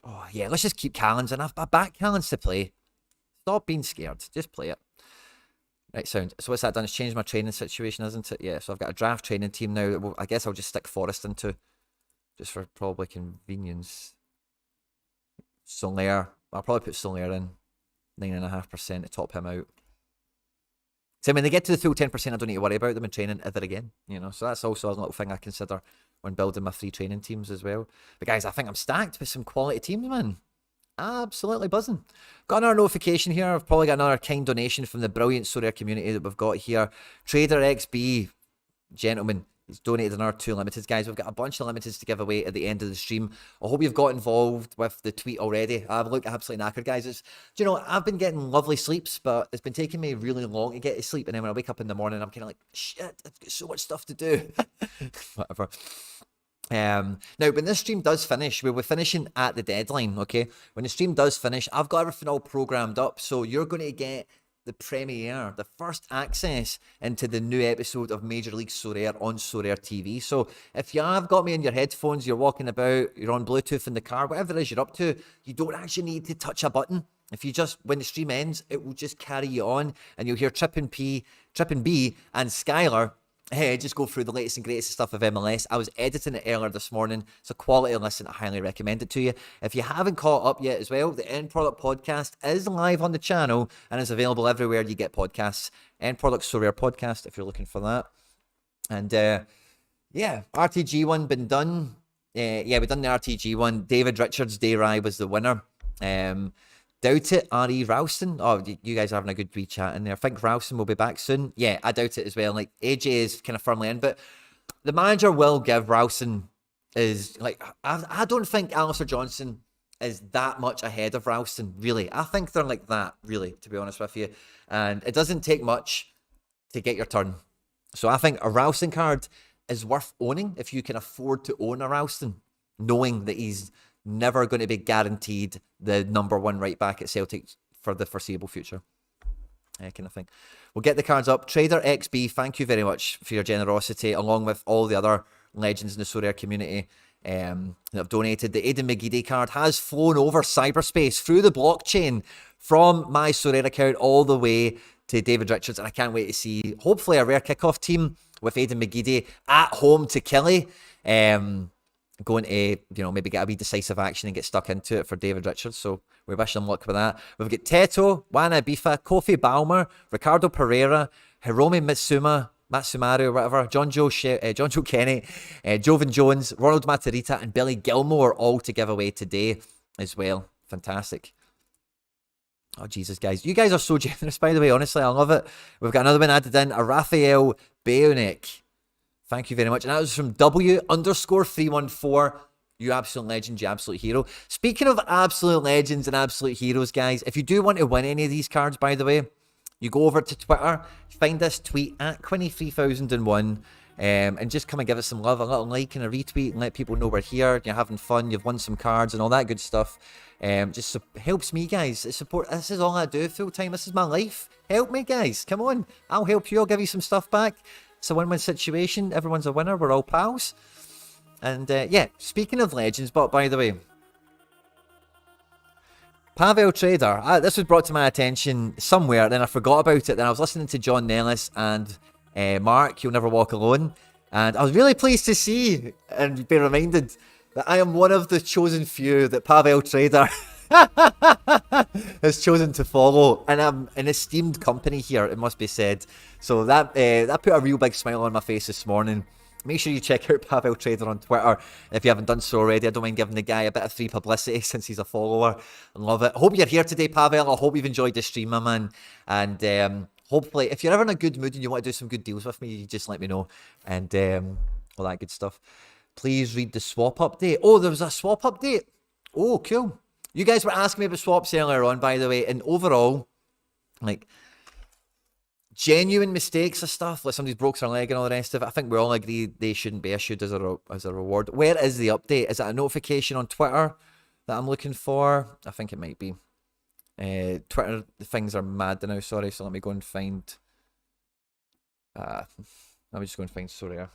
A: Oh, yeah. Let's just keep Callens. And I back Callens to play. Stop being scared. Just play it. Right, sound. So what's that done? It's changed my training situation, isn't it? Yeah, so I've got a draft training team now. I guess I'll just stick Forest into, just for probably convenience. Soler. I'll probably put Soler in. 9.5% to top him out. So when they get to the full 10%, I don't need to worry about them in training ever again. You know, so that's also a little thing I consider when building my free training teams as well. But guys, I think I'm stacked with some quality teams, man. Absolutely buzzing. Got another notification here. I've probably got another kind donation from the brilliant Sorare community that we've got here. Trader XB, gentlemen, he's donated another 2 limiteds. Guys, we've got a bunch of limiteds to give away at the end of the stream. I hope you've got involved with the tweet already. I've looked absolutely knackered, guys. It's, do you know, I've been getting lovely sleeps, but it's been taking me really long to get to sleep. And then when I wake up in the morning, I'm kind of like, shit, I've got so much stuff to do. Whatever. Now, when this stream does finish, we'll be finishing at the deadline, okay? When the stream does finish, I've got everything all programmed up, so you're going to get the premiere, the first access into the new episode of Major League Sorare on Sorare TV. So if you have got me in your headphones, you're walking about, you're on Bluetooth in the car, whatever it is you're up to, you don't actually need to touch a button. If you just, when the stream ends, it will just carry you on, and you'll hear Trip and B and Skylar just go through the latest and greatest stuff of MLS. I was editing it earlier this morning. It's a quality listen. I highly recommend it to you. If you haven't caught up yet as well, the End Product Podcast is live on the channel and is available everywhere you get podcasts. End Product Sorare Podcast, if you're looking for that. And yeah, RTG one been done. Yeah, we've done the RTG one. David Richards' Day Rye was the winner. Doubt it, R.E. Ralston. Oh, you guys are having a good wee chat in there. I think Ralston will be back soon. Yeah, I doubt it as well. Like, AJ is kind of firmly in, but the manager will give Ralston is, like, I don't think Alistair Johnson is that much ahead of Ralston, really. I think they're like that, really, to be honest with you. And it doesn't take much to get your turn. So I think a Ralston card is worth owning if you can afford to own a Ralston, knowing that he's never going to be guaranteed the #1 right back at Celtic for the foreseeable future. Kind of thing. We'll get the cards up. Trader XB, thank you very much for your generosity, along with all the other legends in the Sorare community that have donated. The Aidan McGeady card has flown over cyberspace through the blockchain from my Sorare account all the way to David Richards, and I can't wait to see, hopefully, a rare kickoff team with Aidan McGeady at home to Killy. Going to, you know, maybe get a wee decisive action and get stuck into it for David Richards. So we wish him luck with that. We've got Teto, Wana Bifa, Kofi Balmer, Ricardo Pereira, Hiromi Matsumaru or whatever, John Joe Kenny, Jovan Jones, Ronald Matarita, and Billy Gilmore all to give away today as well. Fantastic. Oh, Jesus, guys. You guys are so generous, by the way. Honestly, I love it. We've got another one added in, a Raphael Bayonek. Thank you very much. And that was from W_314. You absolute legend, you absolute hero. Speaking of absolute legends and absolute heroes, guys, if you do want to win any of these cards, by the way, you go over to Twitter, find this tweet at Quinny3001, And just come and give us some love, a little like and a retweet, and let people know we're here. You're having fun, you've won some cards and all that good stuff. Just helps me, guys. Support. This is all I do full time. This is my life. Help me, guys. Come on, I'll help you. I'll give you some stuff back. It's a win-win situation. Everyone's a winner. We're all pals. And yeah, speaking of legends, but by the way, Pavel Trader, this was brought to my attention somewhere, then I forgot about it. Then I was listening to John Nellis and Mark, You'll Never Walk Alone, and I was really pleased to see and be reminded that I am one of the chosen few that Pavel Trader has chosen to follow, and I'm an esteemed company here, it must be said. So that put a real big smile on my face this morning. Make sure you check out Pavel Trader on Twitter if you haven't done so already. I don't mind giving the guy a bit of free publicity since he's a follower. I love it. I hope you're here today, Pavel. I hope you've enjoyed the stream, my man. And hopefully, if you're ever in a good mood and you want to do some good deals with me, you just let me know. And all that good stuff. Please read the swap update. Oh, there was a swap update. Oh, cool. You guys were asking me about swaps earlier on, by the way. And overall, like, genuine mistakes of stuff, like somebody's broke their leg and all the rest of it, I think we all agree they shouldn't be issued as a reward. Where is the update? Is it a notification on Twitter that I'm looking for? I think it might be. Twitter things are mad now, sorry, so let me go and find... let me just go and find Sorare.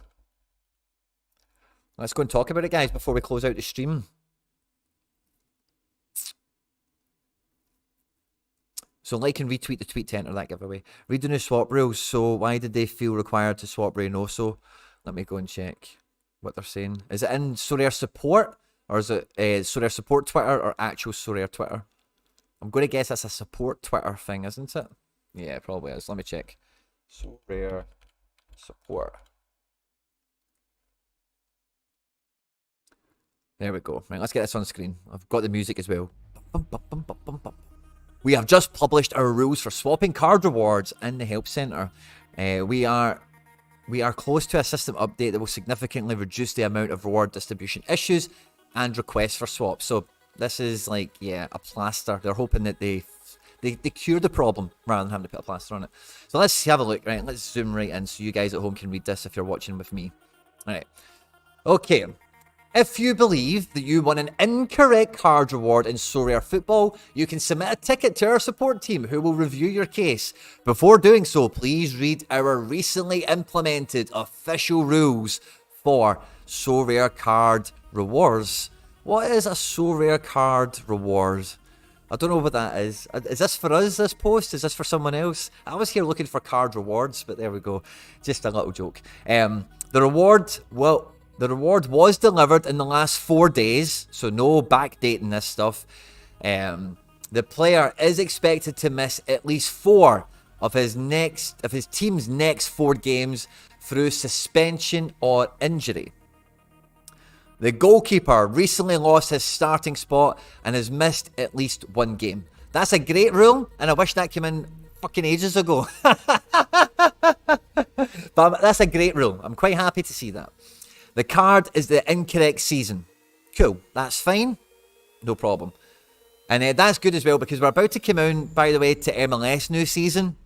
A: Let's go and talk about it, guys, before we close out the stream. So like and retweet the tweet to enter that giveaway. Read the new swap rules. So why did they feel required to swap Reynoso? Let me go and check what they're saying. Is it in Sorare support? Or is it Sorare support Twitter or actual Sorare Twitter? I'm going to guess that's a support Twitter thing, isn't it? Yeah, it probably is. Let me check. Sorare support. There we go. Right, let's get this on screen. I've got the music as well. Bum, bum, bum, bum, bum, bum. We have just published our rules for swapping card rewards in the Help Centre. We are close to a system update that will significantly reduce the amount of reward distribution issues and requests for swaps. So this is like, yeah, a plaster. They're hoping that they cure the problem rather than having to put a plaster on it. So let's have a look, right? Let's zoom right in so you guys at home can read this if you're watching with me. All right. Okay. If you believe that you won an incorrect card reward in Sorare Football, you can submit a ticket to our support team who will review your case. Before doing so, please read our recently implemented official rules for Sorare card rewards. What is a Sorare card reward? I don't know what that is. Is this for us, this post? Is this for someone else? I was here looking for card rewards, but there we go. Just a little joke. The reward was delivered in the last 4 days, so no backdating this stuff. The player is expected to miss at least 4 of his team's next 4 games through suspension or injury. The goalkeeper recently lost his starting spot and has missed at least 1 game. That's a great rule, and I wish that came in fucking ages ago. But that's a great rule. I'm quite happy to see that. The card is the incorrect season. Cool. That's fine. No problem. And that's good as well because we're about to come on, by the way, to MLS new season.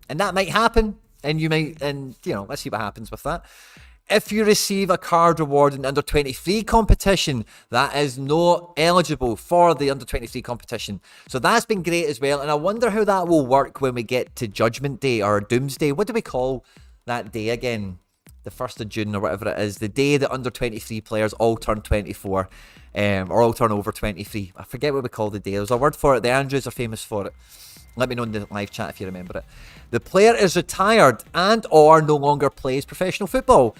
A: And that might happen. And you know, let's see what happens with that. If you receive a card reward in the under-23 competition, that is not eligible for the under-23 competition. So that's been great as well. And I wonder how that will work when we get to Judgment Day or Doomsday. What do we call that day again? The 1st of June or whatever it is, the day that under-23 players all turn 24, or all turn over 23. I forget what we call the day. There's a word for it. The Andrews are famous for it. Let me know in the live chat if you remember it. The player is retired and or no longer plays professional football.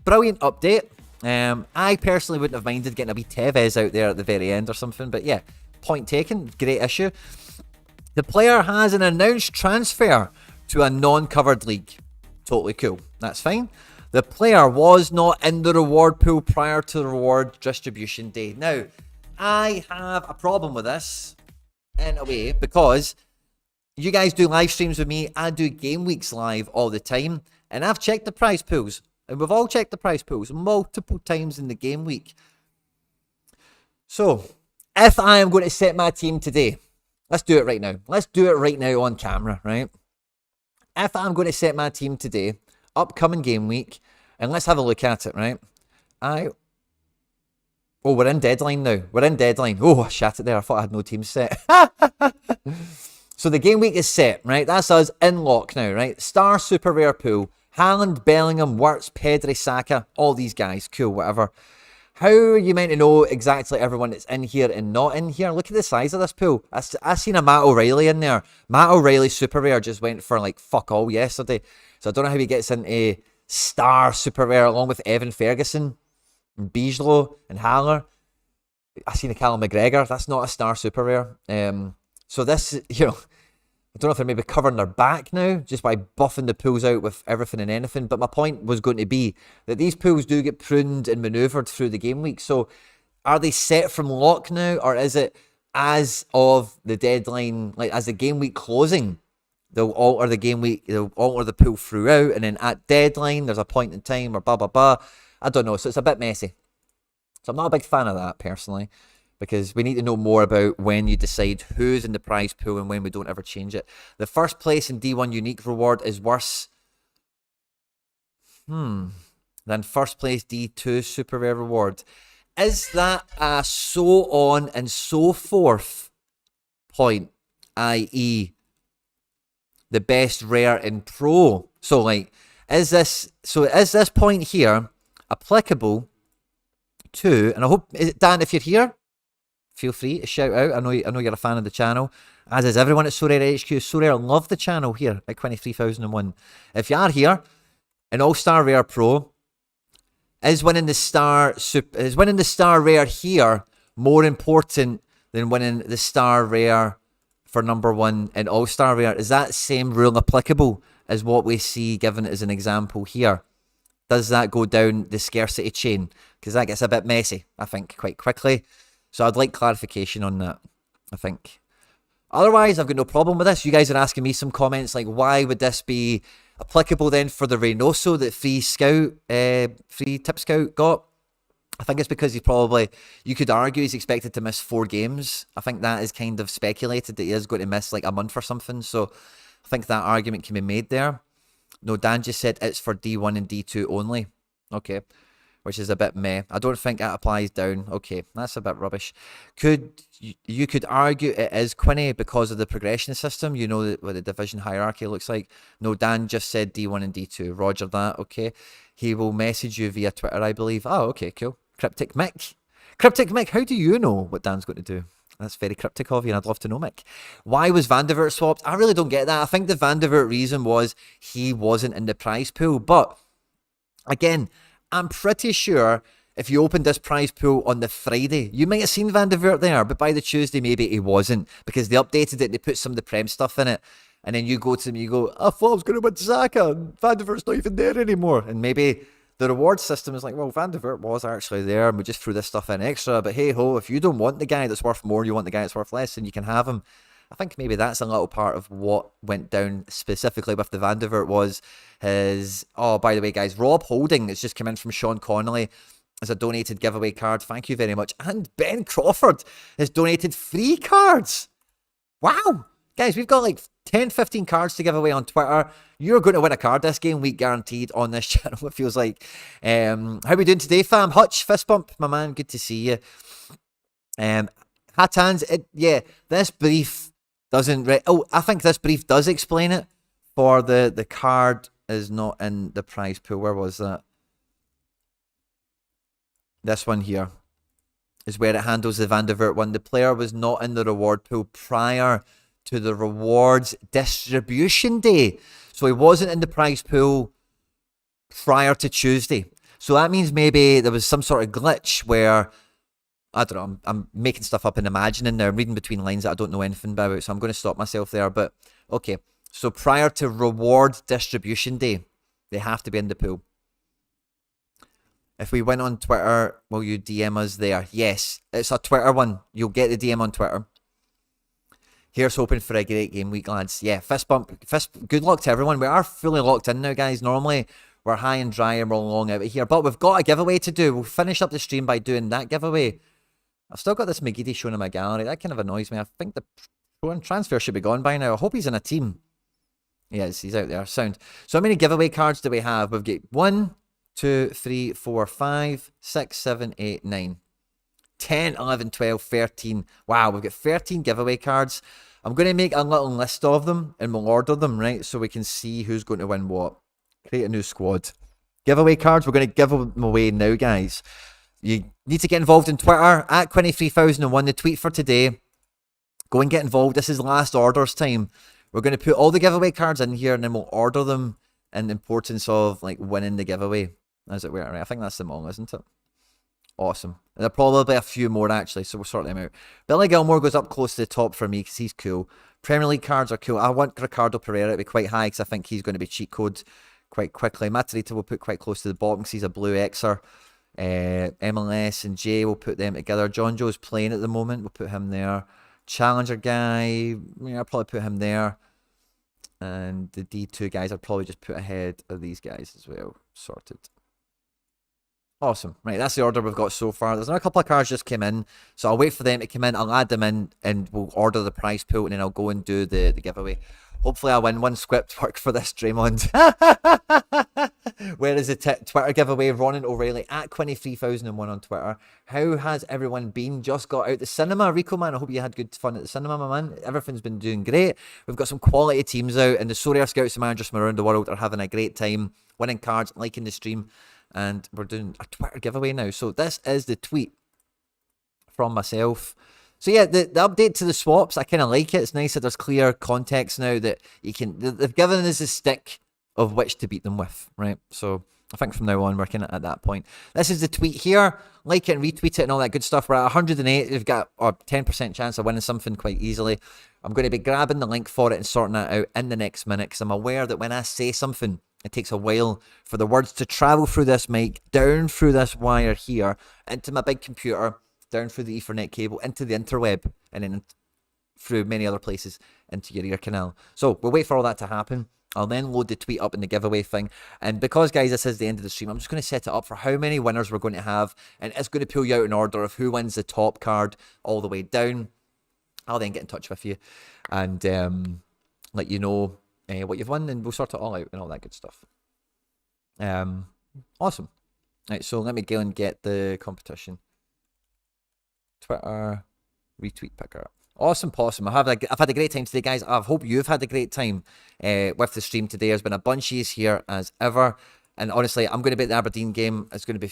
A: Brilliant update. I personally wouldn't have minded getting a wee Tevez out there at the very end or something, but yeah, point taken. Great issue. The player has an announced transfer to a non-covered league. Totally cool. That's fine. The player was not in the reward pool prior to the reward distribution day. Now, I have a problem with this in a way because you guys do live streams with me. I do game weeks live all the time, and I've checked the prize pools, and we've all checked the prize pools multiple times in the game week. So, if I am going to set my team today, let's do it right now. Let's do it right now on camera, right? If I'm going to set my team today, upcoming game week, And let's have a look at it, right? Oh, we're in deadline now. We're in deadline. Oh, I shat it there. I thought I had no team set. So the game week is set, right? That's us in lock now, right? Star super rare pool. Haaland, Bellingham, Wirtz, Pedri, Saka, all these guys. Cool, whatever. How are you meant to know exactly everyone that's in here and not in here? Look at the size of this pool. I seen a Matt O'Reilly in there. Matt O'Reilly super rare just went for like fuck all yesterday. So I don't know how he gets into star super rare along with Evan Ferguson and Bijlow and Haller. I seen a Callum McGregor. That's not a star super rare. So this, you know, I don't know if they're maybe covering their back now just by buffing the pools out with everything and anything. But my point was going to be that these pools do get pruned and manoeuvred through the game week. So are they set from lock now, or is it as of the deadline, like as the game week closing, they'll alter the game week, they'll alter the pool throughout, and then at deadline there's a point in time or blah blah blah. I don't know. So it's a bit messy. So I'm not a big fan of that personally, because we need to know more about when you decide who's in the prize pool and when we don't ever change it. The first place in D1 unique reward is worse than first place D2 super rare reward. Is that a so on and so forth point, i.e. the best rare in pro? So like, is this point here applicable to, and I hope, Dan, if you're here, feel free to shout out. I know you're a fan of the channel, as is everyone at Sorare HQ. Sorare love the channel here at 23,001. If you are here, an All-Star Rare Pro, is winning the Star Rare here more important than winning the Star Rare for number one in All-Star Rare? Is that same rule applicable as what we see given as an example here? Does that go down the scarcity chain? Because that gets a bit messy, I think, quite quickly. So I'd like clarification on that, I think. Otherwise, I've got no problem with this. You guys are asking me some comments like, why would this be applicable then for the Reynoso that free tip scout got? I think it's because you could argue he's expected to miss 4 games. I think that is kind of speculated that he is going to miss like a month or something. So I think that argument can be made there. No, Dan just said it's for D1 and D2 only. Okay. Which is a bit meh. I don't think that applies down. Okay, that's a bit rubbish. You could argue it is Quinny because of the progression system. You know what the division hierarchy looks like. No, Dan just said D1 and D2. Roger that, okay. He will message you via Twitter, I believe. Oh, okay, cool. Cryptic Mick. Cryptic Mick, how do you know what Dan's going to do? That's very cryptic of you, and I'd love to know, Mick. Why was Van der Vaart swapped? I really don't get that. I think the Van der Vaart reason was he wasn't in the prize pool. But, again, I'm pretty sure if you opened this prize pool on the Friday, you might have seen Van der Vaart there, but by the Tuesday, maybe he wasn't, because they updated it, they put some of the Prem stuff in it, and then you go to them, you go, I thought I was going to win Saka, Van der Vaart's not even there anymore, and maybe the reward system is like, well, Van der Vaart was actually there, and we just threw this stuff in extra, but hey-ho, if you don't want the guy that's worth more, you want the guy that's worth less, then you can have him. I think maybe that's a little part of what went down specifically with the Van der Vaart was his... Oh, by the way, guys, Rob Holding has just come in from Sean Connolly as a donated giveaway card. Thank you very much. And Ben Crawford has donated 3 cards. Wow. Guys, we've got like 10, 15 cards to give away on Twitter. You're going to win a card this game week, guaranteed, on this channel, it feels like. How are we doing today, fam? Hutch, fist bump, my man. Good to see you. Hatans, this brief... I think this brief does explain it. For the card is not in the prize pool. Where was that? This one here is where it handles the Van der Vaart one. The player was not in the reward pool prior to the rewards distribution day. So he wasn't in the prize pool prior to Tuesday. So that means maybe there was some sort of glitch where... I don't know, I'm making stuff up and imagining now. I'm reading between lines that I don't know anything about, so I'm going to stop myself there. But, okay, so prior to reward distribution day, they have to be in the pool. If we went on Twitter, will you DM us there? Yes, it's a Twitter one. You'll get the DM on Twitter. Here's hoping for a great game week, lads. Yeah, fist bump. Good luck to everyone. We are fully locked in now, guys. Normally, we're high and dry and we're long out of here. But we've got a giveaway to do. We'll finish up the stream by doing that giveaway. I've still got this McGeady shown in my gallery. That kind of annoys me. I think the transfer should be gone by now. I hope he's in a team. Yes, he's out there. Sound. So how many giveaway cards do we have? We've got 1, 2, 3, 4, 5, 6, 7, 8, 9, 10, 11, 12, 13. Wow, we've got 13 giveaway cards. I'm going to make a little list of them and we'll order them, right? So we can see who's going to win what. Create a new squad. Giveaway cards, we're going to give them away now, guys. You need to get involved in Twitter at Quinny3001, the tweet for today. Go and get involved. This is last orders time. We're going to put all the giveaway cards in here and then we'll order them in the importance of like winning the giveaway, as it were. Right? I think that's them all, isn't it? Awesome. And there'll probably be a few more actually, so we'll sort them out. Billy Gilmore goes up close to the top for me because he's cool. Premier League cards are cool. I want Ricardo Pereira to be quite high because I think he's going to be cheat code quite quickly. Matarita will put quite close to the bottom because he's a blue Xer. MLS and Jay will put them together. John Joe's playing at the moment. We'll put him there. Challenger guy, yeah, I'll probably put him there. And the D2 guys I'll probably just put ahead of these guys as well. Sorted. Awesome. Right, that's the order we've got so far. There's another couple of cards just came in, so I'll wait for them to come in. I'll add them in, and we'll order the prize pool, and then I'll go and do the giveaway. Hopefully, I'll win one script work for this, Draymond. Where is the Twitter giveaway? Ronan O'Reilly at Quinny3001 on Twitter. How has everyone been? Just got out the cinema. Rico, man, I hope you had good fun at the cinema, my man. Everything's been doing great. We've got some quality teams out, and the Sorare scouts and managers from around the world are having a great time, winning cards, liking the stream. And we're doing a Twitter giveaway now. So this is the tweet from myself. So yeah, the update to the swaps, I kind of like it. It's nice that there's clear context now that you can... They've given us a stick of which to beat them with, right? So I think from now on, we're kind of at that point. This is the tweet here. Like it and retweet it and all that good stuff. We're at 108. We've got a 10% chance of winning something quite easily. I'm going to be grabbing the link for it and sorting that out in the next minute because I'm aware that when I say something, it takes a while for the words to travel through this mic, down through this wire here, into my big computer, down through the Ethernet cable, into the interweb, and then through many other places into your ear canal. So we'll wait for all that to happen. I'll then load the tweet up in the giveaway thing. And because, guys, this is the end of the stream, I'm just going to set it up for how many winners we're going to have. And it's going to pull you out in order of who wins the top card all the way down. I'll then get in touch with you and let you know what you've won, and we'll sort it all out and all that good stuff. Awesome. Right, so let me go and get the competition. Twitter retweet picker. Awesome, possum. I've had a great time today, guys. I hope you've had a great time with the stream today. There's been a bunch of yous here as ever, and honestly, I'm going to be at the Aberdeen game. It's going to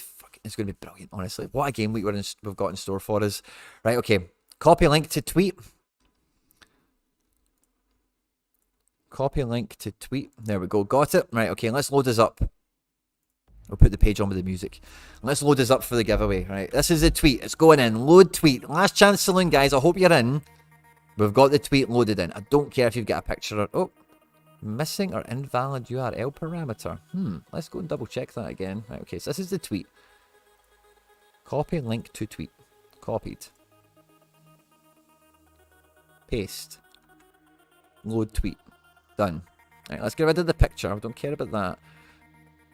A: be brilliant. Honestly, what a game week we've got in store for us. Right, okay. Copy link to tweet. Copy link to tweet. There we go. Got it. Right, okay, let's load this up. We'll put the page on with the music. Let's load this up for the giveaway. Right, this is the tweet. It's going in. Load tweet. Last chance saloon, guys. I hope you're in. We've got the tweet loaded in. I don't care if you've got a picture or... Oh, missing or invalid URL parameter. Let's go and double check that again. Right, okay, so this is the tweet. Copy link to tweet. Copied. Paste. Load tweet. Done. Right, let's get rid of the picture. I don't care about that.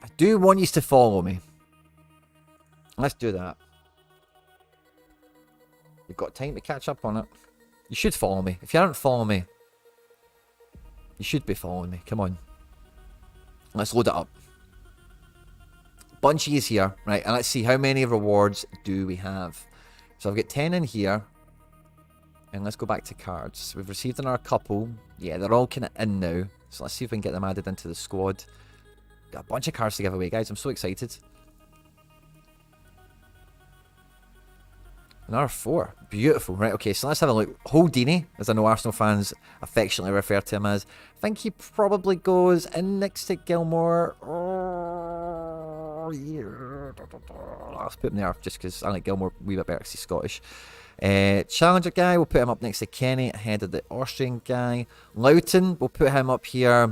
A: I do want you to follow me. Let's do that. You've got time to catch up on it. You should follow me. If you aren't following me, you should be following me. Come on. Let's load it up. Bunch of yous here. Right, and let's see how many rewards do we have. So I've got 10 in here. And let's go back to cards. We've received another couple. Yeah, they're all kind of in now. So let's see if we can get them added into the squad. Got a bunch of cards to give away, guys. I'm so excited. Another 4. Beautiful. Right, okay, so let's have a look. Holdini, as I know Arsenal fans affectionately refer to him as. I think he probably goes in next to Gilmore. Oh, yeah. Let's put him there just because I like Gilmore a wee bit better because he's Scottish. Challenger guy, we'll put him up next to Kenny, ahead of the Austrian guy. Loughton, we'll put him up here.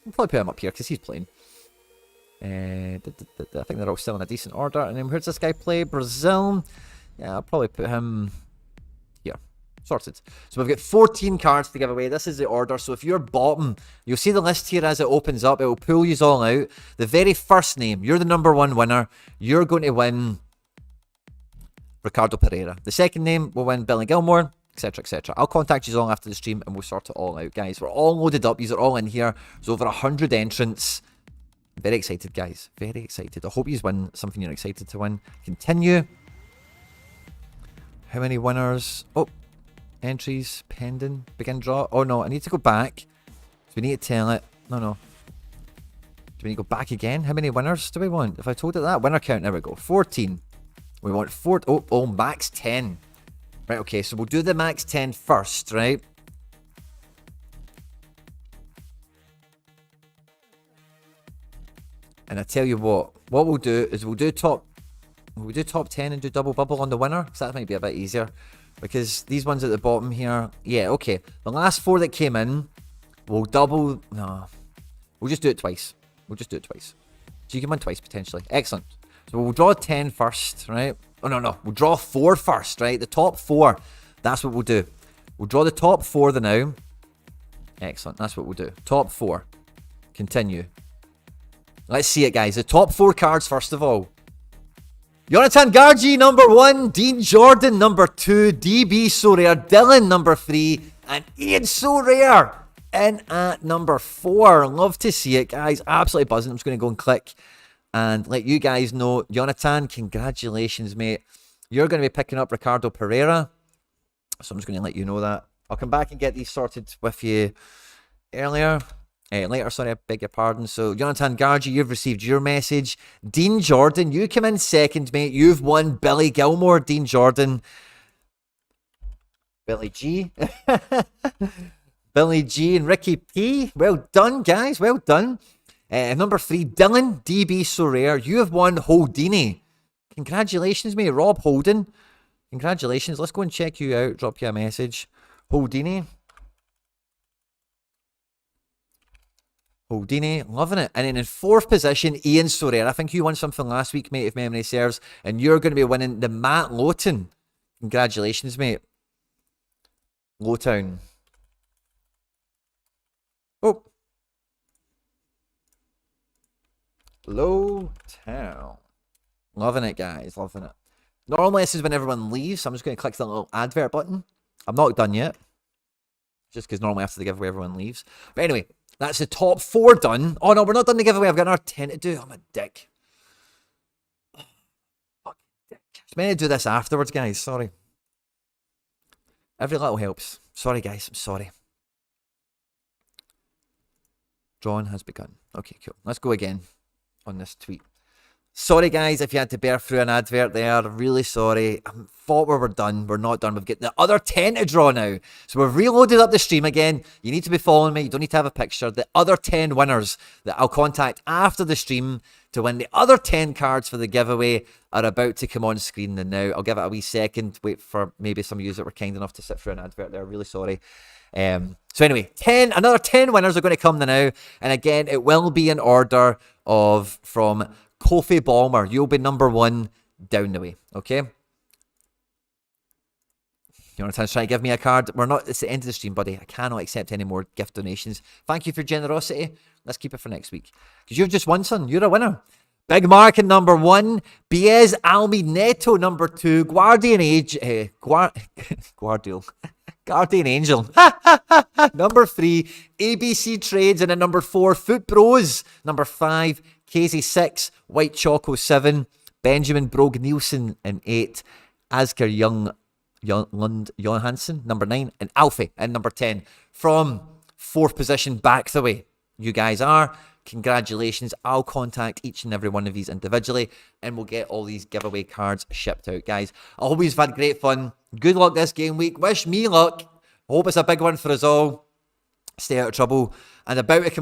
A: We'll probably put him up here because he's playing. I think they're all still in a decent order. And then where's this guy play? Brazil. Yeah, I'll probably put him here. Sorted. So we've got 14 cards to give away. This is the order. So if you're bottom, you'll see the list here as it opens up. It will pull you all out. The very first name, you're the #1 winner. You're going to win Ricardo Pereira. The second name will win Billy Gilmore, etc, etc. I'll contact you all after the stream and we'll sort it all out, guys. We're all loaded up. These are all in here. There's over 100 entrants. Very excited, guys. Very excited. I hope you win something you're excited to win. Continue. How many winners? Oh, entries, pending, begin draw. Oh no, I need to go back. So we need to tell it. No. Do we need to go back again? How many winners do we want? If I told it that, winner count, there we go. 14. We want 4. Oh, max 10. Right, okay, so we'll do the max 10 first, right? And I tell you what we'll do is we'll do top 10 and do double bubble on the winner, because that might be a bit easier. Because these ones at the bottom here, yeah, okay. The last 4 that came in, we'll double, no, we'll just do it twice. So you can win twice, potentially. Excellent. So we'll draw 10 first, right? Oh, no, we'll draw 4 first, right? The top 4, that's what we'll do. We'll draw the top 4 the now. Excellent, that's what we'll do. Top 4. Continue. Let's see it, guys. The top 4 cards, first of all. Jonathan Gargi, number 1. Dean Jordan, number 2. DB Sorare. Dylan, number 3. And Ian Sorare in at number 4. Love to see it, guys. Absolutely buzzing. I'm just going to go and click and let you guys know. Jonathan, congratulations, mate. You're going to be picking up Ricardo Pereira. So I'm just going to let you know that. I'll come back and get these sorted with you later, sorry, I beg your pardon. So, Jonathan Gargi, you've received your message. Dean Jordan, you come in second, mate. You've won Billy Gilmore, Dean Jordan. Billy G. Billy G and Ricky P. Well done, guys. Well done. Number 3, Dylan, DB Sorare. You have won Holdini. Congratulations, mate. Rob Holden. Congratulations. Let's go and check you out. Drop you a message. Holdini, loving it. And then in 4th position, Ian Sorare. I think you won something last week, mate, if memory serves. And you're going to be winning the Matt Lowton. Congratulations, mate. Lowtown. Oh. Lowtown. Loving it, guys. Loving it. Normally, this is when everyone leaves. So I'm just going to click the little advert button. I'm not done yet. Just because normally after the giveaway, everyone leaves. But anyway. That's the top 4 done. Oh, no, we're not done the giveaway. I've got another 10 to do. I'm a dick. Oh, fucking dick. I was meant to do this afterwards, guys. Sorry. Every little helps. Sorry, guys. I'm sorry. Drawing has begun. Okay, cool. Let's go again on this tweet. Sorry, guys, if you had to bear through an advert there. Really sorry. I thought we were done. We're not done. We've got the other 10 to draw now. So we've reloaded up the stream again. You need to be following me. You don't need to have a picture. The other 10 winners that I'll contact after the stream to win the other 10 cards for the giveaway are about to come on screen now. I'll give it a wee second. Wait for maybe some of you that were kind enough to sit through an advert there. Really sorry. So anyway, another 10 winners are going to come now. And again, it will be in order of from Kofi Balmer. You'll be number 1 down the way. Okay? Jonathan's trying to give me a card. It's the end of the stream, buddy. I cannot accept any more gift donations. Thank you for your generosity. Let's keep it for next week. Because you've just won, son. You're a winner. Big Mark in number 1. Biez Almi Neto number 2. Guardian Angel. Number 3. ABC Trades. And then number 4. Foot Bros. Number 5. Casey 6. White Choco 7. Benjamin Brogue Nielsen in 8. Asker Lund Johansson, number 9, and Alfie in number 10. From 4th position back the way you guys are. Congratulations. I'll contact each and every one of these individually and we'll get all these giveaway cards shipped out, guys. I hope you've had great fun. Good luck this game week. Wish me luck. I hope it's a big one for us all. Stay out of trouble. And about to come